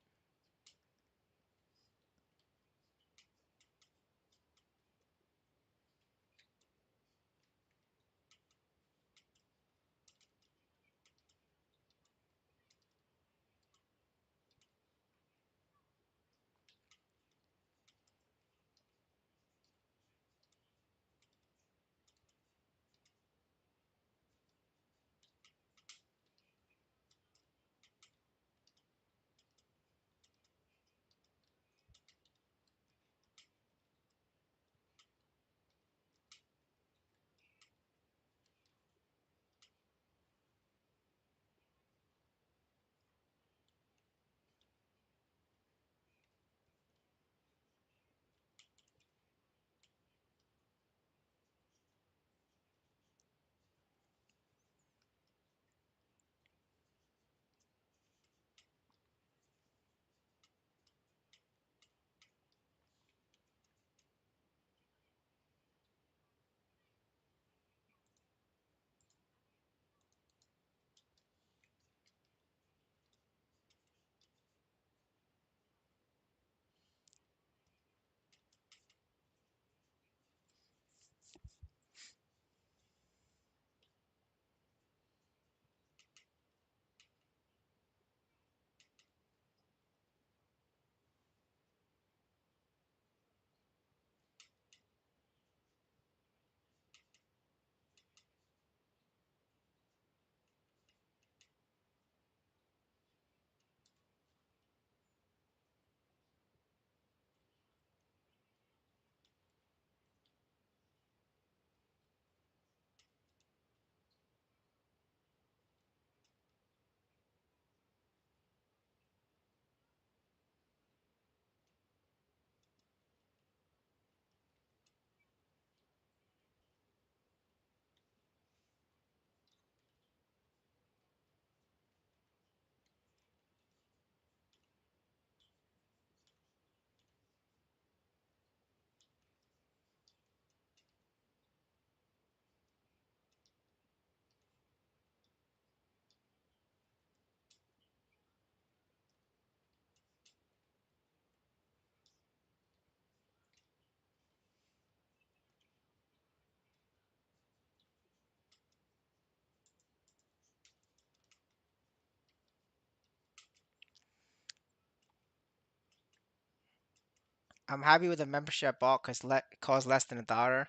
I'm happy with the membership I bought because it costs less than $1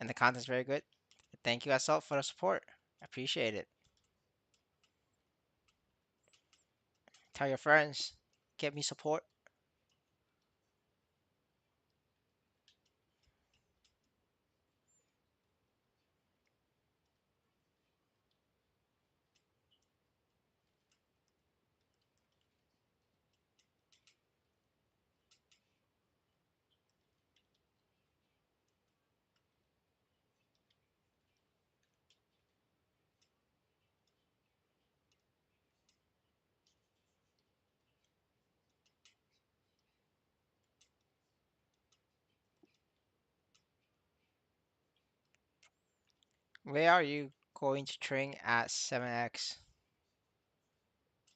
and the content's very good. Thank you, Assault, for the support. I appreciate it. Tell your friends, get me support. Where are you going to train at 7x?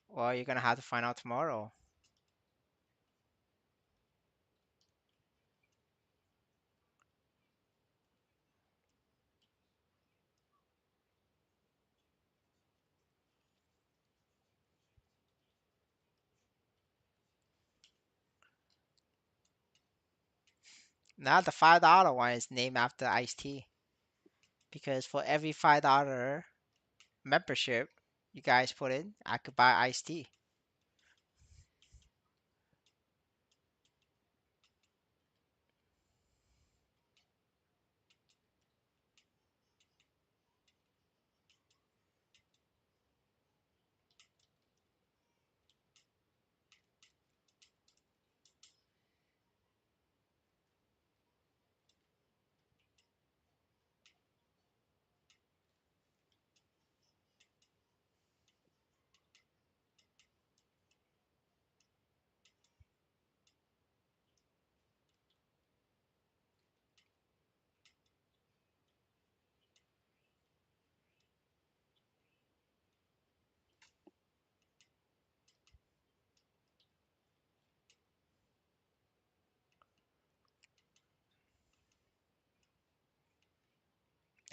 Well, you're gonna have to find out tomorrow. Now the $5 one is named after iced tea because for every $5 membership you guys put in, I could buy iced tea.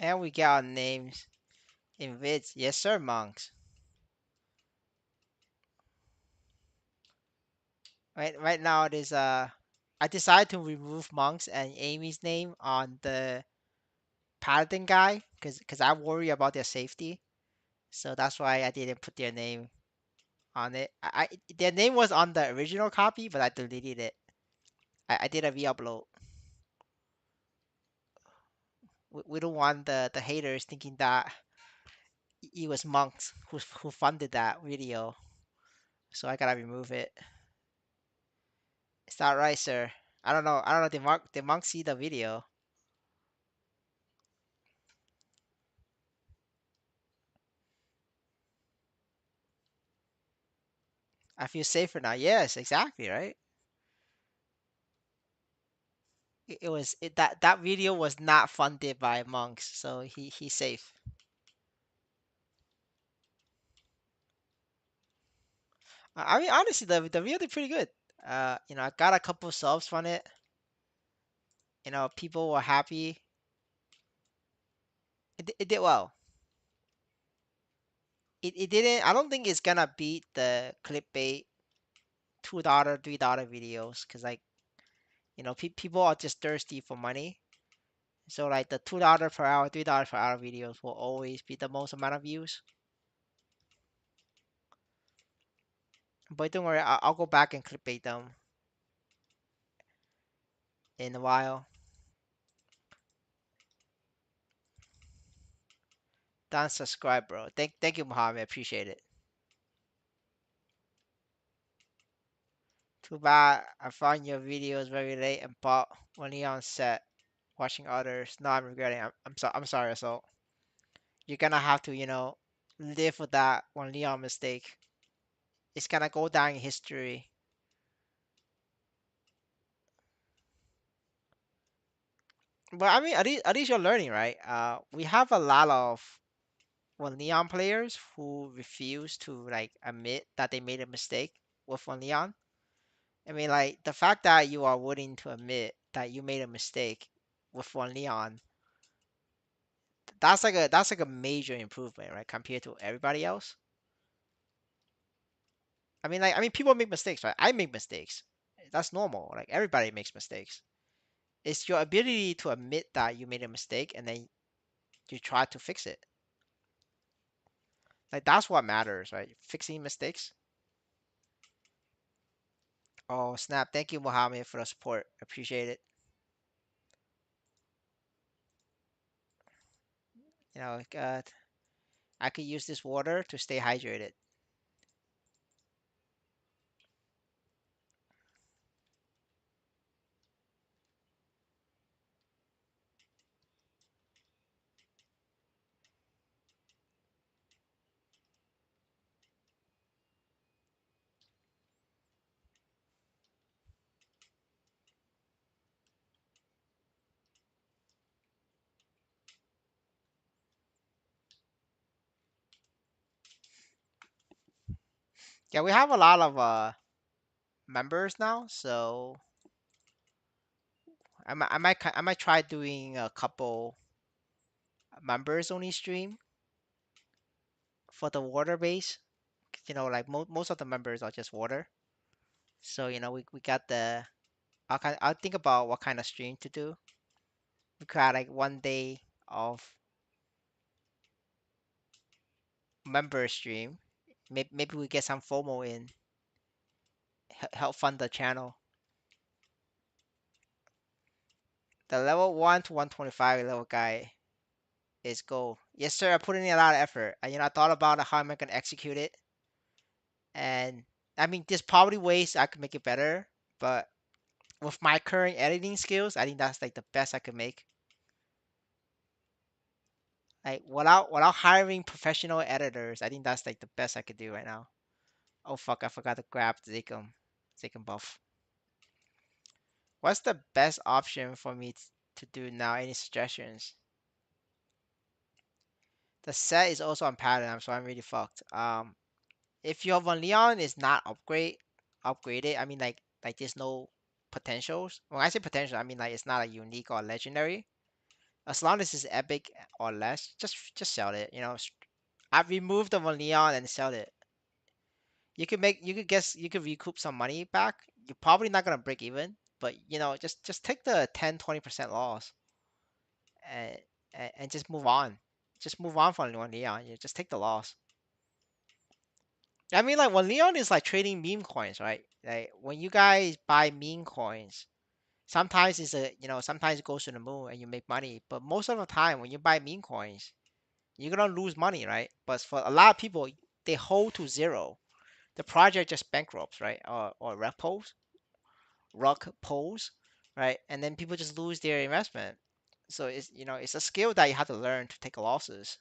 And we get our names in vids. Yes, sir, monks. Right now it is I decided to remove monks and Amy's name on the paladin guy because I worry about their safety. So that's why I didn't put their name on it. Their name was on the original copy, but I deleted it. I did a re-upload. We don't want the haters thinking that it was monks who funded that video. So I gotta remove it. Is that right, sir? I don't know. I don't know. Did Monk see the video? I feel safer now. Yes, exactly, right? It was that video was not funded by monks, so he's safe. I mean, honestly, the video did pretty good. I got a couple subs from it. People were happy. It did well. It didn't. I don't think it's gonna beat the clickbait $2, $3 videos, because like people are just thirsty for money. So like the $2 per hour, $3 per hour videos will always be the most amount of views. But don't worry, I'll go back and clickbait them in a while. Don't subscribe, bro. Thank you, Mohammed. Appreciate it. Too bad I found your videos very late and bought only on set, watching others. Now I'm regretting. I'm sorry, so you're gonna have to, live with that one Leon mistake. It's gonna go down in history. But I mean, at least you're learning, right? We have a lot of Neon players who refuse to like admit that they made a mistake with Neon. I mean, like the fact that you are willing to admit that you made a mistake with Neon, that's like a major improvement, right, compared to everybody else. I mean, people make mistakes, right? I make mistakes. That's normal. Like everybody makes mistakes. It's your ability to admit that you made a mistake and then you try to fix it. Like that's what matters, right? Fixing mistakes. Oh, snap. Thank you, Mohammed, for the support. Appreciate it. God, I could use this water to stay hydrated. Yeah, we have a lot of members now, so I might try doing a couple members only stream for the water base. Like most of the members are just water. So we got the. I'll think about what kind of stream to do. We got like 1 day of member stream. Maybe we get some FOMO in, help fund the channel. The level 1 to 125 level guy is gold. Yes, sir. I put in a lot of effort. I thought about how am I gonna execute it, and I mean, there's probably ways I could make it better, but with my current editing skills, I think that's like the best I could make. Like without hiring professional editors, I think that's like the best I could do right now. Oh fuck, I forgot to grab Zakum buff. What's the best option for me to do now? Any suggestions? The set is also on pattern, so I'm really fucked. If your Von Leon is not upgraded, I mean like there's no potentials. When I say potential, I mean like it's not a unique or legendary. As long as it's epic or less, just sell it. I've removed the Von Leon and sell it. You could recoup some money back. You're probably not gonna break even, but just take the 10-20% loss and, and just move on. Just move on from Von Leon. You just take the loss. I mean, like when Leon is like trading meme coins, right? Like when you guys buy meme coins, sometimes sometimes it goes to the moon and you make money. But most of the time, when you buy meme coins, you're gonna lose money, right? But for a lot of people, they hold to zero. The project just bankrupts, right? Or rug pulls, right? And then people just lose their investment. So it's a skill that you have to learn to take losses.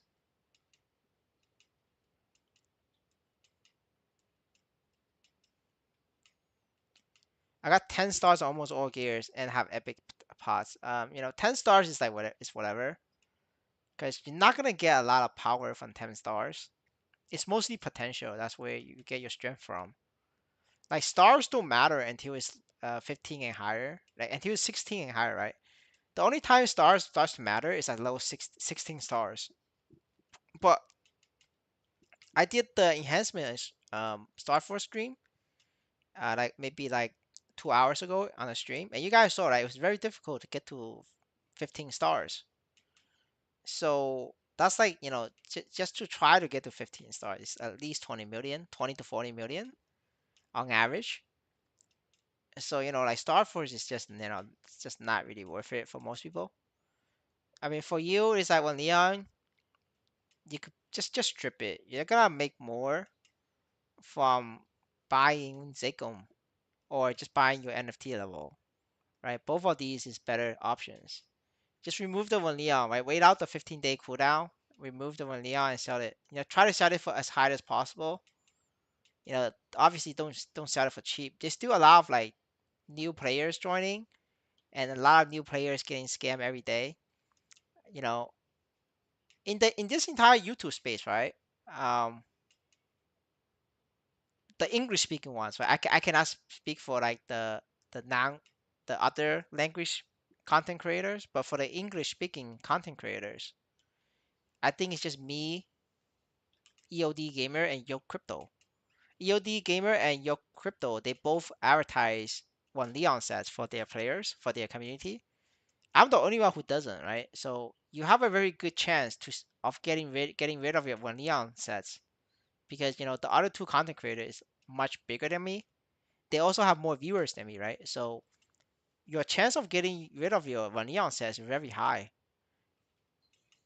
I got 10 stars on almost all gears and have epic pots. 10 stars is like whatever, because you're not gonna get a lot of power from 10 stars. It's mostly potential. That's where you get your strength from. Like stars don't matter until it's 15 and higher. Like until it's 16 and higher, right? The only time stars starts to matter is at level 16 stars. But I did the enhancement Star Force stream, like maybe like 2 hours ago on a stream, and you guys saw right. It was very difficult to get to 15 stars. So that's like just to try to get to 15 stars, it's at least 20 million, 20 to 40 million on average. So like Star Force is just it's just not really worth it for most people. I mean, for you, it's like when Leon, you could just strip it. You're gonna make more from buying Zekom or just buying your NFT level, right? Both of these is better options. Just remove the one Leon, right? Wait out the 15-day cooldown, remove the one Leon and sell it. Try to sell it for as high as possible. Obviously don't sell it for cheap. There's still a lot of like new players joining and a lot of new players getting scammed every day. You know, in this entire YouTube space, right? Um, the English speaking ones, right? I cannot speak for like the non the other language content creators, but for the English speaking content creators, I think it's just me, EOD Gamer, and Yo Crypto. EOD Gamer and Yo Crypto, they both advertise one Leon sets for their players, for their community. I'm the only one who doesn't, right? So you have a very good chance of getting rid of your one Leon sets because the other two content creators is much bigger than me. They also have more viewers than me, right? So your chance of getting rid of your one Leon sets is very high.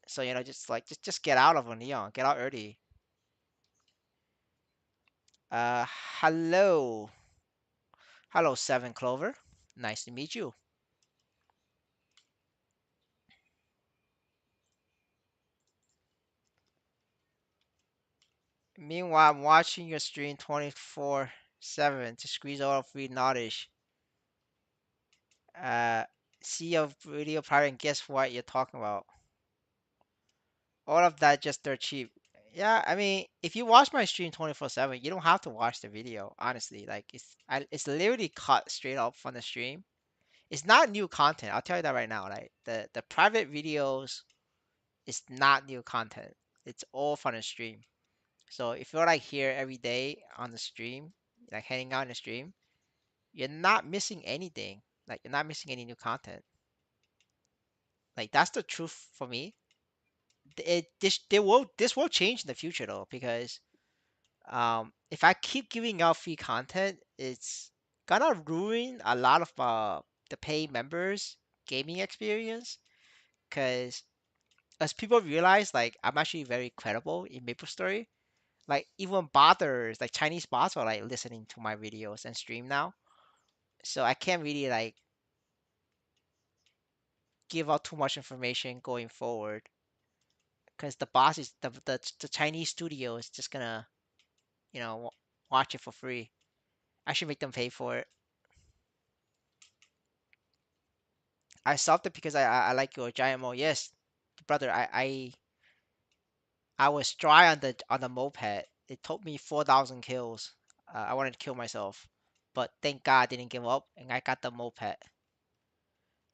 So just like just get out of one Leon, get out early. Hello, hello, Seven Clover. Nice to meet you. Meanwhile, I'm watching your stream 24/7 to squeeze all of free knowledge. Uh, see your video prior and guess what you're talking about. All of that just dirt cheap. Yeah, I mean, if you watch my stream 24/7, you don't have to watch the video, honestly. Like it's literally cut straight up from the stream. It's not new content. I'll tell you that right now. Like the private videos is not new content. It's all from the stream. So if you're like here every day on the stream, like hanging out in the stream, you're not missing anything. Like you're not missing any new content. Like that's the truth for me. This will change in the future though, because if I keep giving out free content, it's gonna ruin a lot of the paid members' gaming experience. Because as people realize, like I'm actually very credible in MapleStory. Like even botters, like Chinese bots, are like listening to my videos and stream now. So I can't really like give out too much information going forward, because the boss is the Chinese studio is just gonna watch it for free. I should make them pay for it. I stopped it because I like your giant mode. Yes, brother. I was dry on the moped. It took me 4,000 kills. I wanted to kill myself, but thank God I didn't give up and I got the moped.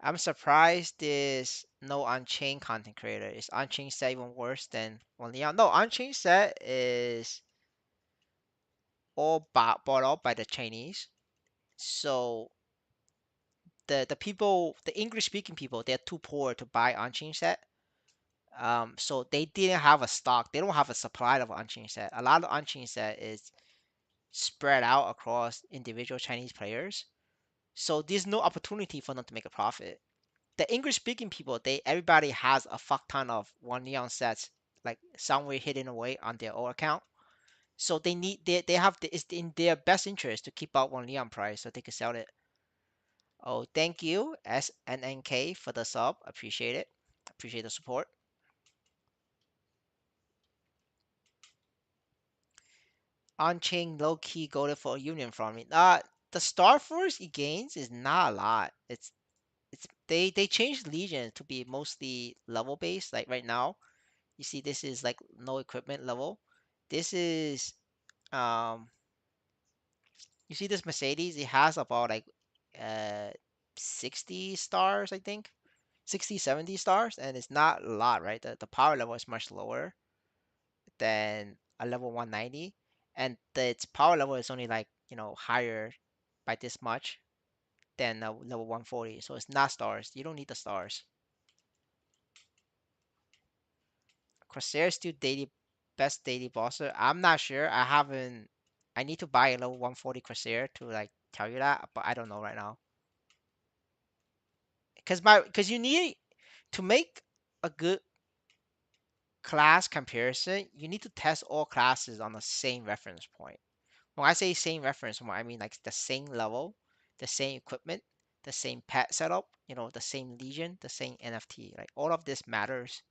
I'm surprised there's no on-chain content creator. Is on-chain set even worse than one Leon? No, on-chain set is all bought out by the Chinese. So the people, the English speaking people, they're too poor to buy on-chain set. So they didn't have a stock. They don't have a supply of on-chain set. A lot of on-chain set is spread out across individual Chinese players. So there's no opportunity for them to make a profit. The English speaking people, they everybody has a fuck ton of one neon sets like somewhere hidden away on their own account. So they have it's in their best interest to keep out one neon price so they can sell it. Oh, thank you SNNK for the sub. Appreciate it. Appreciate the support. On-chain low-key goaded for union farming. The Star Force it gains is not a lot. It's they changed Legion to be mostly level based. Like right now, you see this is like no equipment level. This is um you see this Mercedes, it has about like uh 60 stars, I think. 60, 70 stars, and it's not a lot, right? The power level is much lower than a level 190, and its power level is only like, higher by this much than a level 140. So it's not stars. You don't need the stars. Corsair still daily best daily bosser. I'm not sure. I haven't. I need to buy a level 140 Corsair to like tell you that, but I don't know right now. Because you need to make a good class comparison. You need to test all classes on the same reference point. When I say same reference point, I mean like the same level, the same equipment, the same pet setup, the same legion, the same NFT. Like all of this matters.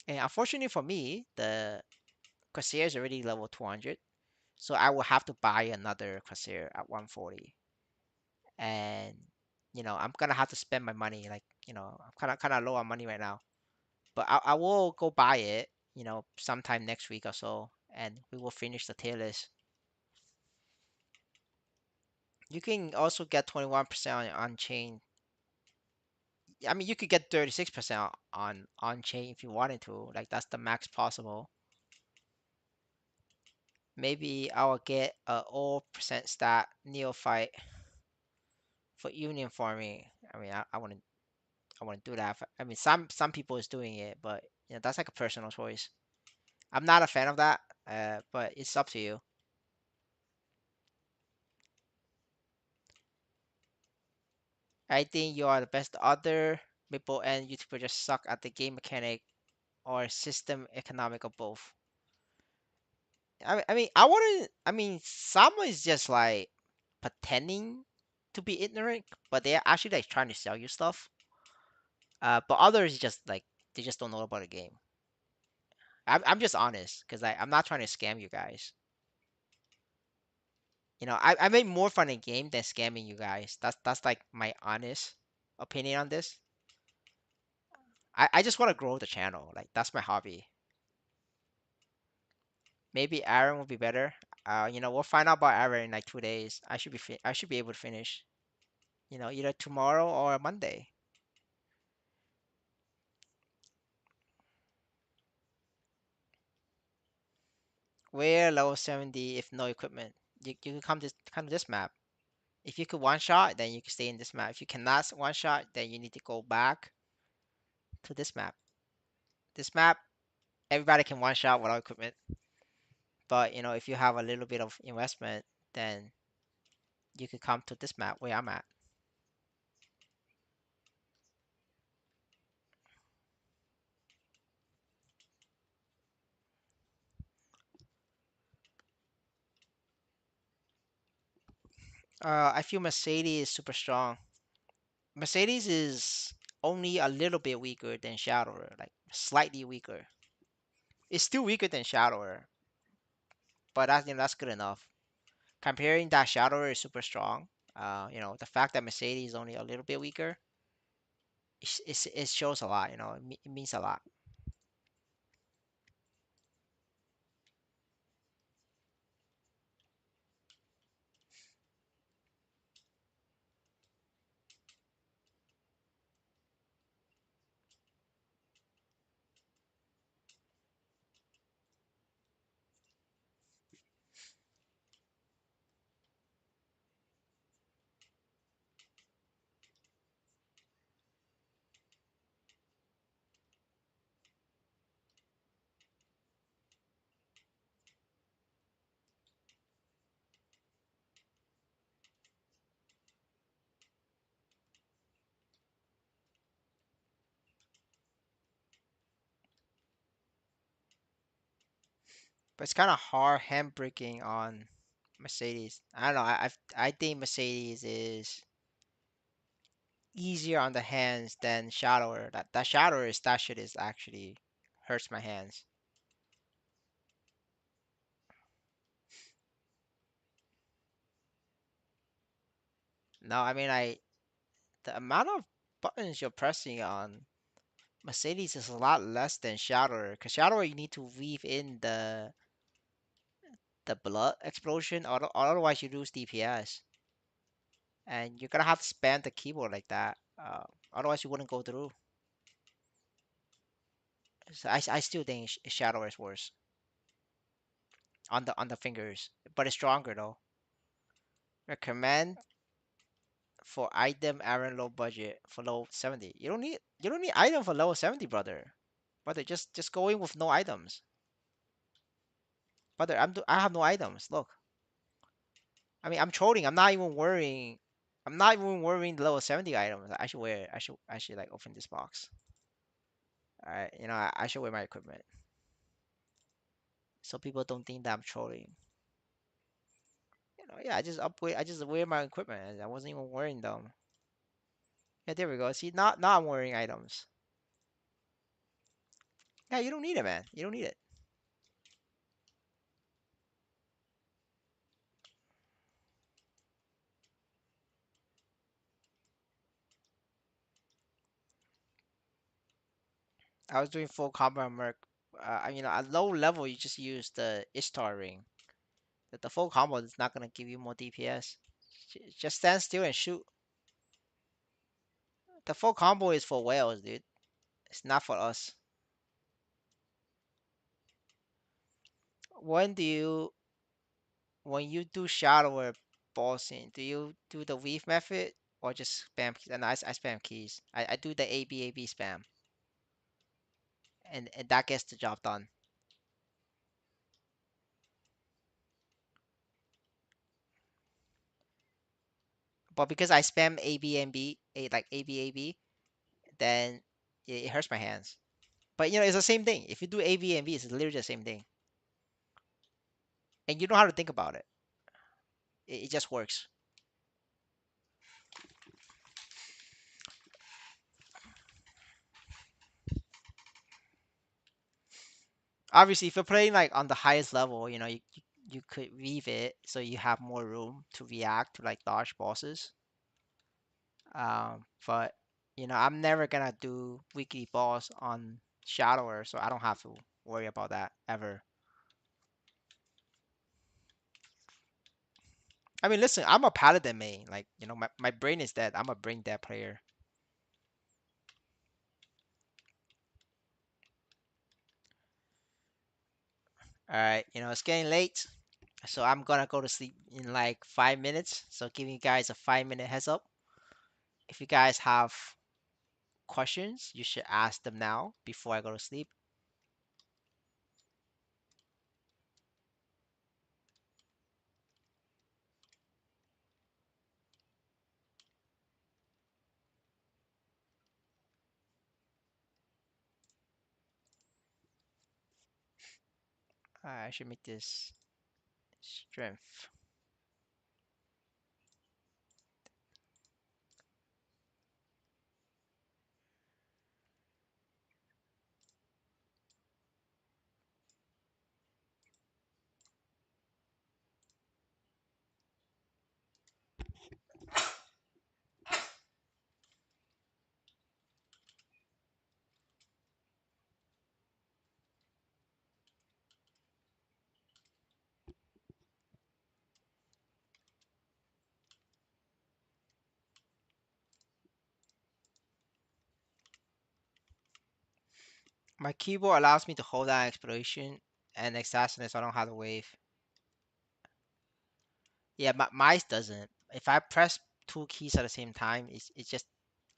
And unfortunately for me, the Corsair is already level 200. So I will have to buy another Corsair at 140. And I'm gonna have to spend my money. Like, I'm kind of low on money right now. But I will go buy it, sometime next week or so, and we will finish the tier list. You can also get 21% on chain. I mean, you could get 36% on chain if you wanted to. Like that's the max possible. Maybe I will get a all percent stat neophyte for union farming. I mean, I want to do that. I mean, some people is doing it, but that's like a personal choice. I'm not a fan of that, but it's up to you. I think you are the best other people and YouTuber just suck at the game mechanic or system economic or both. I mean, I wouldn't. I mean, some is just like pretending to be ignorant, but they're actually like trying to sell you stuff. But others just like they just don't know about the game. I'm just honest because I'm not trying to scam you guys. I make more fun in game than scamming you guys. That's like my honest opinion on this. I just want to grow the channel. Like that's my hobby. Maybe Aran will be better. We'll find out about Aran in like 2 days. I should be able to finish. Either tomorrow or Monday. We're level 70 if no equipment. You can come to this map. If you could one shot, then you can stay in this map. If you cannot one shot, then you need to go back to this map. This map, everybody can one shot without equipment. But if you have a little bit of investment, then you could come to this map where I'm at. I feel Mercedes is super strong. Mercedes is only a little bit weaker than Shadower, like slightly weaker. It's still weaker than Shadower, but that's good enough. Comparing that Shadower is super strong. The fact that Mercedes is only a little bit weaker, it shows a lot. It means a lot. But it's kind of hard handbraking on Mercedes. I don't know. I think Mercedes is easier on the hands than Shadower. That Shadower is that shit is actually hurts my hands. No, I mean the amount of buttons you're pressing on Mercedes is a lot less than Shadower. Because Shadower you need to weave in the blood explosion, otherwise you lose DPS, and you're gonna have to spam the keyboard like that. Otherwise you wouldn't go through. So I still think Shadower is worse on the fingers, but it's stronger though. Recommend for item Aran low budget for low 70. You don't need item for low 70, brother. Brother, just go in with no items. Brother, I have no items. Look. I mean, I'm trolling. I'm not even worrying the level 70 items. I should like open this box. All right, I should wear my equipment so people don't think that I'm trolling. Yeah, I just wear my equipment. I wasn't even wearing them. Yeah, there we go. See, now I'm wearing items. Yeah, you don't need it, man. You don't need it. I was doing full combo and merc. At low level, you just use the Ishtar ring. The full combo is not gonna give you more DPS. Just stand still and shoot. The full combo is for whales, dude. It's not for us. When do you when you do shadow or bossing, do you do the weave method or just spam keys? And I spam keys. I do the AB spam, and that gets the job done. But because I spam AB and B, like AB, then it hurts my hands. But it's the same thing. If you do AB and B, it's literally the same thing, and you know how to think about it. It just works. Obviously, if you're playing like on the highest level, you could weave it so you have more room to react to like dodge bosses. But I'm never gonna do weekly boss on Shadower, so I don't have to worry about that ever. I mean, listen, I'm a paladin main. Like, my brain is dead. I'm a brain dead player. All right, it's getting late, so I'm gonna go to sleep in like 5 minutes. So giving you guys a 5 minute heads up. If you guys have questions, you should ask them now before I go to sleep. I should make this strength. My keyboard allows me to hold down exploration and assassinate, so I don't have to wave. Yeah, but mine doesn't. If I press two keys at the same time, it just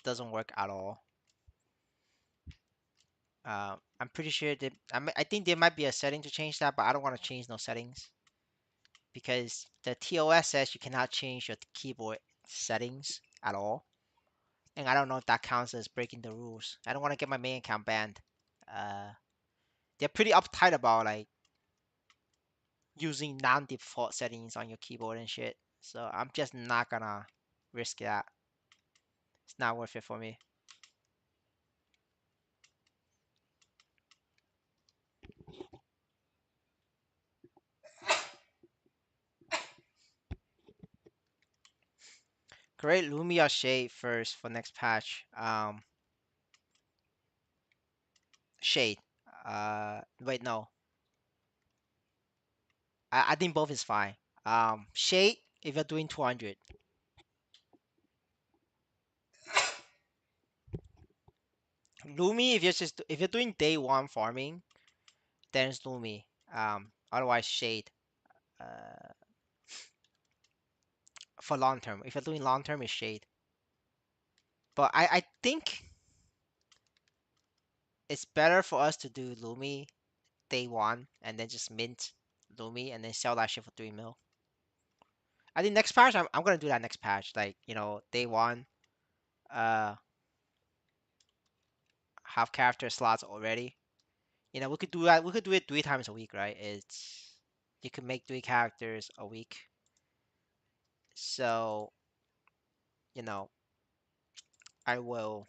doesn't work at all. I'm pretty sure that I think there might be a setting to change that, but I don't want to change no settings because the TOS says you cannot change your keyboard settings at all, and I don't know if that counts as breaking the rules. I don't want to get my main account banned. Uh, they're pretty uptight about like using non-default settings on your keyboard and shit. So I'm just not gonna risk that. It's not worth it for me. Create Lumia Shade first for next patch. Shade. Wait, no. I think both is fine. Shade if you're doing 200. Lumi if you're doing day one farming, then it's Lumi. Otherwise Shade. Uh, for long term. If you're doing long term, it's Shade. But I think it's better for us to do Lumi day one and then just mint Lumi and then sell that shit for 3 mil. I think next patch I'm gonna do that next patch. Like, day one, uh have character slots already. We could do that. We could do it 3 times a week, right? You can make 3 characters a week. So, you know, I will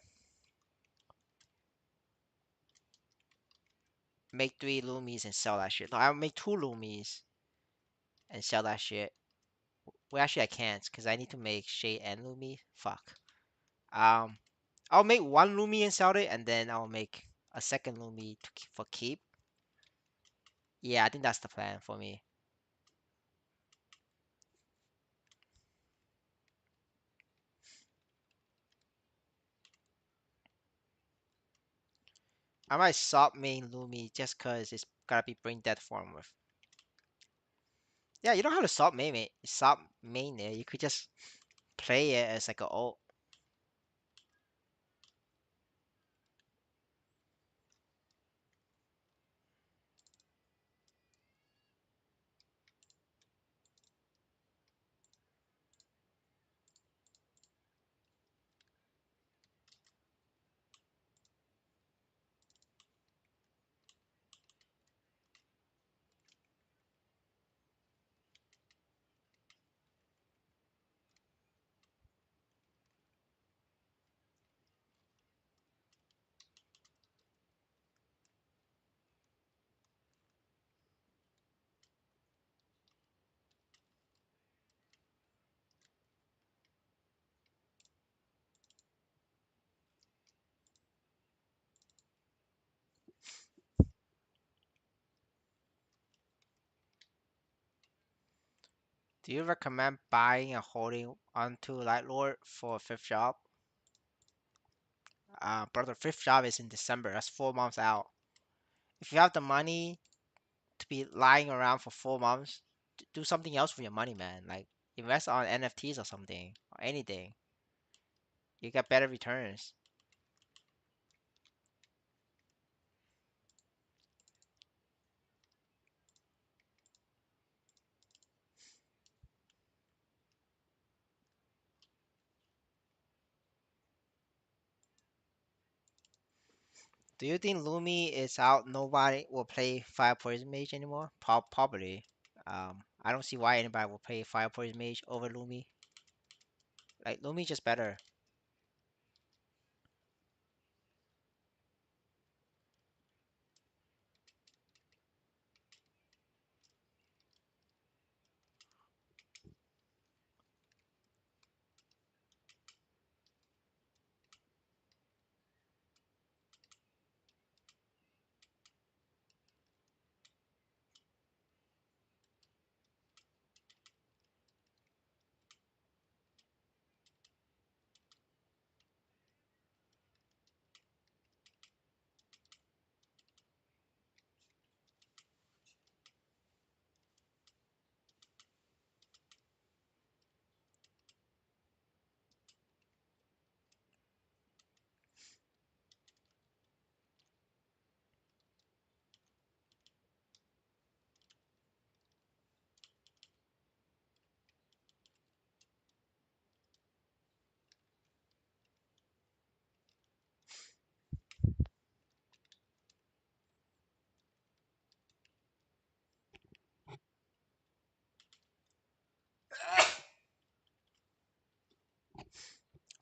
make 3 Loomies and sell that shit. No, I'll make 2 Loomies and sell that shit. Well, actually, I can't because I need to make Shade and Loomy. Fuck. Um, I'll make 1 Loomy and sell it, and then I'll make a second Loomy for keep. Yeah, I think that's the plan for me. I might sub main Loomy just cause it's gotta be brain dead form with. Yeah, you don't have to sub main it. You could just play it as like a ult. Do you recommend buying and holding onto Lightlord for a fifth job? Brother, fifth job is in December. That's 4 months out. If you have the money to be lying around for 4 months, do something else with your money, man. Like invest on NFTs or something or anything. You get better returns. Do you think Lumi is out? Nobody will play Fire Poison Mage anymore? Probably. I don't see why anybody will play Fire Poison Mage over Lumi. Like Lumi just better.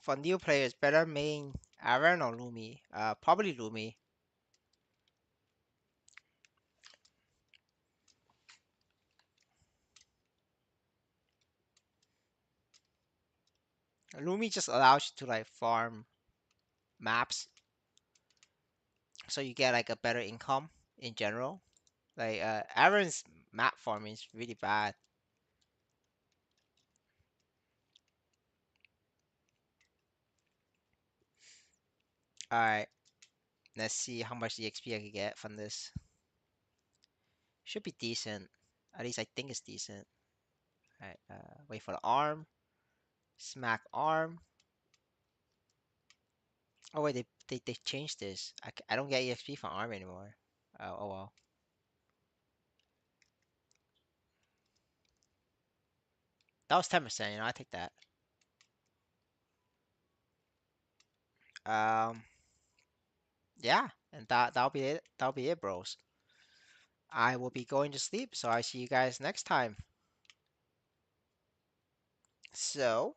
For new players, better main Aran or Lumi? Probably Lumi. Lumi just allows you to like farm maps, so you get like a better income in general. Like Aran's map farming is really bad. All right, let's see how much EXP I can get from this. Should be decent. At least I think it's decent. All right, wait for the arm. Smack arm. Oh wait, they changed this. I don't get EXP from arm anymore. Oh well. That was 10%. I take that. Um, yeah, and that'll be it. That'll be it, bros. I will be going to sleep, so I see you guys next time. So.